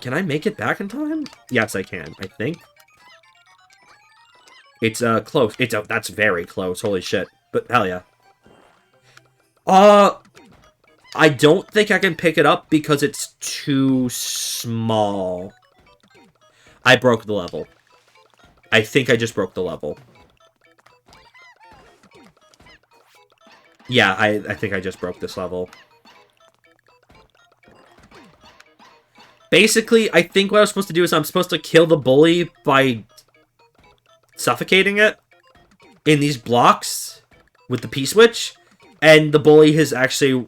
Can I make it back in time? Yes, I can. I think. It's, close. That's very close. Holy shit. But, hell yeah. I don't think I can pick it up because it's too small. I broke the level. I think I just broke the level. Yeah, I think I just broke this level. Basically, I think what I was supposed to do is I'm supposed to kill the bully by suffocating it in these blocks with the P-switch, and the bully has actually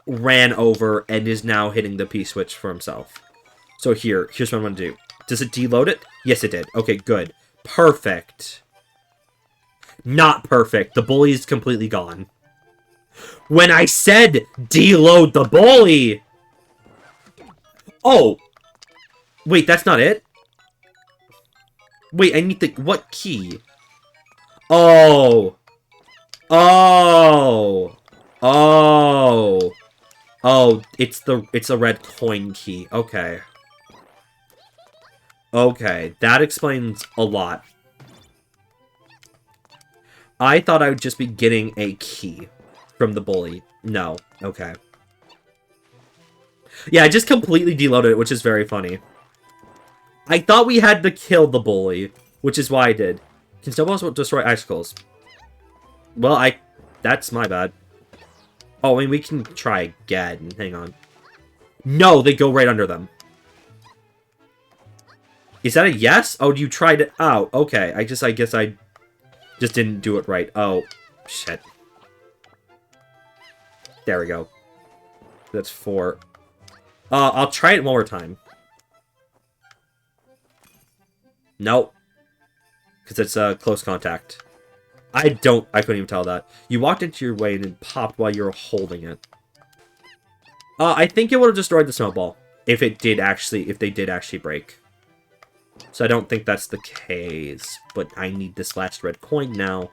ran over and is now hitting the P-switch for himself. So here's what I'm going to do. Does it deload it? Yes, it did. Okay, good. Perfect. Not perfect. The bully is completely gone. When I said deload the bully... Oh! Wait, that's not it? Wait, I need the... What key? Oh! Oh! Oh! Oh, it's a red coin key. Okay. Okay, that explains a lot. I thought I would just be getting a key from the bully. No. Okay. Yeah, I just completely deloaded it, which is very funny. I thought we had to kill the bully, which is why I did. Can snowballs destroy icicles? Well, that's my bad. Oh, I mean, we can try again. Hang on. No, they go right under them. Is that a yes? Oh, you tried it out. Okay, I guess I Just didn't do it right. Oh, shit. There we go. That's 4. I'll try it one more time. Nope. Because it's close contact. I couldn't even tell that. You walked into your way and it popped while you were holding it. I think it would have destroyed the snowball. If they did actually break. So I don't think that's the case. But I need this last red coin now.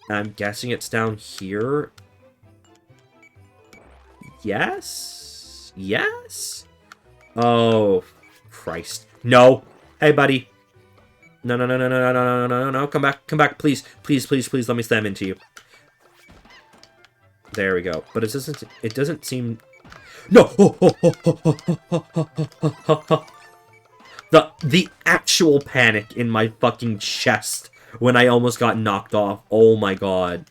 I'm guessing it's down here. Yes? Yes? Oh, Christ. No. Hey, buddy. No, no, no, no, no, no, no, no, no, no. Come back, please. Please, please, please, let me slam into you. There we go. But it doesn't seem... No! The actual panic in my fucking chest when I almost got knocked off. Oh my god.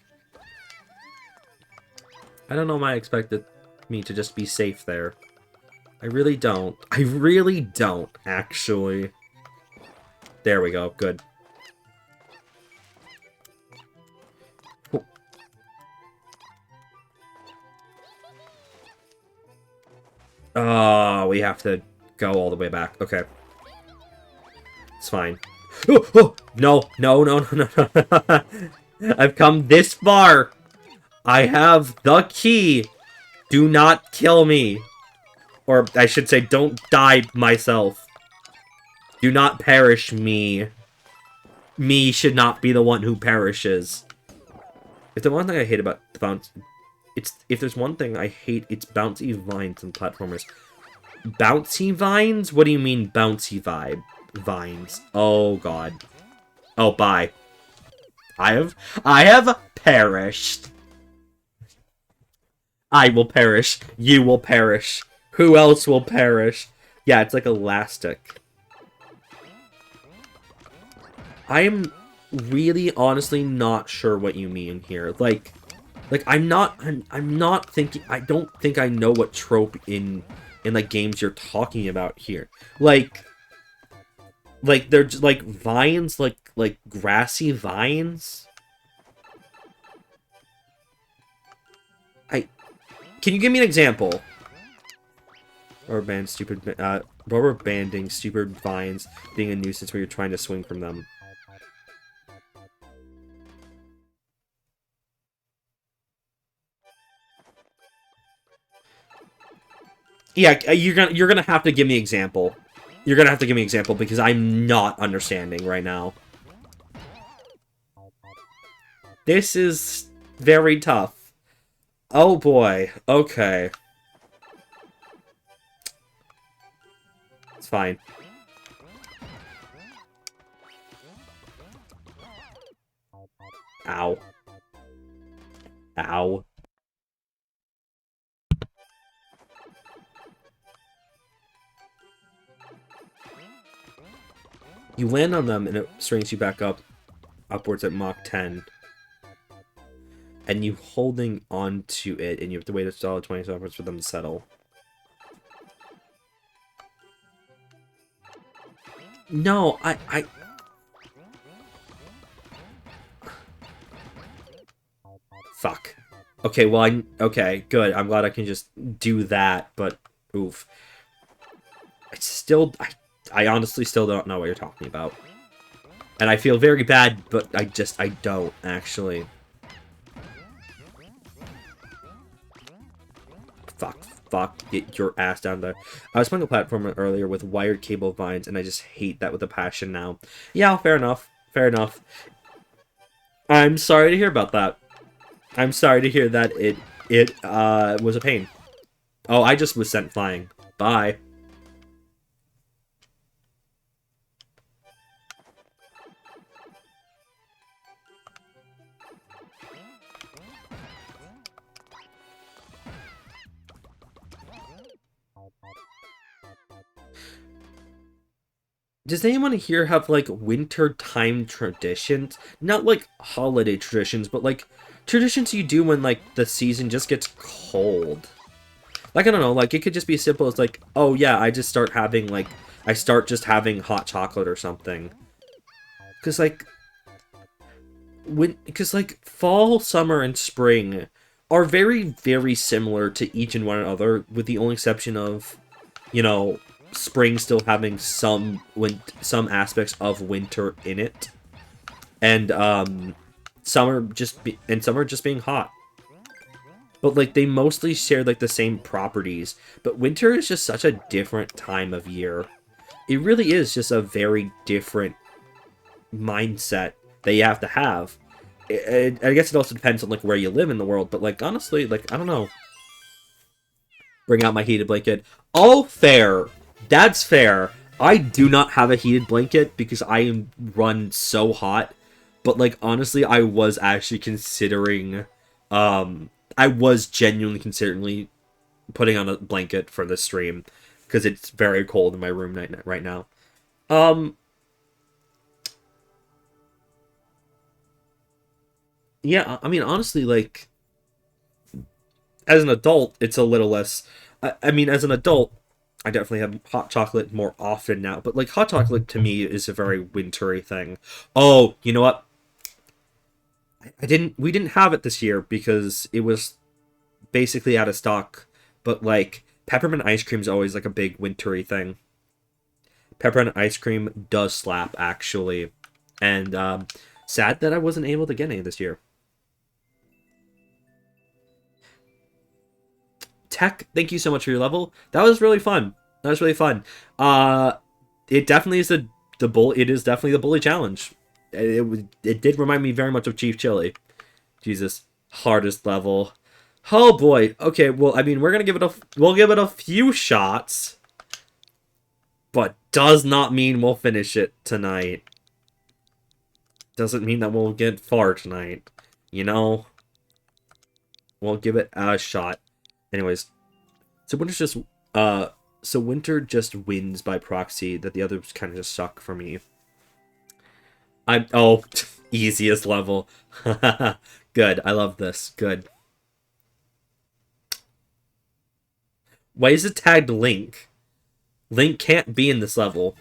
I don't know why I expected me to just be safe there. I really don't. I really don't, actually. There we go. Good. Oh, we have to go all the way back. Okay. It's fine. Oh, oh, no, no, no, no, no. I've come this far. I have the key. Do not kill me. Or I should say, don't die myself. Do not perish me. Me should not be the one who perishes. If the one thing I hate about the bounce... If there's one thing I hate, it's bouncy vines and platformers. Bouncy vines? What do you mean bouncy vines? Oh god. Oh, bye. I have perished. I will perish. You will perish. Who else will perish? Yeah, it's like elastic. I'm really honestly not sure what you mean here. Like I'm not thinking, I don't think I know what trope in like games you're talking about here. Like they're just like vines, like grassy vines. Can you give me an example? Rubber banding stupid vines being a nuisance where you're trying to swing from them. Yeah, you're gonna have to give me an example. You're gonna have to give me an example because I'm not understanding right now. This is very tough. Oh boy. Okay. It's fine. Ow. Ow. You land on them and it strings you back upwards at Mach 10. And you holding on to it, and you have to wait a solid 20 seconds for them to settle. No, I... Fuck. Okay, well, okay, good. I'm glad I can just do that, but... Oof. It's still... I honestly still don't know what you're talking about. And I feel very bad, but I don't, actually. Fuck, get your ass down there. I was playing a platformer earlier with wired cable vines, and I just hate that with a passion now. Yeah, fair enough. Fair enough. I'm sorry to hear about that. I'm sorry to hear that it was a pain. Oh, I just was sent flying. Bye. Does anyone here have, like, winter time traditions? Not, like, holiday traditions, but, like, traditions you do when, like, the season just gets cold. Like, I don't know, like, it could just be as simple as, like, oh, yeah, I just start having, like, I start just having hot chocolate or something. Because, like, because like fall, summer, and spring are very, very similar to each and one another, with the only exception of, you know, spring still having some aspects of winter in it, and summer just being hot. But like they mostly share like the same properties. But winter is just such a different time of year. It really is just a very different mindset that you have to have. I guess it also depends on like where you live in the world, but like honestly, like I don't know. Bring out my heated blanket. Oh, fair. That's fair. I do not have a heated blanket because I run so hot. But like honestly, I was actually considering I was genuinely considering putting on a blanket for this stream because it's very cold in my room right now. Um yeah, I mean honestly like as an adult, it's a little less. I mean, as an adult, I definitely have hot chocolate more often now. But like hot chocolate to me is a very wintry thing. Oh, you know what? I didn't. We didn't have it this year because it was basically out of stock. But like peppermint ice cream is always like a big wintry thing. Peppermint ice cream does slap actually, and sad that I wasn't able to get any this year. Tech, thank you so much for your level. That was really fun. That was really fun. It definitely is the bull. It is definitely the bully challenge. It did remind me very much of Chief Chili. Jesus, hardest level. Oh boy. Okay, well I mean we'll give it a few shots, but does not mean we'll finish it tonight. Doesn't mean that we'll get far tonight. You know, we'll give it a shot. Anyways, so Winter just wins by proxy, that the others kind of just suck for me. Oh, easiest level. Good, I love this. Good. Why is it tagged Link? Link can't be in this level.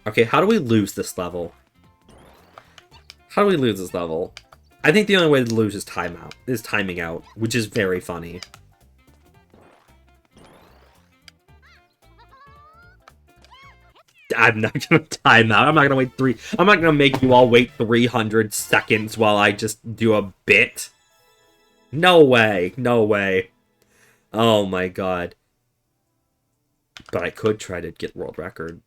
Okay, how do we lose this level? How do we lose this level? I think the only way to lose is timing out, which is very funny. I'm not gonna time out. I'm not gonna make you all wait 300 seconds while I just do a bit. No way. No way. Oh my god. But I could try to get world record.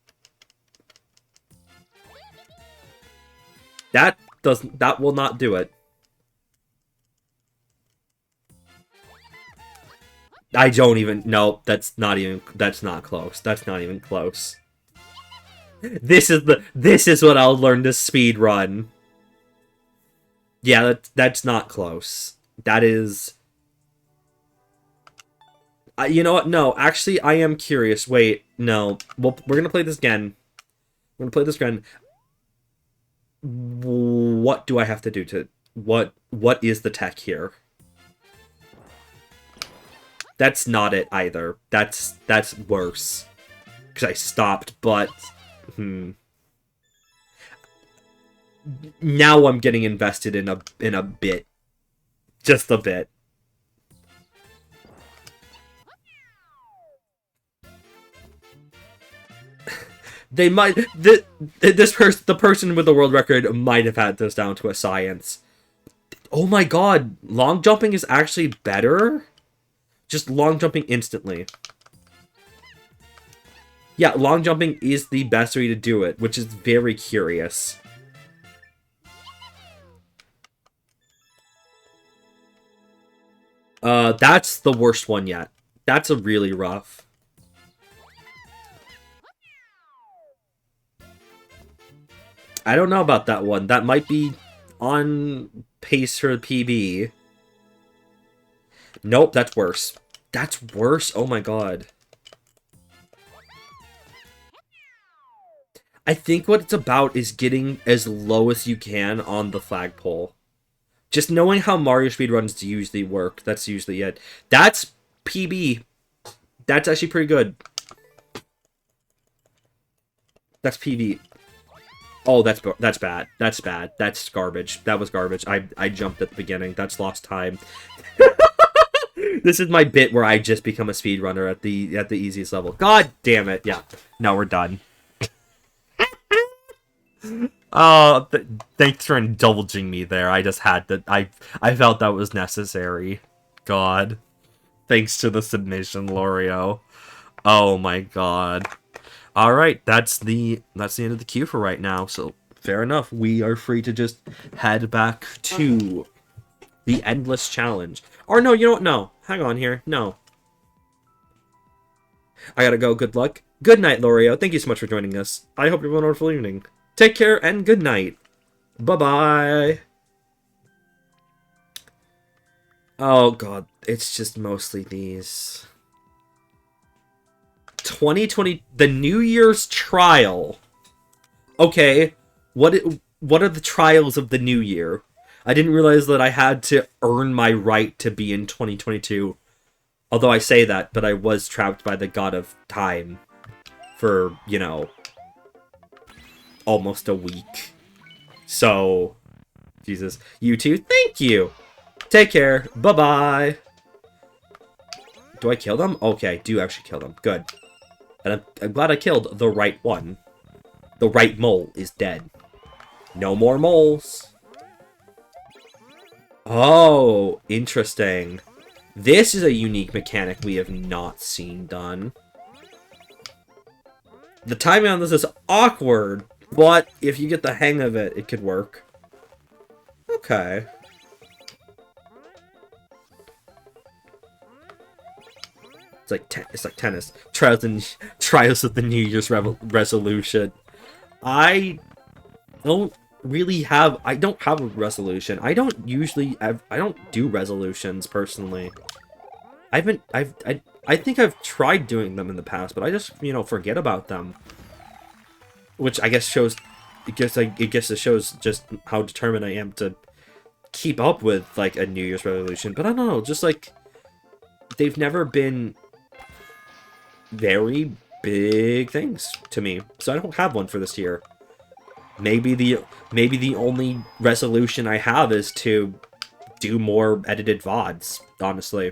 That will not do it. I don't even no, that's not close. That's not even close. This is what I'll learn to speed run. Yeah, that's not close. That is you know what? No, actually I am curious. Wait, no. Well, we're going to play this again. We're going to play this again. What do I have to do to what is the tech here? That's not it either. That's worse. Because I stopped, but now I'm getting invested in a bit. Just a bit. They might the person with the world record might have had this down to a science. Oh my god, long jumping is actually better? Just long jumping instantly. Yeah, long jumping is the best way to do it, which is very curious. That's the worst one yet. That's a really rough. I don't know about that one. That might be on pace for PB. Nope, that's worse. That's worse? Oh my god. I think what it's about is getting as low as you can on the flagpole. Just knowing how Mario speedruns usually work, that's usually it. That's PB. That's actually pretty good. That's PB. Oh, that's bad. That's bad. That's garbage. That was garbage. I jumped at the beginning. That's lost time. This is my bit where I just become a speedrunner at the easiest level. God damn it. Yeah. No, we're done. Thanks for indulging me there. I just had to. I felt that was necessary. God. Thanks to the submission, Lorio. Oh my god. Alright, that's the end of the queue for right now, so fair enough. We are free to just head back to the Endless Challenge. Or no, you know what? No. Hang on here. No. I gotta go. Good luck. Good night, Lorio. Thank you so much for joining us. I hope you have a wonderful evening. Take care and good night. Bye-bye. Oh god, it's just mostly these. 2020, the New Year's trial. Okay, what are the trials of the new year? I didn't realize that I had to earn my right to be in 2022. Although I say that, but I was trapped by the god of time for, you know, almost a week. So, Jesus. You too, thank you! Take care, bye-bye! Do I kill them? Okay, do actually kill them. Good. And I'm glad I killed the right one. The right mole is dead. No more moles. Oh, interesting. This is a unique mechanic we have not seen done. The timing on this is awkward, but if you get the hang of it, it could work. Okay. It's like tennis. Trials of the New Year's resolution. I don't have a resolution. I don't do resolutions personally. I think I've tried doing them in the past, but I just, you know, forget about them. Which I guess shows it shows just how determined I am to keep up with like a New Year's resolution. But I don't know, just like they've never been very big things to me, so I don't have one for this year. Maybe the only resolution I have is to do more edited VODs, honestly.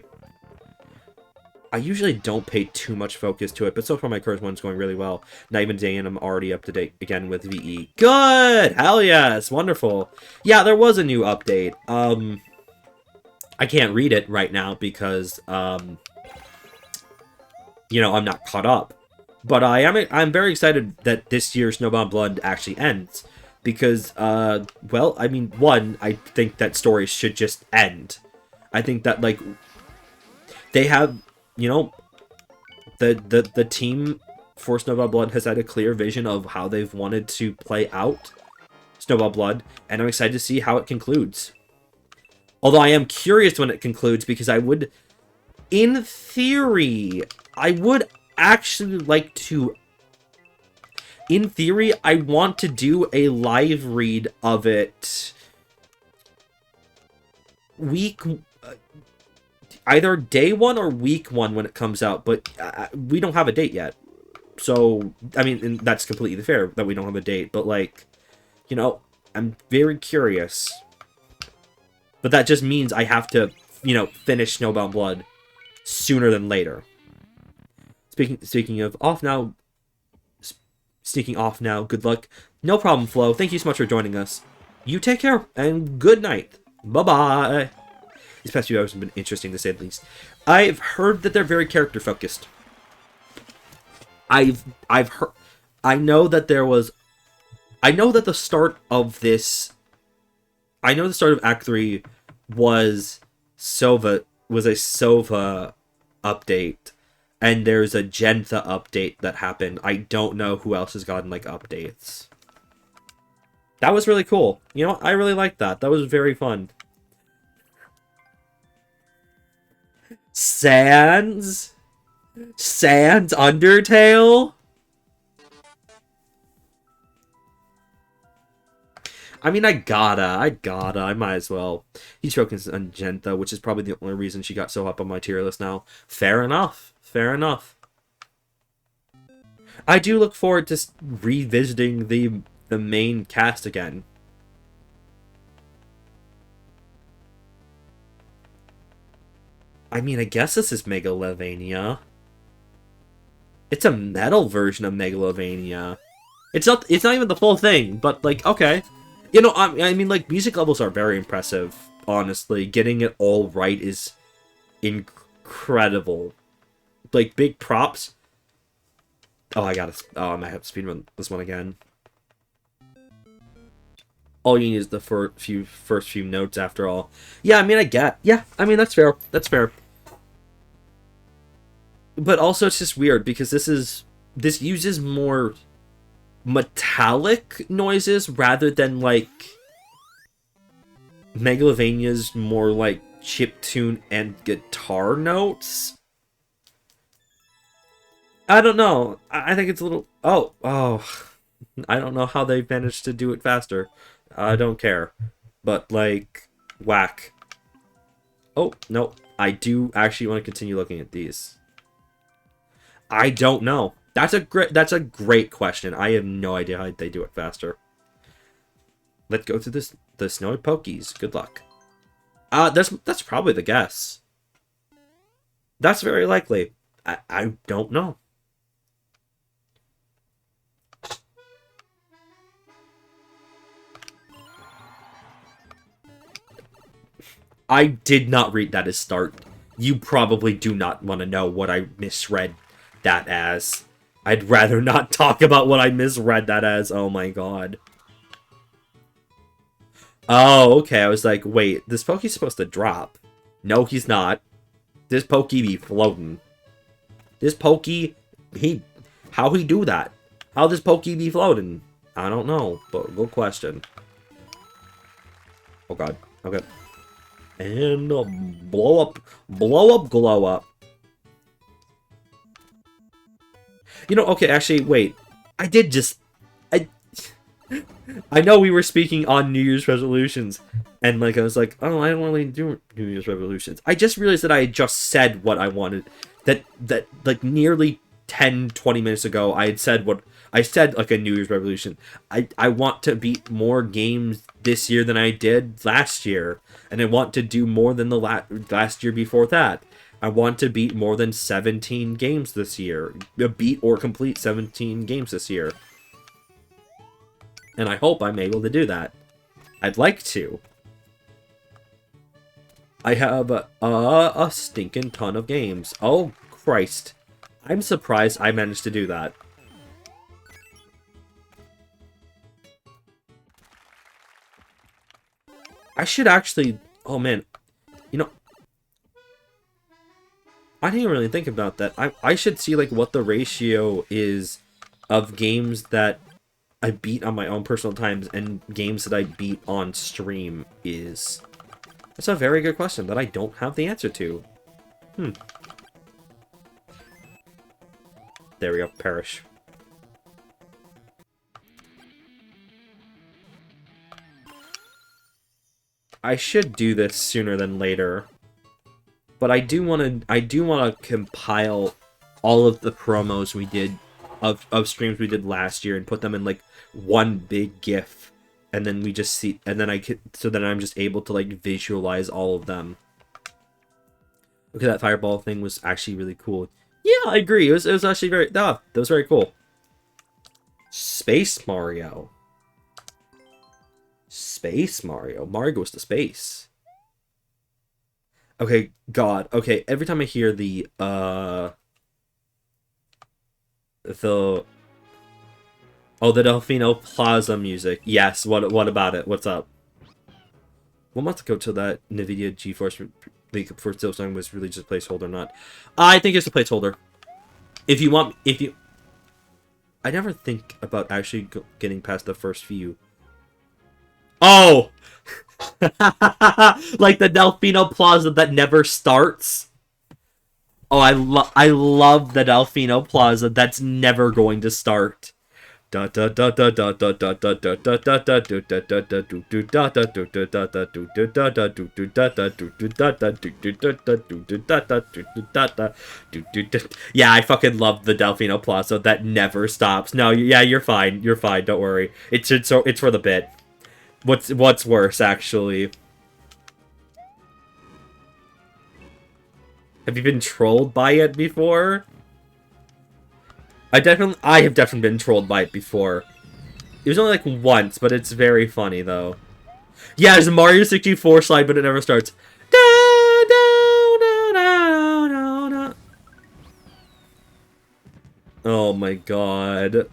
I usually don't pay too much focus to it, but so far my current one's going really well. Not even a day and I'm already up to date again with VE. Good! Hell yes! Wonderful. Yeah, there was a new update. I can't read it right now because, you know, I'm not caught up. But I'm very excited that this year's Snowbound Blood actually ends. Because, well, I mean, one, I think that stories should just end. I think that, like, they have, you know, the team for Snowbound Blood has had a clear vision of how they've wanted to play out Snowbound Blood, and I'm excited to see how it concludes. Although I am curious when it concludes, because I would, in theory, I would actually like to... In theory, I want to do a live read of it either day one or week one when it comes out, but we don't have a date yet. So, I mean, and that's completely fair that we don't have a date, but like, you know, I'm very curious. But that just means I have to, you know, finish Snowbound Blood sooner than later. Speaking of off now, sneaking off now, good luck. No problem, Flo. Thank you so much for joining us. You take care, and good night. Bye-bye. These past few hours have been interesting, to say the least. I've heard that they're very character-focused. I've heard... I know that there was... I know that the start of this... I know the start of Act 3 was Sova... was a Sova update. And there's a Gentha update that happened. I don't know who else has gotten, like, updates. That was really cool. You know, I really liked that. That was very fun. Sans Undertale? I mean, I might as well. He's focused on Gentha, which is probably the only reason she got so up on my tier list now. Fair enough. Fair enough. I do look forward to revisiting the main cast again. I mean, I guess this is Megalovania. It's a metal version of Megalovania. It's not even the full thing, but, like, okay. You know, I mean, like, music levels are very impressive, honestly. Getting it all right is incredible. Like, big props. Oh, I might have to speedrun this one again. All you need is the first few notes, after all. Yeah, I mean, that's fair. That's fair. But also, it's just weird, because this uses more metallic noises rather than, like, Megalovania's more, like, chiptune and guitar notes. I don't know. I think it's a little... Oh. I don't know how they managed to do it faster. I don't care. But, like, whack. Oh, no. I do actually want to continue looking at these. I don't know. That's a great question. I have no idea how they do it faster. Let's go to the snowy pokies. Good luck. That's probably the guess. That's very likely. I don't know. I did not read that as start. You probably do not want to know what I misread that as. I'd rather not talk about what I misread that as. Oh my god. Oh, okay. I was like, wait, this Poke's supposed to drop. No, he's not. This Poke be floating. This Poke, how he do that? How this Poke be floating? I don't know, but good question. Oh god. Okay. And blow up, glow up. You know, okay, actually, wait. I know we were speaking on New Year's resolutions, and, like, I was like, oh, I don't really do New Year's resolutions. I just realized that I had just said what I wanted. That, like, nearly 10, 20 minutes ago, I had said what... I said, like, a New Year's resolution. I want to beat more games this year than I did last year. And I want to do more than the last year before that. I want to beat more than 17 games this year. Beat or complete 17 games this year. And I hope I'm able to do that. I'd like to. I have a stinking ton of games. Oh, Christ. I'm surprised I managed to do that. I should actually... Oh, man. You know... I didn't even really think about that. I should see, like, what the ratio is of games that I beat on my own personal times and games that I beat on stream is. That's a very good question that I don't have the answer to. There we go. Perish. I should do this sooner than later. But I do want to compile all of the promos we did of streams we did last year and put them in, like, one big GIF, and then we just see, and then I'm just able to, like, visualize all of them. Okay, that fireball thing was actually really cool. Yeah, I agree. It was actually that was very cool. Space Mario. Space Mario. Mario goes to space. Okay, God. Okay, every time I hear the Delfino Plaza music. Yes, what about it? What's up? 1 month ago till that NVIDIA GeForce for still song was really just a placeholder, not. I think it's a placeholder. If you... I never think about actually getting past the first few. Oh! Like the Delfino Plaza that never starts. Oh, I love the Delfino Plaza that's never going to start. Yeah, I fucking love the Delfino Plaza. That never stops. No, yeah, you're fine. You're fine. Don't worry. It's for the bit. What's worse, actually? Have you been trolled by it before? I have definitely been trolled by it before. It was only like once, but it's very funny though. Yeah, it's a Mario 64 slide, but it never starts. Oh my god.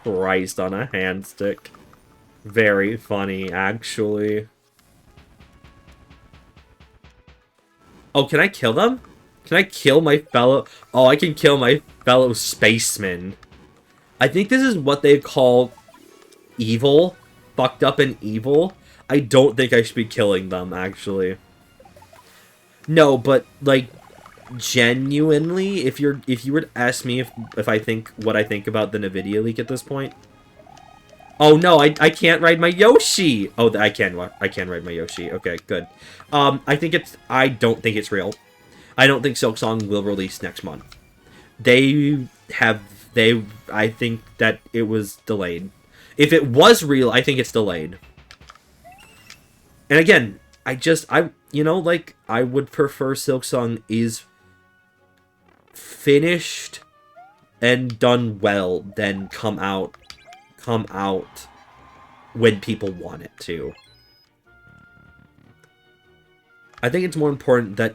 Christ on a hand stick. Very funny, actually. Oh, can I kill them? Can I kill my fellow... Oh, I can kill my fellow spacemen. I think this is what they call evil. Fucked up and evil. I don't think I should be killing them, actually. No, but, like, genuinely, if you were to ask me if I think what I think about the NVIDIA leak at this point... Oh, no, I can't ride my Yoshi! Oh, I can ride my Yoshi. Okay, good. I don't think it's real. I don't think Silksong will release next month. I think that it was delayed. If it was real, I think it's delayed. And again, I would prefer Silksong is finished and done well than come out when people want it to. I think it's more important that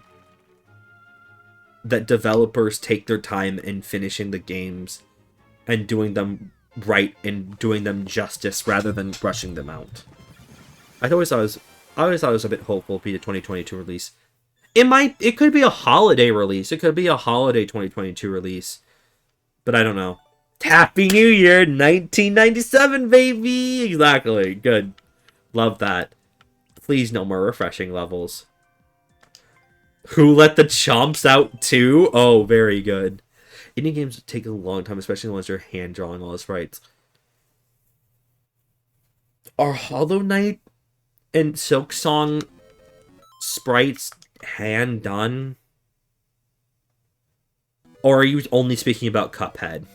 developers take their time in finishing the games and doing them right and doing them justice rather than rushing them out. I always thought it was a bit hopeful to be a 2022 release. It could be a holiday release. It could be a holiday 2022 release. But I don't know. Happy New Year, 1997, baby! Exactly. Good. Love that. Please, no more refreshing levels. Who let the chomps out too? Oh, very good. Indie games take a long time, especially the ones you're hand-drawing all the sprites. Are Hollow Knight and Silksong sprites hand-done? Or are you only speaking about Cuphead?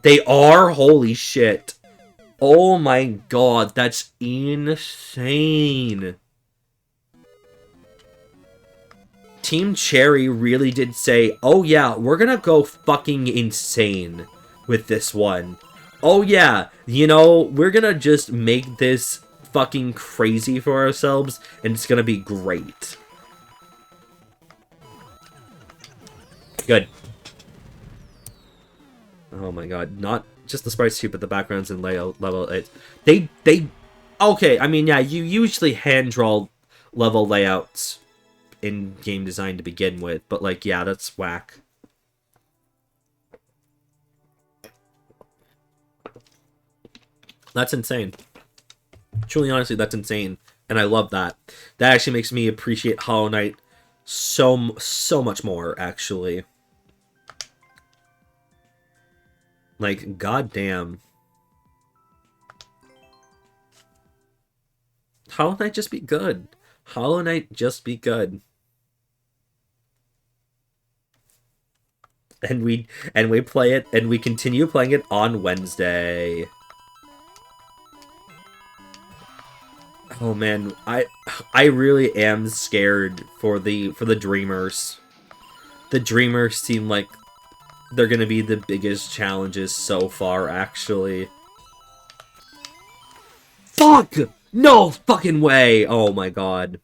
They are? Holy shit. Oh my god, that's insane. Team Cherry really did say, oh yeah, we're gonna go fucking insane with this one. Oh yeah, you know, we're gonna just make this fucking crazy for ourselves, and it's gonna be great. Good. Oh my god, not just the sprites too, but the backgrounds and layout level. Okay, I mean, yeah, you usually hand-draw level layouts in game design to begin with, but like, yeah, that's whack. That's insane. Truly, honestly, that's insane, and I love that. That actually makes me appreciate Hollow Knight so much more, actually. Like, goddamn. Hollow Knight just be good. Hollow Knight just be good. And we play it, and we continue playing it on Wednesday. Oh man, I really am scared for the Dreamers. The Dreamers seem like they're gonna be the biggest challenges so far, actually. Fuck! No fucking way! Oh my god.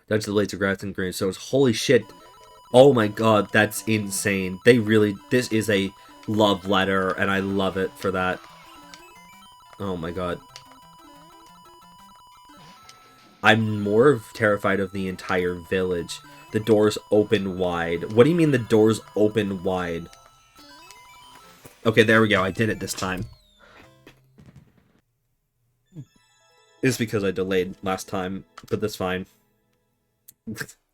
That's the laser graphs and green stones. Holy shit. Oh my god, that's insane. This is a love letter, and I love it for that. Oh my god. I'm more terrified of the entire village. The doors open wide. What do you mean the doors open wide? Okay, there we go. I did it this time. It's because I delayed last time, but that's fine.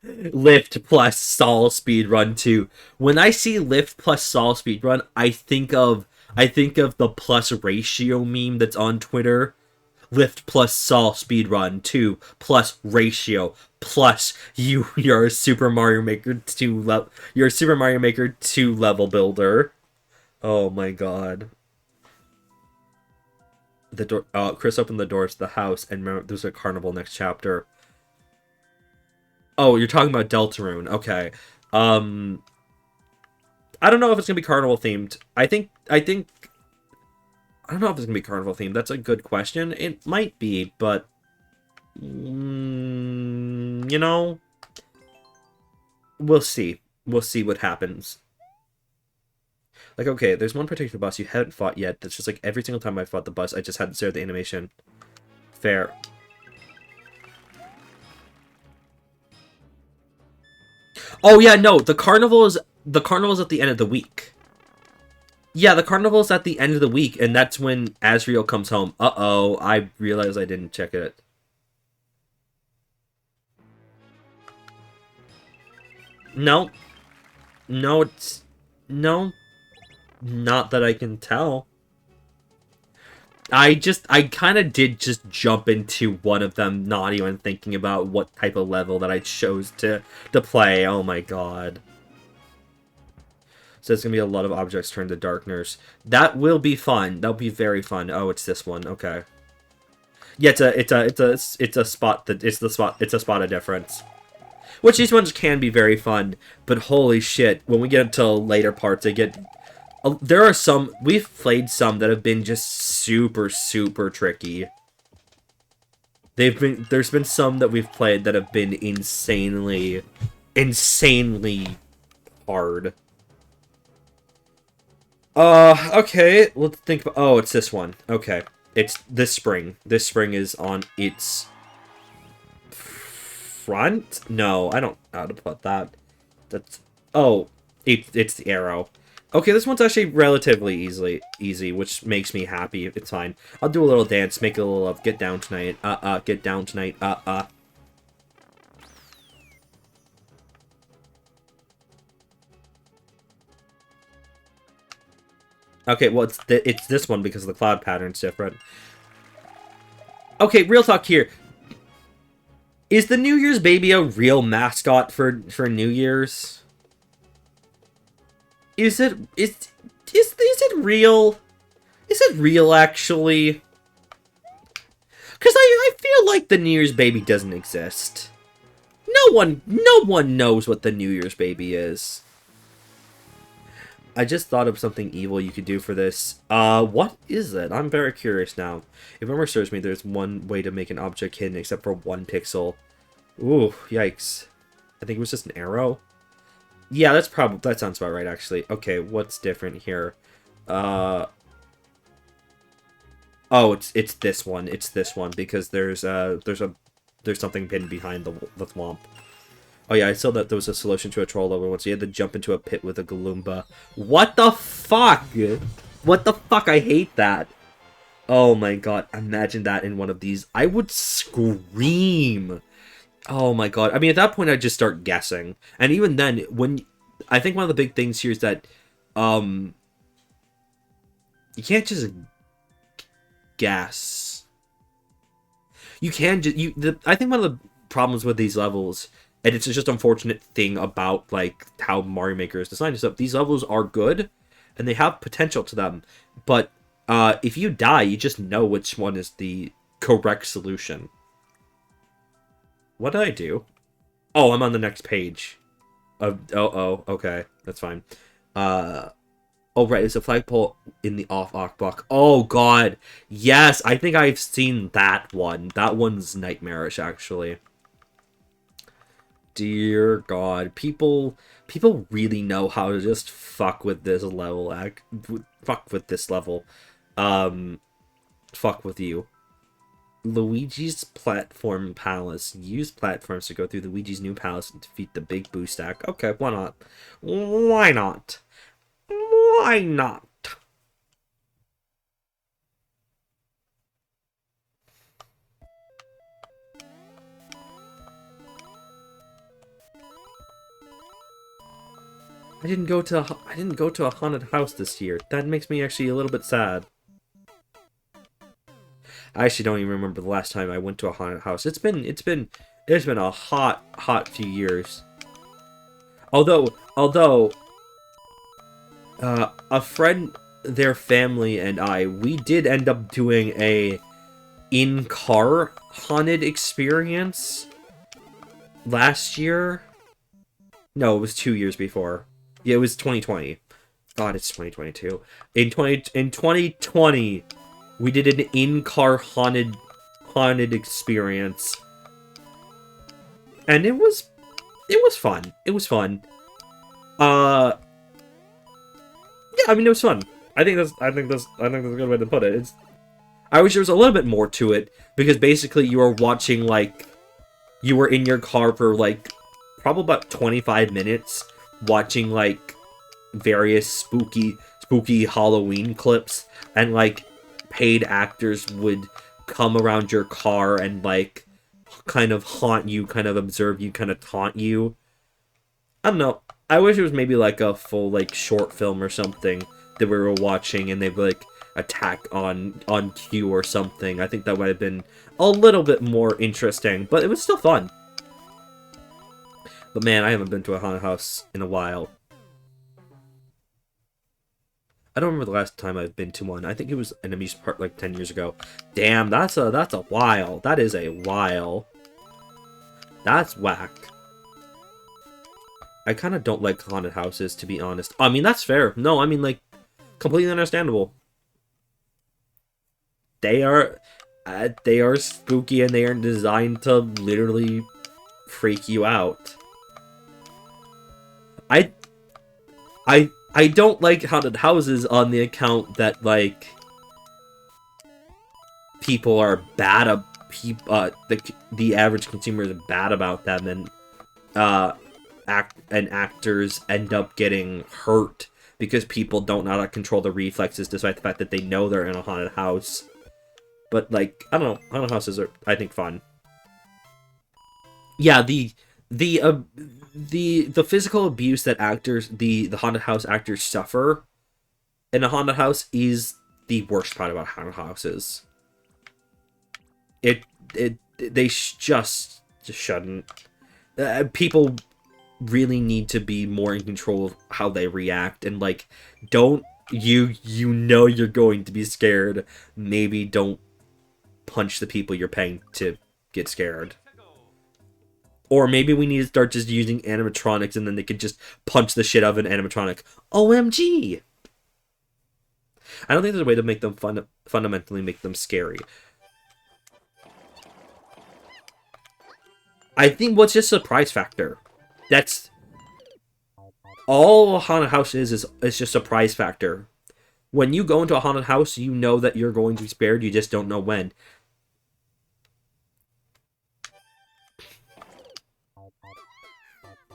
Lift plus Sol speedrun too. When I see Lift plus Sol speedrun, I think of the plus ratio meme that's on Twitter. Lift plus Sol speedrun 2 plus ratio plus you're a Super Mario Maker 2 you're a Super Mario Maker 2 level builder. Oh my god. The door Chris opened the door to the house and remember there's a carnival next chapter. Oh, you're talking about Deltarune. Okay. Um I don't know if it's going to be carnival themed. I think I don't know if it's gonna be carnival themed. That's a good question. It might be, but you know, we'll see. We'll see what happens. Like, okay, there's one particular boss you haven't fought yet. That's just like every single time I fought the boss, I just had to stare at the animation. Fair. Oh yeah, no, the carnival is at the end of the week. Yeah, the carnival's at the end of the week, and that's when Asriel comes home. Uh-oh, I realized I didn't check it. No, no, it's no, not that I can tell. I kind of did just jump into one of them, not even thinking about what type of level that I chose to play. Oh my god. So it's gonna be a lot of objects turned to darkness. That will be fun. That'll be very fun. Oh, it's this one. Okay. Yeah, it's a spot that it's a spot of difference. Which these ones can be very fun, but holy shit, when we get into later parts, they get there are some we've played some that have been just super super tricky. There's been some that we've played that have been insanely hard. Okay, let's think about, oh, it's this one. Okay. It's this spring. This spring is on its front? No, I don't know how to put that. That's, oh, it's the arrow. Okay, this one's actually relatively easy, which makes me happy. It's fine. I'll do a little dance, make a little of get down tonight. Get down tonight. Okay, well, it's this one because the cloud pattern's different. Okay, real talk here. Is the New Year's baby a real mascot for New Year's? Is it real? Is it real actually? Because I feel like the New Year's baby doesn't exist. No one knows what the New Year's baby is. I just thought of something evil you could do for this. What is it? I'm very curious now. If memory serves me, there's one way to make an object hidden except for 1 pixel. Ooh, yikes. I think it was just an arrow. Yeah, that sounds about right, actually. Okay, what's different here? Oh, it's this one. It's this one because there's something hidden behind the thwomp. Oh yeah, I saw that there was a solution to a troll level once. You had to jump into a pit with a Galumba. What the fuck? What the fuck? I hate that. Oh my god, imagine that in one of these. I would scream. Oh my god. I mean, at that point, I'd just start guessing. And even then, I think one of the big things here is that, you can't just guess. You can just, I think one of the problems with these levels, and it's just an unfortunate thing about, like, how Mario Maker is designed, is that these levels are good, and they have potential to them, but, if you die, you just know which one is the correct solution. What did I do? Oh, I'm on the next page. Okay. That's fine. Oh, right. It's a flagpole in the off-arc block. Oh, God. Yes, I think I've seen that one. That one's nightmarish, actually. Dear God. People really know how to just fuck with this level. Fuck with this level. Fuck with you. Luigi's Platform Palace. Use platforms to go through Luigi's new palace and defeat the Big Boo Stack. Okay, why not? Why not? Why not? I didn't go to a haunted house this year. That makes me actually a little bit sad. I actually don't even remember the last time I went to a haunted house. It's been a hot few years. Although a friend, their family, and we did end up doing a in-car haunted experience last year. No, it was 2 years before. Yeah, it was 2020. God, it's 2022. In 2020, we did an in-car haunted experience, and it was fun. It was fun. Yeah, I mean, it was fun. I think that's a good way to put it. I wish there was a little bit more to it, because basically you were watching, like, you were in your car for, like, probably about 25 minutes, watching, like, various spooky Halloween clips, and, like, paid actors would come around your car and, like, kind of haunt you, kind of observe you, kind of taunt you. I don't know. I wish it was maybe, like, a full, like, short film or something that we were watching, and they'd, like, attack on cue or something. I think that would have been a little bit more interesting, but it was still fun. But man, I haven't been to a haunted house in a while. I don't remember the last time I've been to one. I think it was an amusement park like 10 years ago. Damn, that's a while. That is a while. That's whack. I kind of don't like haunted houses, to be honest. I mean, that's fair. No, I mean, like, completely understandable. They are spooky, and they are designed to literally freak you out. I don't like haunted houses on the account that, like, people are bad the average consumer is bad about them, and actors end up getting hurt because people don't know how to control their reflexes, despite the fact that they know they're in a haunted house. But, like, I don't know, haunted houses are, I think, fun. Yeah, the physical abuse that the haunted house actors suffer in a haunted house is the worst part about haunted houses. They just shouldn't. People really need to be more in control of how they react, and, like, don't you know you're going to be scared, maybe don't punch the people you're paying to get scared. Or maybe we need to start just using animatronics, and then they could just punch the shit out of an animatronic. OMG! I don't think there's a way to make them fundamentally make them scary. I think what's just surprise factor. That's all a haunted house is just surprise factor. When you go into a haunted house, you know that you're going to be scared, you just don't know when.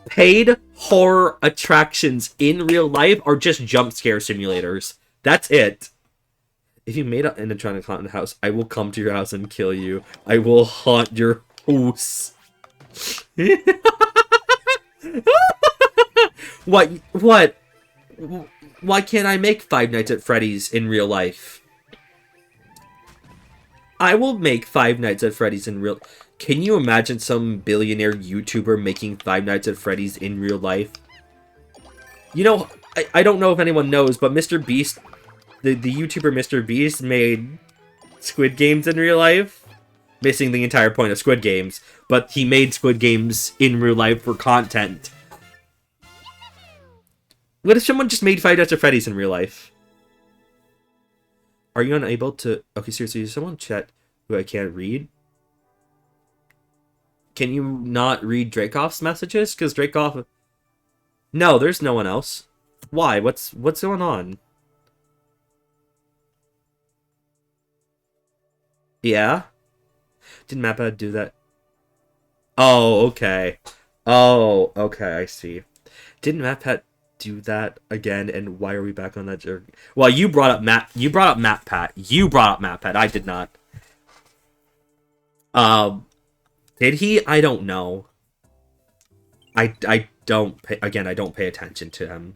Paid horror attractions in real life are just jump scare simulators. That's it. If you made an animatronic haunted house, I will come to your house and kill you. I will haunt your house. What? Why can't I make Five Nights at Freddy's in real life? I will make Five Nights at Freddy's in real... Can you imagine some billionaire YouTuber making Five Nights at Freddy's in real life? You know, I don't know if anyone knows, but Mr. Beast, the YouTuber Mr. Beast made Squid Games in real life. Missing the entire point of Squid Games, but he made Squid Games in real life for content. What if someone just made Five Nights at Freddy's in real life? Are you unable to... Okay, seriously, is someone chat who I can't read? Can you not read Dracov's messages? Because Dracov... No, there's no one else. Why? What's going on? Yeah? Didn't Mappa do that? Oh, okay. Oh, okay, I see. Didn't MatPat do that again, and why are we back on that joke? Well, you brought up MatPat. You brought up MatPat. I did not. Did he? I don't know. I don't pay, again, I don't pay attention to him.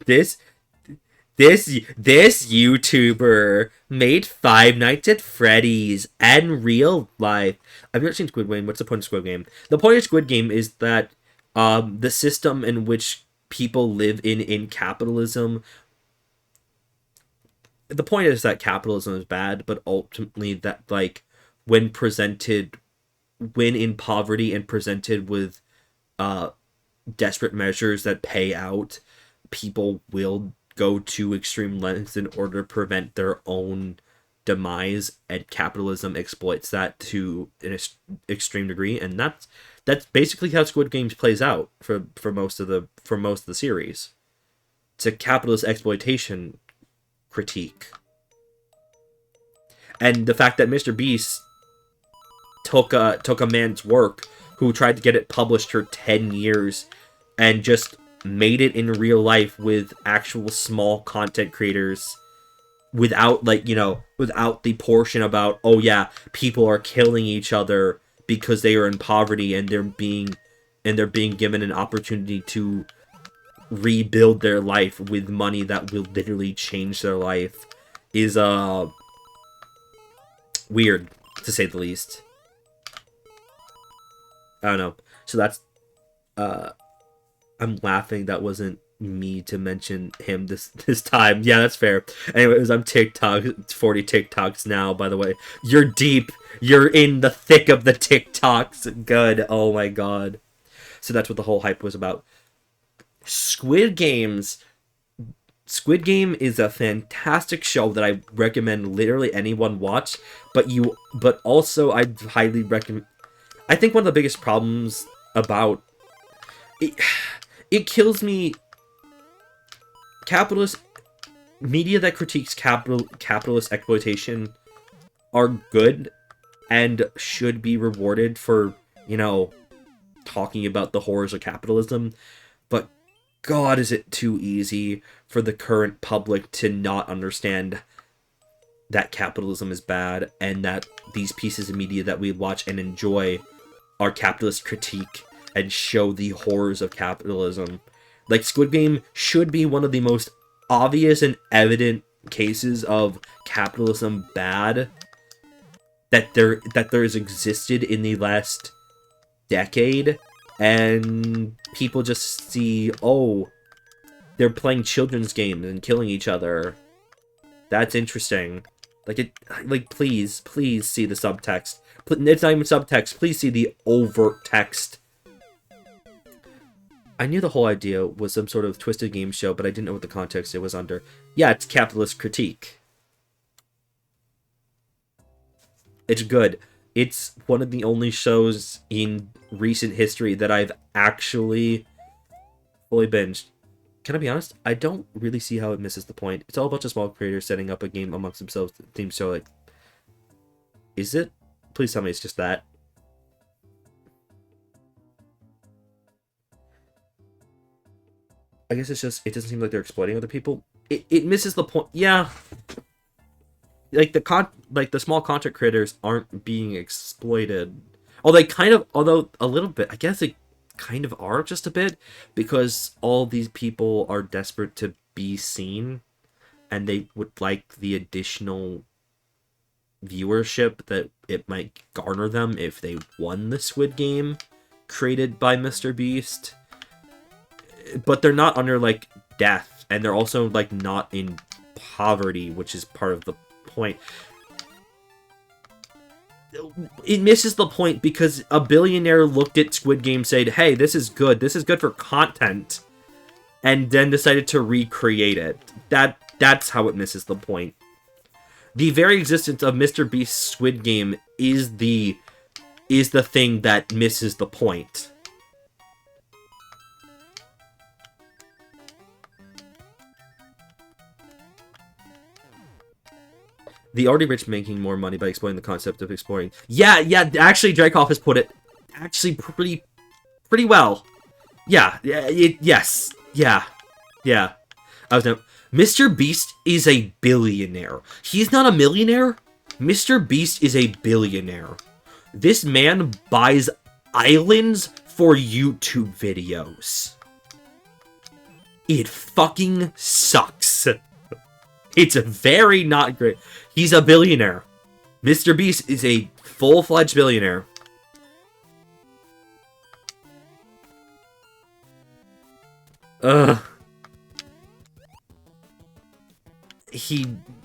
This YouTuber made Five Nights at Freddy's and real life. I've never seen Squid Game. What's the point of Squid Game? The point of Squid Game is that the system in which people live in capitalism. The point is that capitalism is bad, but ultimately that, like, when in poverty and presented with desperate measures that pay out, people will go to extreme lengths in order to prevent their own demise, and capitalism exploits that to an extreme degree, and that's basically how Squid Games plays out for most of the series. It's a capitalist exploitation critique. And the fact that Mr. Beast took a man's work who tried to get it published for 10 years and just made it in real life with actual small content creators without, like, you know, without the portion about, oh yeah, people are killing each other because they are in poverty and they're being given an opportunity to rebuild their life with money that will literally change their life, is weird, to say the least. I don't know. So that's I'm laughing that wasn't me to mention him this time. Yeah, that's fair. Anyways, I'm TikTok. It's 40 TikToks now, by the way. You're deep. You're in the thick of the TikToks. Good. Oh my god. So that's what the whole hype was about. Squid Game is a fantastic show that I recommend literally anyone watch, but also I highly recommend. I think one of the biggest problems about it kills me. Capitalist media that critiques capitalist exploitation are good and should be rewarded for, you know, talking about the horrors of capitalism, but God, is it too easy for the current public to not understand that capitalism is bad and that these pieces of media that we watch and enjoy are capitalist critique and show the horrors of capitalism. Like, Squid Game should be one of the most obvious and evident cases of capitalism bad that there has existed in the last decade, and people just see, oh, they're playing children's games and killing each other. That's interesting. Please see the subtext. It's not even subtext. Please see the overt text. I knew the whole idea was some sort of twisted game show, but I didn't know what the context it was under. Yeah, it's capitalist critique. It's good. It's one of the only shows in recent history that I've actually fully binged. Can I be honest? I don't really see how it misses the point. It's all a bunch of small creators setting up a game amongst themselves. The theme show, like... Is it? Please tell me it's just that. I guess it's just, it doesn't seem like they're exploiting other people. It misses the point. Yeah. Like, the small content creators aren't being exploited. Although a little bit, I guess they kind of are just a bit, because all these people are desperate to be seen, and they would like the additional viewership that it might garner them if they won the Squid Game created by Mr. Beast. But they're not under, like, death, and they're also, like, not in poverty, which is part of the point. It misses the point because a billionaire looked at Squid Game, said, hey, this is good for content, and then decided to recreate it. That's how it misses the point. The very existence of Mr. Beast's Squid Game is the thing that misses the point. The already rich making more money by exploiting the concept of exploring. Yeah, actually, Dreykov has put it actually pretty well. Yeah. Mr. Beast is a billionaire. He's not a millionaire. Mr. Beast is a billionaire. This man buys islands for YouTube videos. It fucking sucks. It's very not great. He's a billionaire. Mr. Beast is a full-fledged billionaire.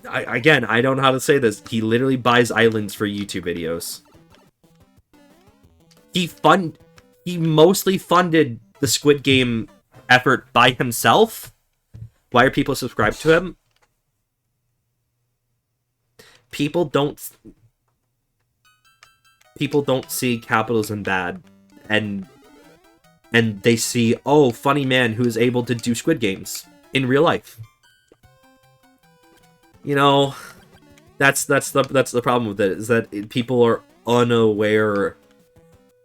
Again, I don't know how to say this. He literally buys islands for YouTube videos. He mostly funded the Squid Game effort by himself. Why are people subscribed to him? People don't see capitalism bad, and they see, oh, funny man who's able to do Squid Games in real life. You know, that's the problem with it, is that people are unaware,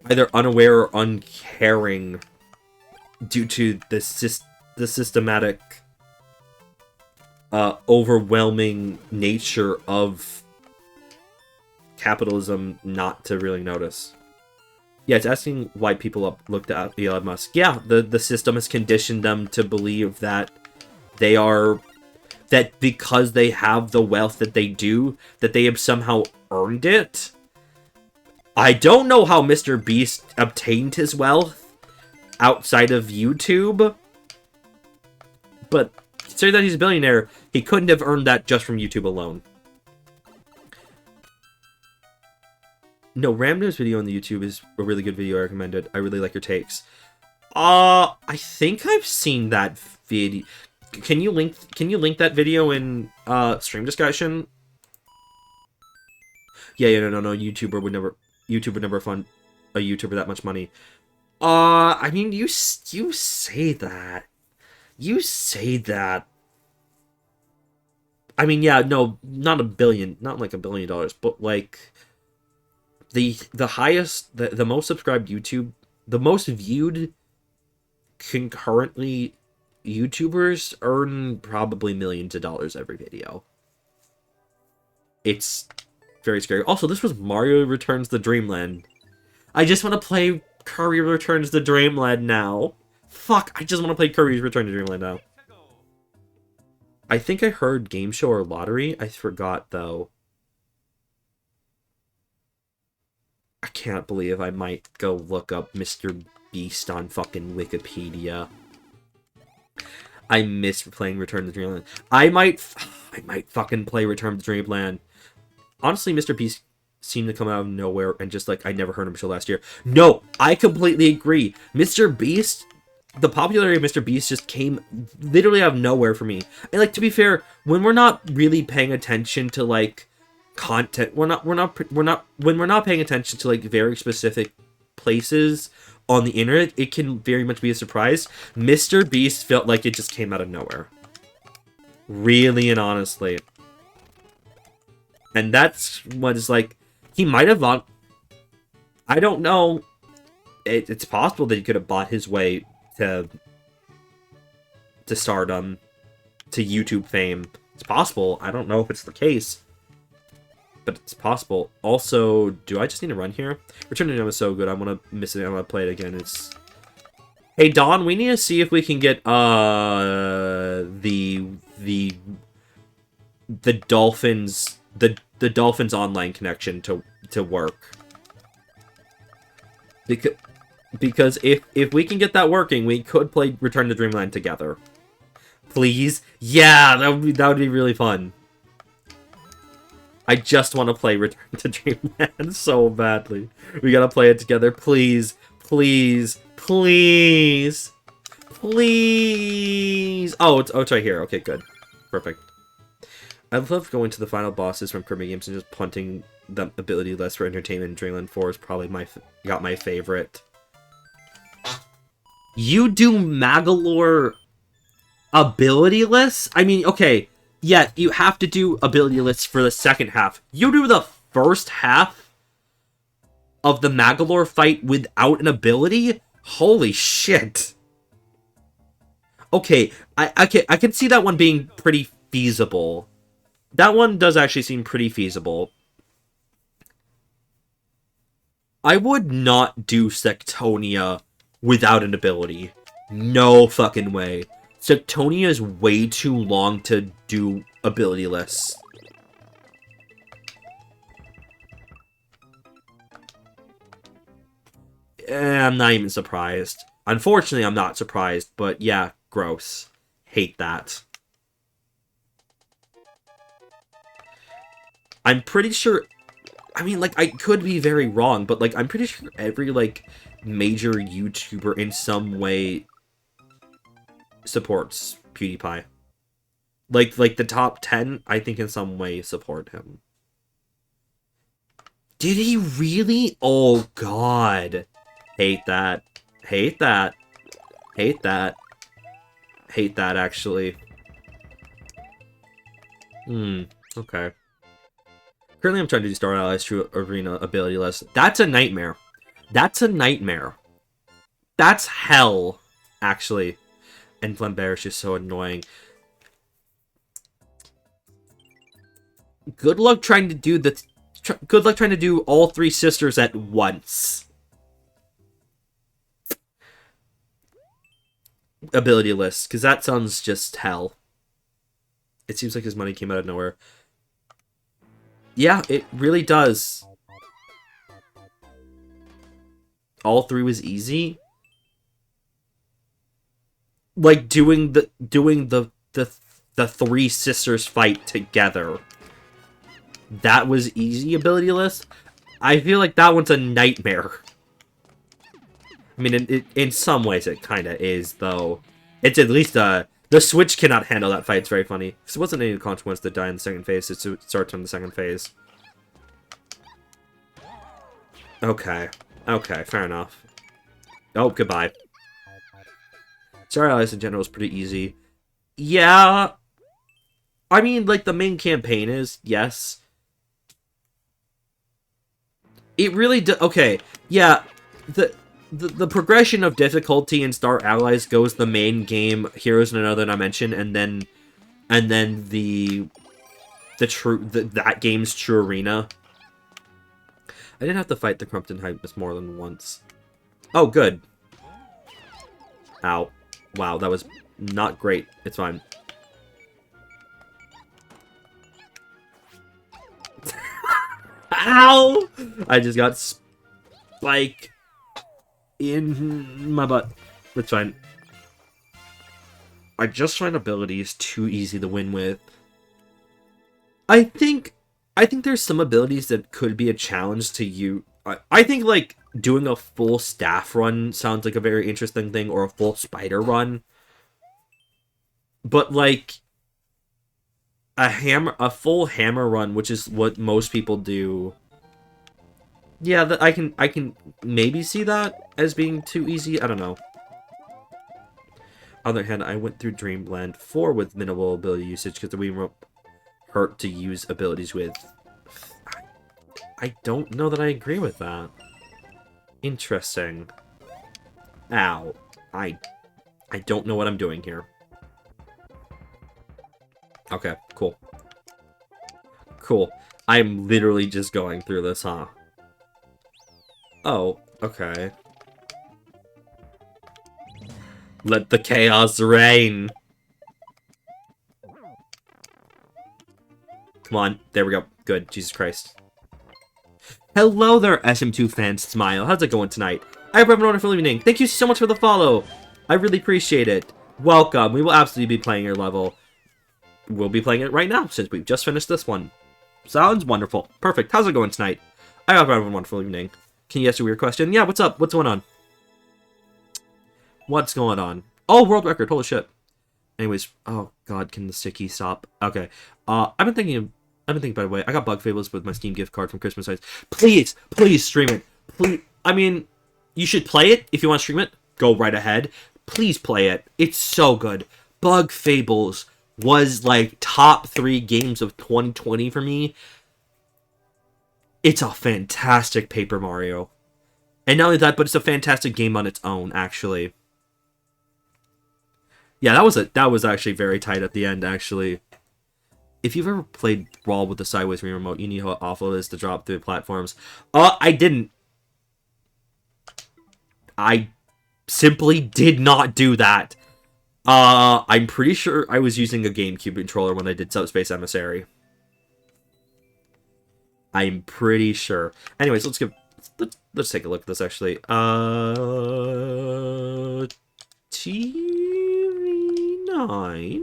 either unaware or uncaring, due to the systematic, overwhelming nature of capitalism not to really notice. Yeah, it's asking why people looked at Elon Musk. Yeah, the system has conditioned them to believe that that because they have the wealth that they do, that they have somehow earned it. I don't know how Mr. Beast obtained his wealth outside of YouTube, but considering that he's a billionaire, he couldn't have earned that just from YouTube alone. No, Ramdo's video on the YouTube is a really good video. I recommend it. I really like your takes. I think I've seen that video. Can you link that video in stream discussion? Yeah, no. YouTuber would never fund a YouTuber that much money. I mean, you say that. You say that. I mean, yeah, no, not like $1 billion, but like the highest, the most subscribed YouTube, the most viewed concurrently YouTubers earn probably millions of dollars every video. It's very scary. Also, this was Mario Returns to Dreamland. I just want to play Kirby Returns to Dreamland now. Fuck, I just want to play Kirby's Return to Dreamland now. I think I heard game show or lottery. I forgot, though. I can't believe I might go look up Mr. Beast on fucking Wikipedia. I miss playing Return to Dreamland. I might fucking play Return to Dreamland. Honestly, Mr. Beast seemed to come out of nowhere and just, like, I never heard him until last year. No, I completely agree. Mr. Beast, the popularity of Mr. Beast just came literally out of nowhere for me. And, like, to be fair, when we're not really paying attention to, like, content, when we're not paying attention to, like, very specific places on the internet, it can very much be a surprise. Mr. Beast felt like it just came out of nowhere. Really and honestly. And that's what is like, he might have bought, I don't know, it's possible that he could have bought his way to stardom, to YouTube fame. It's possible. I don't know if it's the case, but it's possible. Also, do I just need to run here? Return to Dreamland is so good. I want to miss it. I want to play it again. It's... Hey, Dawn, we need to see if we can get the Dolphins online connection to work. Because if we can get that working, we could play Return to Dreamland together. Please? Yeah, that would be really fun. I just want to play Return to Dreamland so badly. We gotta play it together. Please. Please. Please. Please. Oh, it's right here. Okay, good. Perfect. I love going to the final bosses from Kirby games and just punting the ability list for entertainment. Dreamland 4 is probably my favorite. You do Magolor ability lists? I mean, okay, yeah, you have to do ability lists for the second half. You do the first half of the Magolor fight without an ability? Holy shit. Okay, I can see that one being pretty feasible. That one does actually seem pretty feasible. I would not do Sectonia without an ability. No fucking way. Sectonia is way too long to do ability lists. I'm not even surprised. Unfortunately, I'm not surprised, but yeah, gross. Hate that. I'm pretty sure... I mean, like, I could be very wrong, but, like, I'm pretty sure every, like, major YouTuber in some way supports PewDiePie. Like the top 10, I think in some way support him. Did he really? Oh, God. Hate that. Hate that. Hate that. Hate that, actually. Okay. Currently, I'm trying to do Star Allies True Arena ability list. That's a nightmare. That's a nightmare. That's hell, actually. And Flambear is just so annoying. Good luck trying to do the... Good luck trying to do all three sisters at once. Ability list, because that sounds just hell. It seems like his money came out of nowhere. Yeah, it really does. All three was easy. Like doing the three sisters fight together. That was easy ability list. I feel like that one's a nightmare. I mean, in some ways it kind of is, though. It's at least the Switch cannot handle that fight. It's very funny. Because it wasn't any consequence to die in the second phase. It starts on the second phase. Okay. Okay, fair enough. Oh, goodbye. Star Allies in general is pretty easy. Yeah. I mean, like, the main campaign is, yes. It really okay, yeah, the progression of difficulty in Star Allies goes the main game, Heroes in Another Dimension, and then that game's True Arena. I didn't have to fight the Crumpton Hypnus more than once. Oh, good. Ow. Wow, that was not great. It's fine. Ow! I just got spike in my butt. It's fine. I just find abilities too easy to win with. I think there's some abilities that could be a challenge to you. I think, like, doing a full staff run sounds like a very interesting thing, or a full spider run. But, like, a full hammer run, which is what most people do. Yeah, I can maybe see that as being too easy. I don't know. On the other hand, I went through Dreamland 4 with minimal ability usage because we were hurt to use abilities with. I don't know that I agree with that. Interesting. Ow. I don't know what I'm doing here. Okay, cool. Cool. I'm literally just going through this, huh? Oh, okay. Let the chaos reign. Come on. There we go. Good. Jesus Christ. Hello there, SM2 fans. Smile. How's it going tonight? I hope you have a wonderful evening. Thank you so much for the follow. I really appreciate it. Welcome. We will absolutely be playing your level. We'll be playing it right now, since we've just finished this one. Sounds wonderful. Perfect. How's it going tonight? I hope you have a wonderful evening. Can you ask a weird question? Yeah, what's up? What's going on? What's going on? Oh, world record. Holy shit. Anyways, oh god, can the sticky stop? Okay. I've been thinking, by the way, I got Bug Fables with my Steam gift card from Christmas Nights. Please, please stream it. Please. I mean, you should play it if you want to stream it. Go right ahead. Please play it. It's so good. Bug Fables was like top 3 games of 2020 for me. It's a fantastic Paper Mario. And not only that, but it's a fantastic game on its own, actually. Yeah, that was actually very tight at the end, actually. If you've ever played Brawl with the sideways Wii remote, you know how awful it is to drop through platforms. I didn't. I simply did not do that. I'm pretty sure I was using a GameCube controller when I did Subspace Emissary. I'm pretty sure. Anyways, let's take a look at this actually. TV9.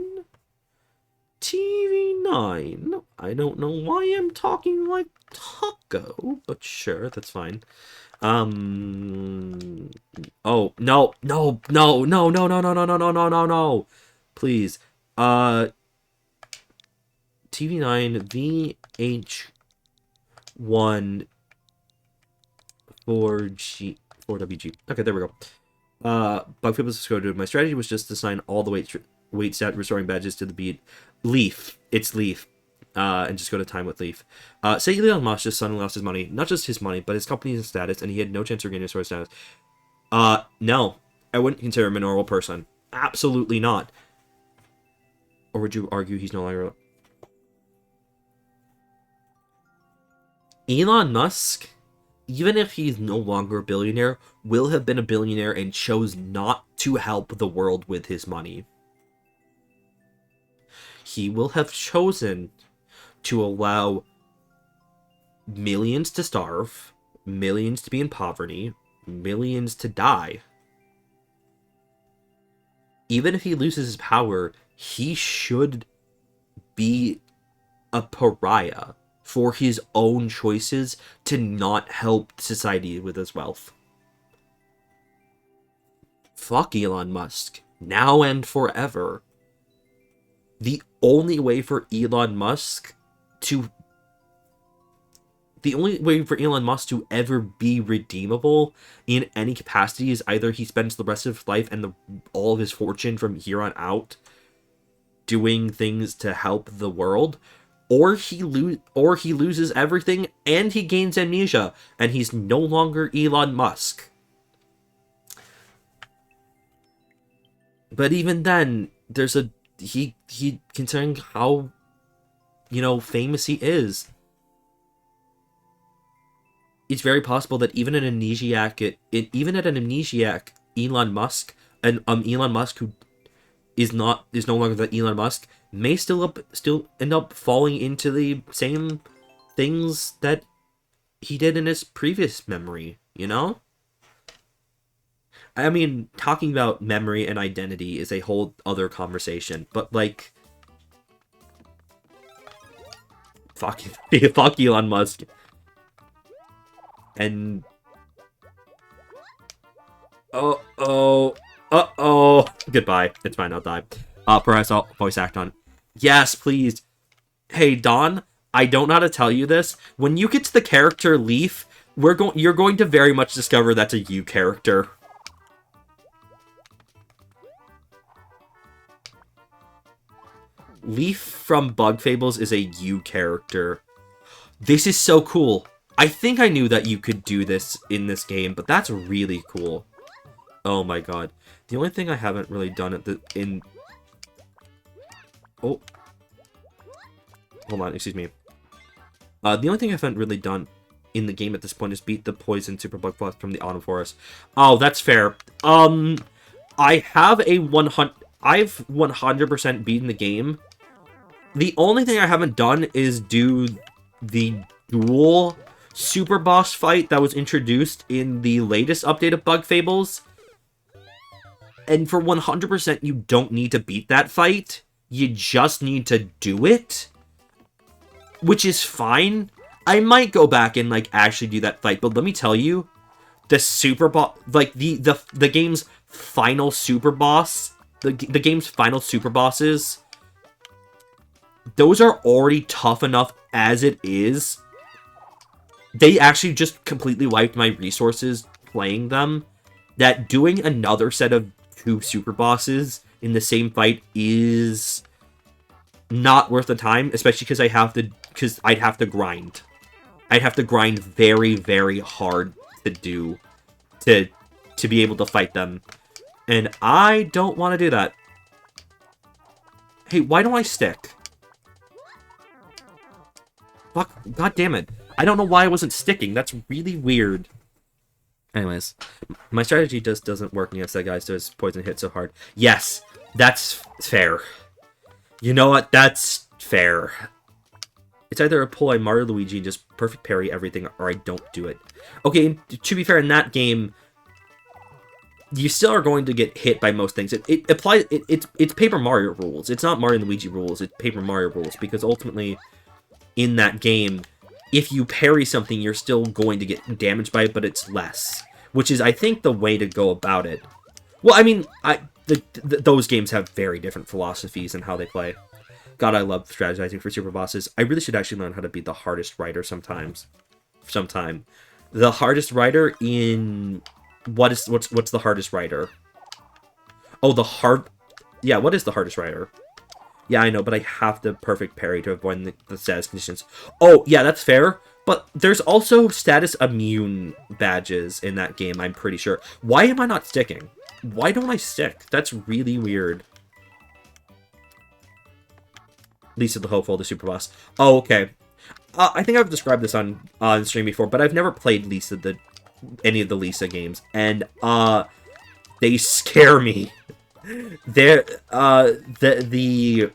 TV9. I don't know why I'm talking like Taco, but sure, that's fine. Oh, no, no, no, no, no, no, no, no, no, no, no, no, no. Please. TV9 VH1 4WG. Okay, there we go. Bug Fables coded. My strategy was just to assign all the weight stat restoring badges to the beat. Leaf. It's Leaf. And just go to time with Leaf. Say Elon Musk just suddenly lost his money. Not just his money, but his company's status, and he had no chance of regaining his source status. No. I wouldn't consider him a normal person. Absolutely not. Or would you argue he's no longer... Elon Musk, even if he's no longer a billionaire, will have been a billionaire and chose not to help the world with his money. He will have chosen to allow millions to starve, millions to be in poverty, millions to die. Even if he loses his power, he should be a pariah for his own choices to not help society with his wealth. Fuck Elon Musk. Now and forever. The only way for Elon Musk to ever be redeemable in any capacity is either he spends the rest of his life and all of his fortune from here on out doing things to help the world, or he loses everything and he gains amnesia and he's no longer Elon Musk. But even then, there's he considering how, famous he is, it's very possible that even an amnesiac Elon Musk, and Elon Musk who is no longer the Elon Musk, may still end up falling into the same things that he did in his previous memory, I mean, talking about memory and identity is a whole other conversation, but, fuck Elon Musk. And... Goodbye. It's fine, I'll die. Perhaps I'll voice act on. Yes, please. Hey, Don, I don't know how to tell you this. When you get to the character Leaf, you're going to very much discover that's a you character. Leaf from Bug Fables is a you character. This is so cool. I think I knew that you could do this in this game, but that's really cool. Oh my god. The only thing I haven't really done Oh. Hold on, excuse me. The only thing I haven't really done in the game at this point is beat the poison super bug boss from the autumn forest. Oh, that's fair. I've 100% beaten the game. The only thing I haven't done is do the dual super boss fight that was introduced in the latest update of Bug Fables. And for 100%, you don't need to beat that fight. You just need to do it. Which is fine. I might go back and, actually do that fight. But let me tell you, the super boss, the game's final super boss, the game's final super bosses, those are already tough enough as it is. They actually just completely wiped my resources playing them, that doing another set of 2 super bosses in the same fight is not worth the time, especially because I'd have to grind. I'd have to grind very, very hard to be able to fight them. And I don't want to do that. Hey, why don't I stick? Fuck, god damn it. I don't know why I wasn't sticking. That's really weird. Anyways, my strategy just doesn't work against that guy, so his poison hits so hard. Yes, that's fair. You know what? That's fair. It's either a pull I Mario Luigi and just perfect parry everything, or I don't do it. Okay, to be fair, in that game, you still are going to get hit by most things. It applies. It's Paper Mario rules. It's not Mario and Luigi rules. It's Paper Mario rules, because ultimately, in that game, if you parry something, you're still going to get damaged by it, but it's less. Which is, I think, the way to go about it. Well, I mean, those games have very different philosophies in how they play. God, I love strategizing for super bosses. I really should actually learn how to be the hardest writer sometime. The hardest writer in... What's the hardest writer? Oh, Yeah, what is the hardest writer? Yeah, I know, but I have the perfect parry to avoid the status conditions. Oh, yeah, that's fair. But there's also status immune badges in that game, I'm pretty sure. Why am I not sticking? Why don't I stick? That's really weird. Lisa the Hopeful, the super boss. Oh, okay. I think I've described this on stream before, but I've never played any of the Lisa games, and they scare me. They're the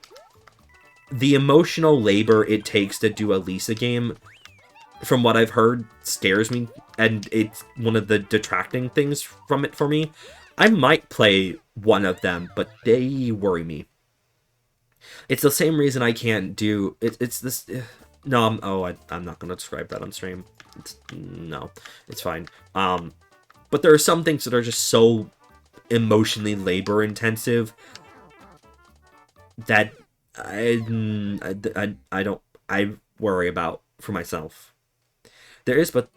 emotional labor it takes to do a Lisa game, from what I've heard, scares me, and it's one of the detracting things from it for me. I might play one of them, but they worry me. It's the same reason I can't do it's this. No, I'm not gonna describe that on stream. No, it's fine. But there are some things that are just so emotionally labor intensive that I worry about for myself. There is, but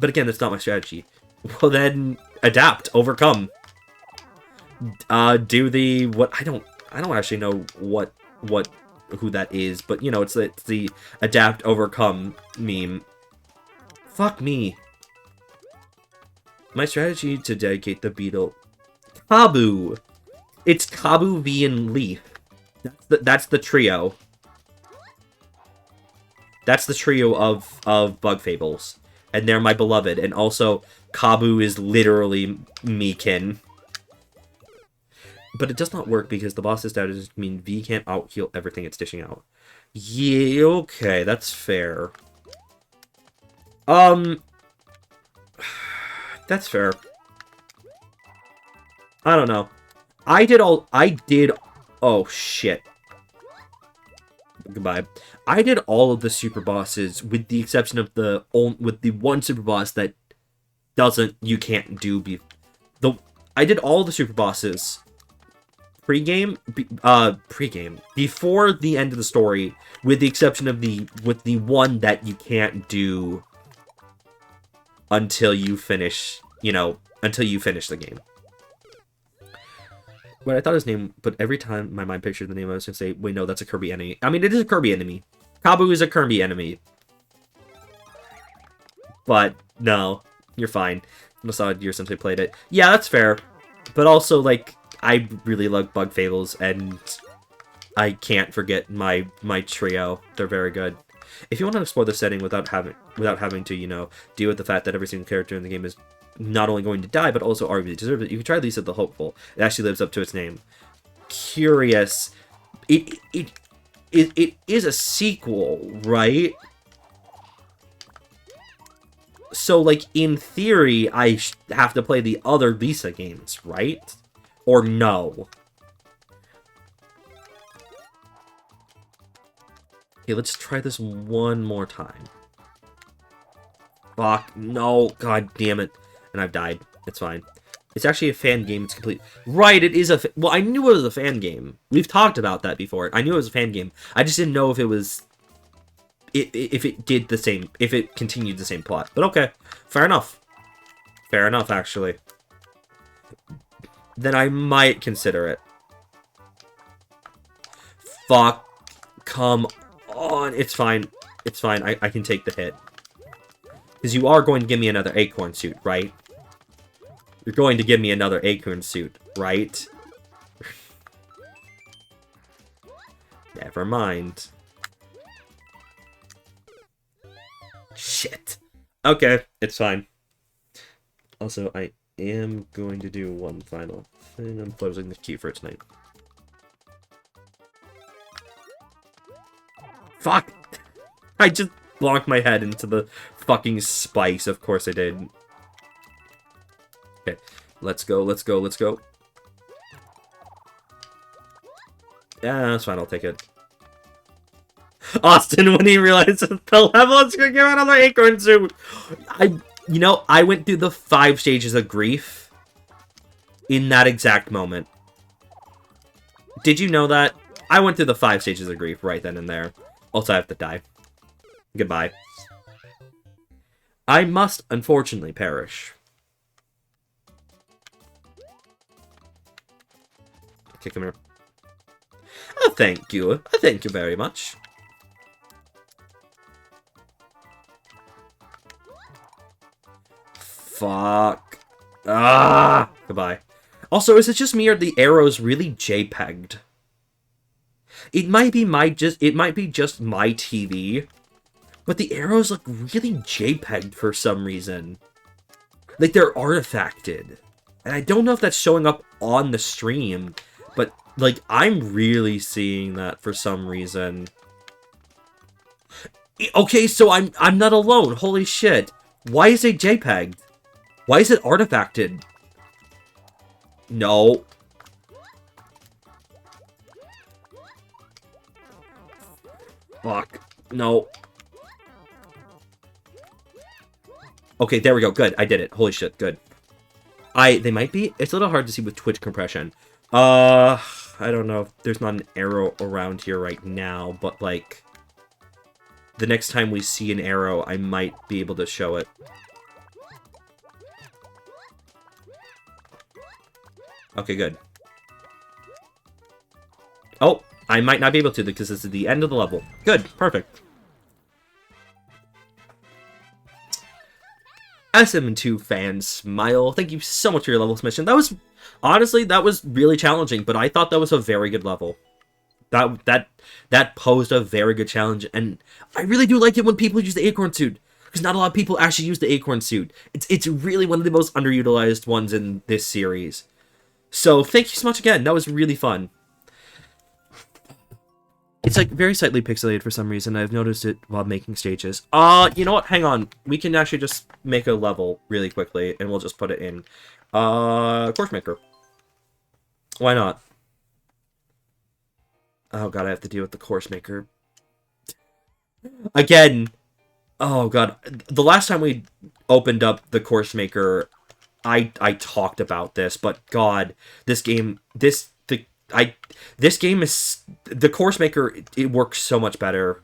again, that's not my strategy. Well, then adapt, overcome. Do the what? I don't actually know who that is, but you know, it's the adapt, overcome meme. Fuck me. My strategy to dedicate the beetle. Kabu. It's Kabu, V, and Leaf. That's the trio. That's the trio of Bug Fables. And they're my beloved. And also, Kabu is literally Mikin. But it does not work because the boss's status mean V can't out-heal everything it's dishing out. Yeah, okay, that's fair. That's fair. I don't know. Oh, shit. Goodbye. I did all of the super bosses with the exception of the one super boss that you can't do. I did all the super bosses pre-game, before the end of the story, with the exception of the one that you can't do until you finish, the game. But I thought his name, but every time my mind pictured the name, I was gonna say, wait, no, that's a Kirby enemy. I mean, it is a Kirby enemy. Kabu is a Kirby enemy. But, no, you're fine. It's a year since I played it. Yeah, that's fair. But also, like, I really love Bug Fables, and I can't forget my trio. They're very good. If you want to explore the setting without having to, deal with the fact that every single character in the game is not only going to die, but also arguably deserve it, you can try Lisa the Hopeful. It actually lives up to its name. Curious. It is a sequel, right? So, like, in theory, I have to play the other Lisa games, right? Or no? Okay, let's try this one more time. Fuck, no, god damn it. And I've died. It's fine. It's actually a fan game. It's complete. Right, it is a... Well, I knew it was a fan game. We've talked about that before. I knew it was a fan game. I just didn't know if it was... If it did the same... If it continued the same plot. But okay. Fair enough. Fair enough, actually. Then I might consider it. Fuck. Come on. It's fine. It's fine. I can take the hit. Because you are going to give me another acorn suit, right? You're going to give me another acorn suit, right? Never mind. Shit. Okay, it's fine. Also, I am going to do one final thing. I'm closing the queue for tonight. Fuck! I just blocked my head into the fucking spikes. Of course I did. Okay, let's go, let's go, let's go. Yeah, that's fine, I'll take it. Austin, when he realized the level is gonna give another acorn suit. You know, I went through the 5 stages of grief in that exact moment. Did you know that? I went through the 5 stages of grief right then and there. Also, I have to die. Goodbye. I must, unfortunately, perish. Okay, come here. Oh, thank you. Thank you very much. Fuck. Ah! Goodbye. Also, is it just me or the arrows really JPEG'd? It might be just my TV, but the arrows look really JPEG'd for some reason. Like they're artifacted. And I don't know if that's showing up on the stream, but like I'm really seeing that for some reason. Okay, so I'm not alone. Holy shit. Why is it JPEG'd? Why is it artifacted? No. Fuck. No. Okay, there we go. Good. I did it. Holy shit. Good. They might be. It's a little hard to see with Twitch compression. I don't know. There's not an arrow around here right now, but like the next time we see an arrow, I might be able to show it. Okay, good. Oh, I might not be able to because this is the end of the level. Good, perfect. SM2 fans, smile. Thank you so much for your level submission. That was, honestly, that was really challenging, but I thought that was a very good level. That posed a very good challenge, and I really do like it when people use the acorn suit, because not a lot of people actually use the acorn suit. It's really one of the most underutilized ones in this series. So, thank you so much again. That was really fun. It's like very slightly pixelated for some reason. I've noticed it while making stages. You know what? Hang on. We can actually just make a level really quickly, and we'll just put it in. Course Maker. Why not? Oh god, I have to deal with the Course Maker. Again. Oh god. The last time we opened up the Course Maker, I talked about this, but god, this game is the Course Maker, it works so much better.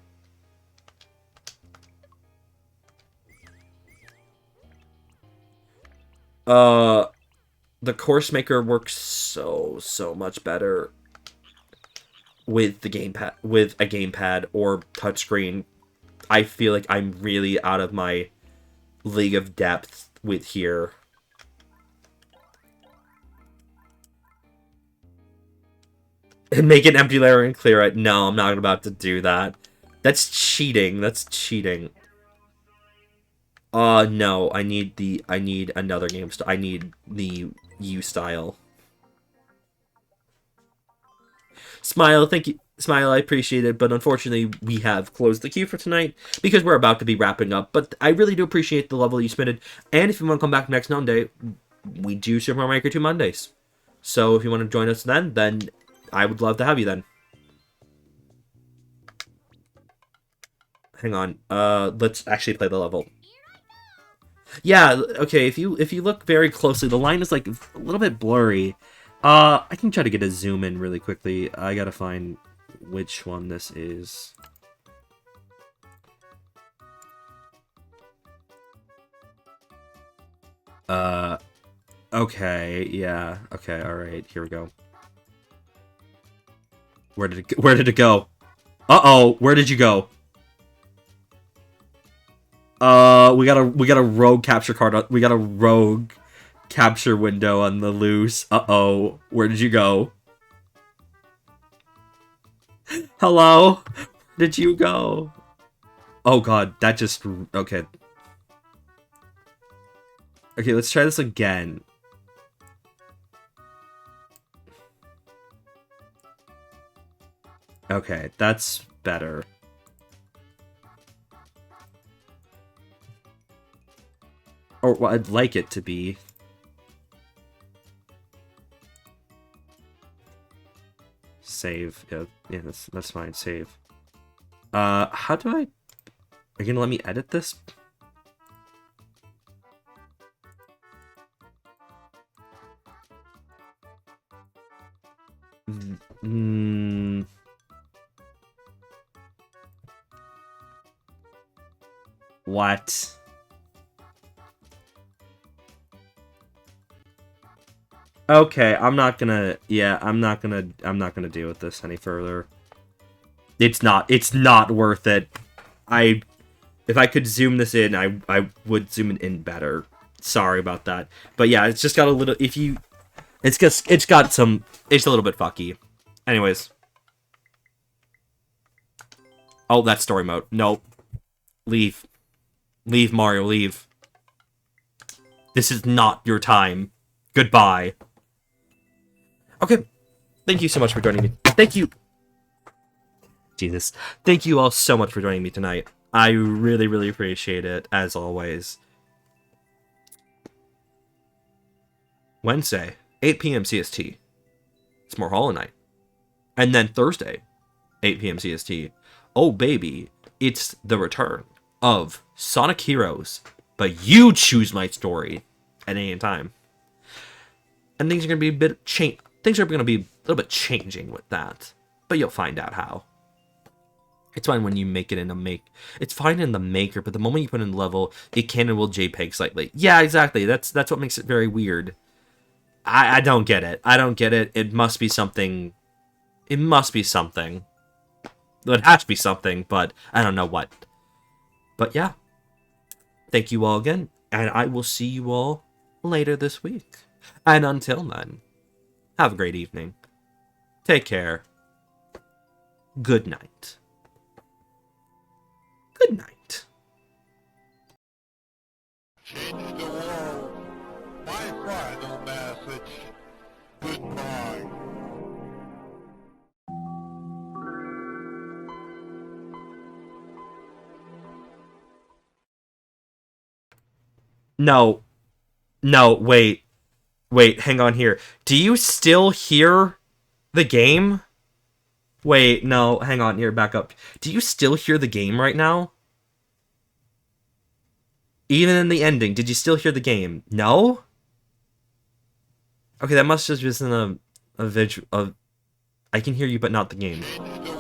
The Course Maker works so much better with the gamepad, with a gamepad or touchscreen. I feel like I'm really out of my league of depth with here. And make an empty layer and clear it. No, I'm not about to do that. That's cheating. That's cheating. No. I need another game style. I need the U style. Smile, thank you. Smile, I appreciate it, but unfortunately we have closed the queue for tonight because we're about to be wrapping up. But I really do appreciate the level you submitted. And if you want to come back next Monday, we do Super Mario Maker 2 Mondays. So if you want to join us then I would love to have you then. Hang on. Let's actually play the level. Yeah, okay, if you look very closely, the line is like a little bit blurry. I can try to get a zoom in really quickly. I gotta find which one this is. Okay, yeah. Okay, alright, here we go. Where did it go? Uh-oh, where did you go? We got a rogue capture card. We got a rogue capture window on the loose. Uh-oh, where did you go? Hello? Where did you go? Oh god, that just... Okay. Okay, let's try this again. Okay, that's better. Or what I'd like it to be. Save. Yeah, that's fine. Save. How do I... Are you gonna let me edit this? What? Okay, I'm not gonna deal with this any further. It's not worth it. If I could zoom this in, I would zoom it in better. Sorry about that. But yeah, it's just got a little, it's a little bit fucky. Anyways. Oh, that's story mode. Nope. Leave. Leave, Mario, leave. This is not your time. Goodbye. Okay. Thank you so much for joining me. Thank you. Jesus. Thank you all so much for joining me tonight. I really, really appreciate it, as always. Wednesday, 8 p.m. CST. It's more Hollow Knight. And then Thursday, 8 p.m. CST. Oh, baby. It's the return of Sonic Heroes. But you choose my story at any time. And things are going to be things are going to be a little bit changing with that. But you'll find out how. It's fine when you make it in it's fine in the maker, but the moment you put in the level, it can and will JPEG slightly. Yeah, exactly. That's what makes it very weird. I don't get it. I don't get it. It must be something. It must be something. It has to be something, but I don't know what. But yeah. Thank you all again, and I will see you all later this week. And until then, have a great evening. Take care. Good night. Good night. Change the world. My final message. Goodbye. No. No, wait. Wait, hang on here. Do you still hear the game? Wait, no, hang on here, back up. Do you still hear the game right now? Even in the ending, did you still hear the game? No? Okay, that must have just been a visual. I can hear you, but not the game.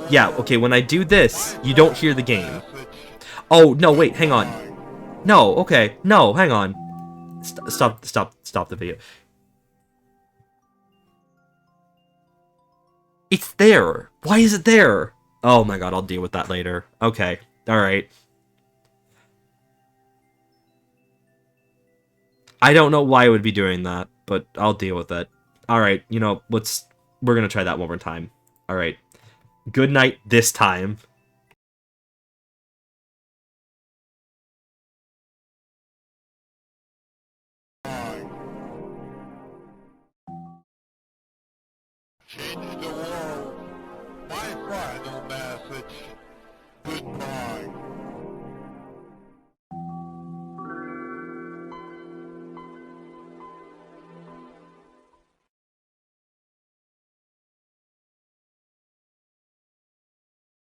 Yeah, okay, when I do this, you don't hear the game. Oh, no, wait, hang on. No, okay, no, hang on. Stop the video. It's there. Why is it there? Oh my god, I'll deal with that later. Okay, alright. I don't know why I would be doing that, but I'll deal with it. Alright, you know, we're gonna try that one more time. Alright. Good night this time. Change the world. My final message. Goodbye.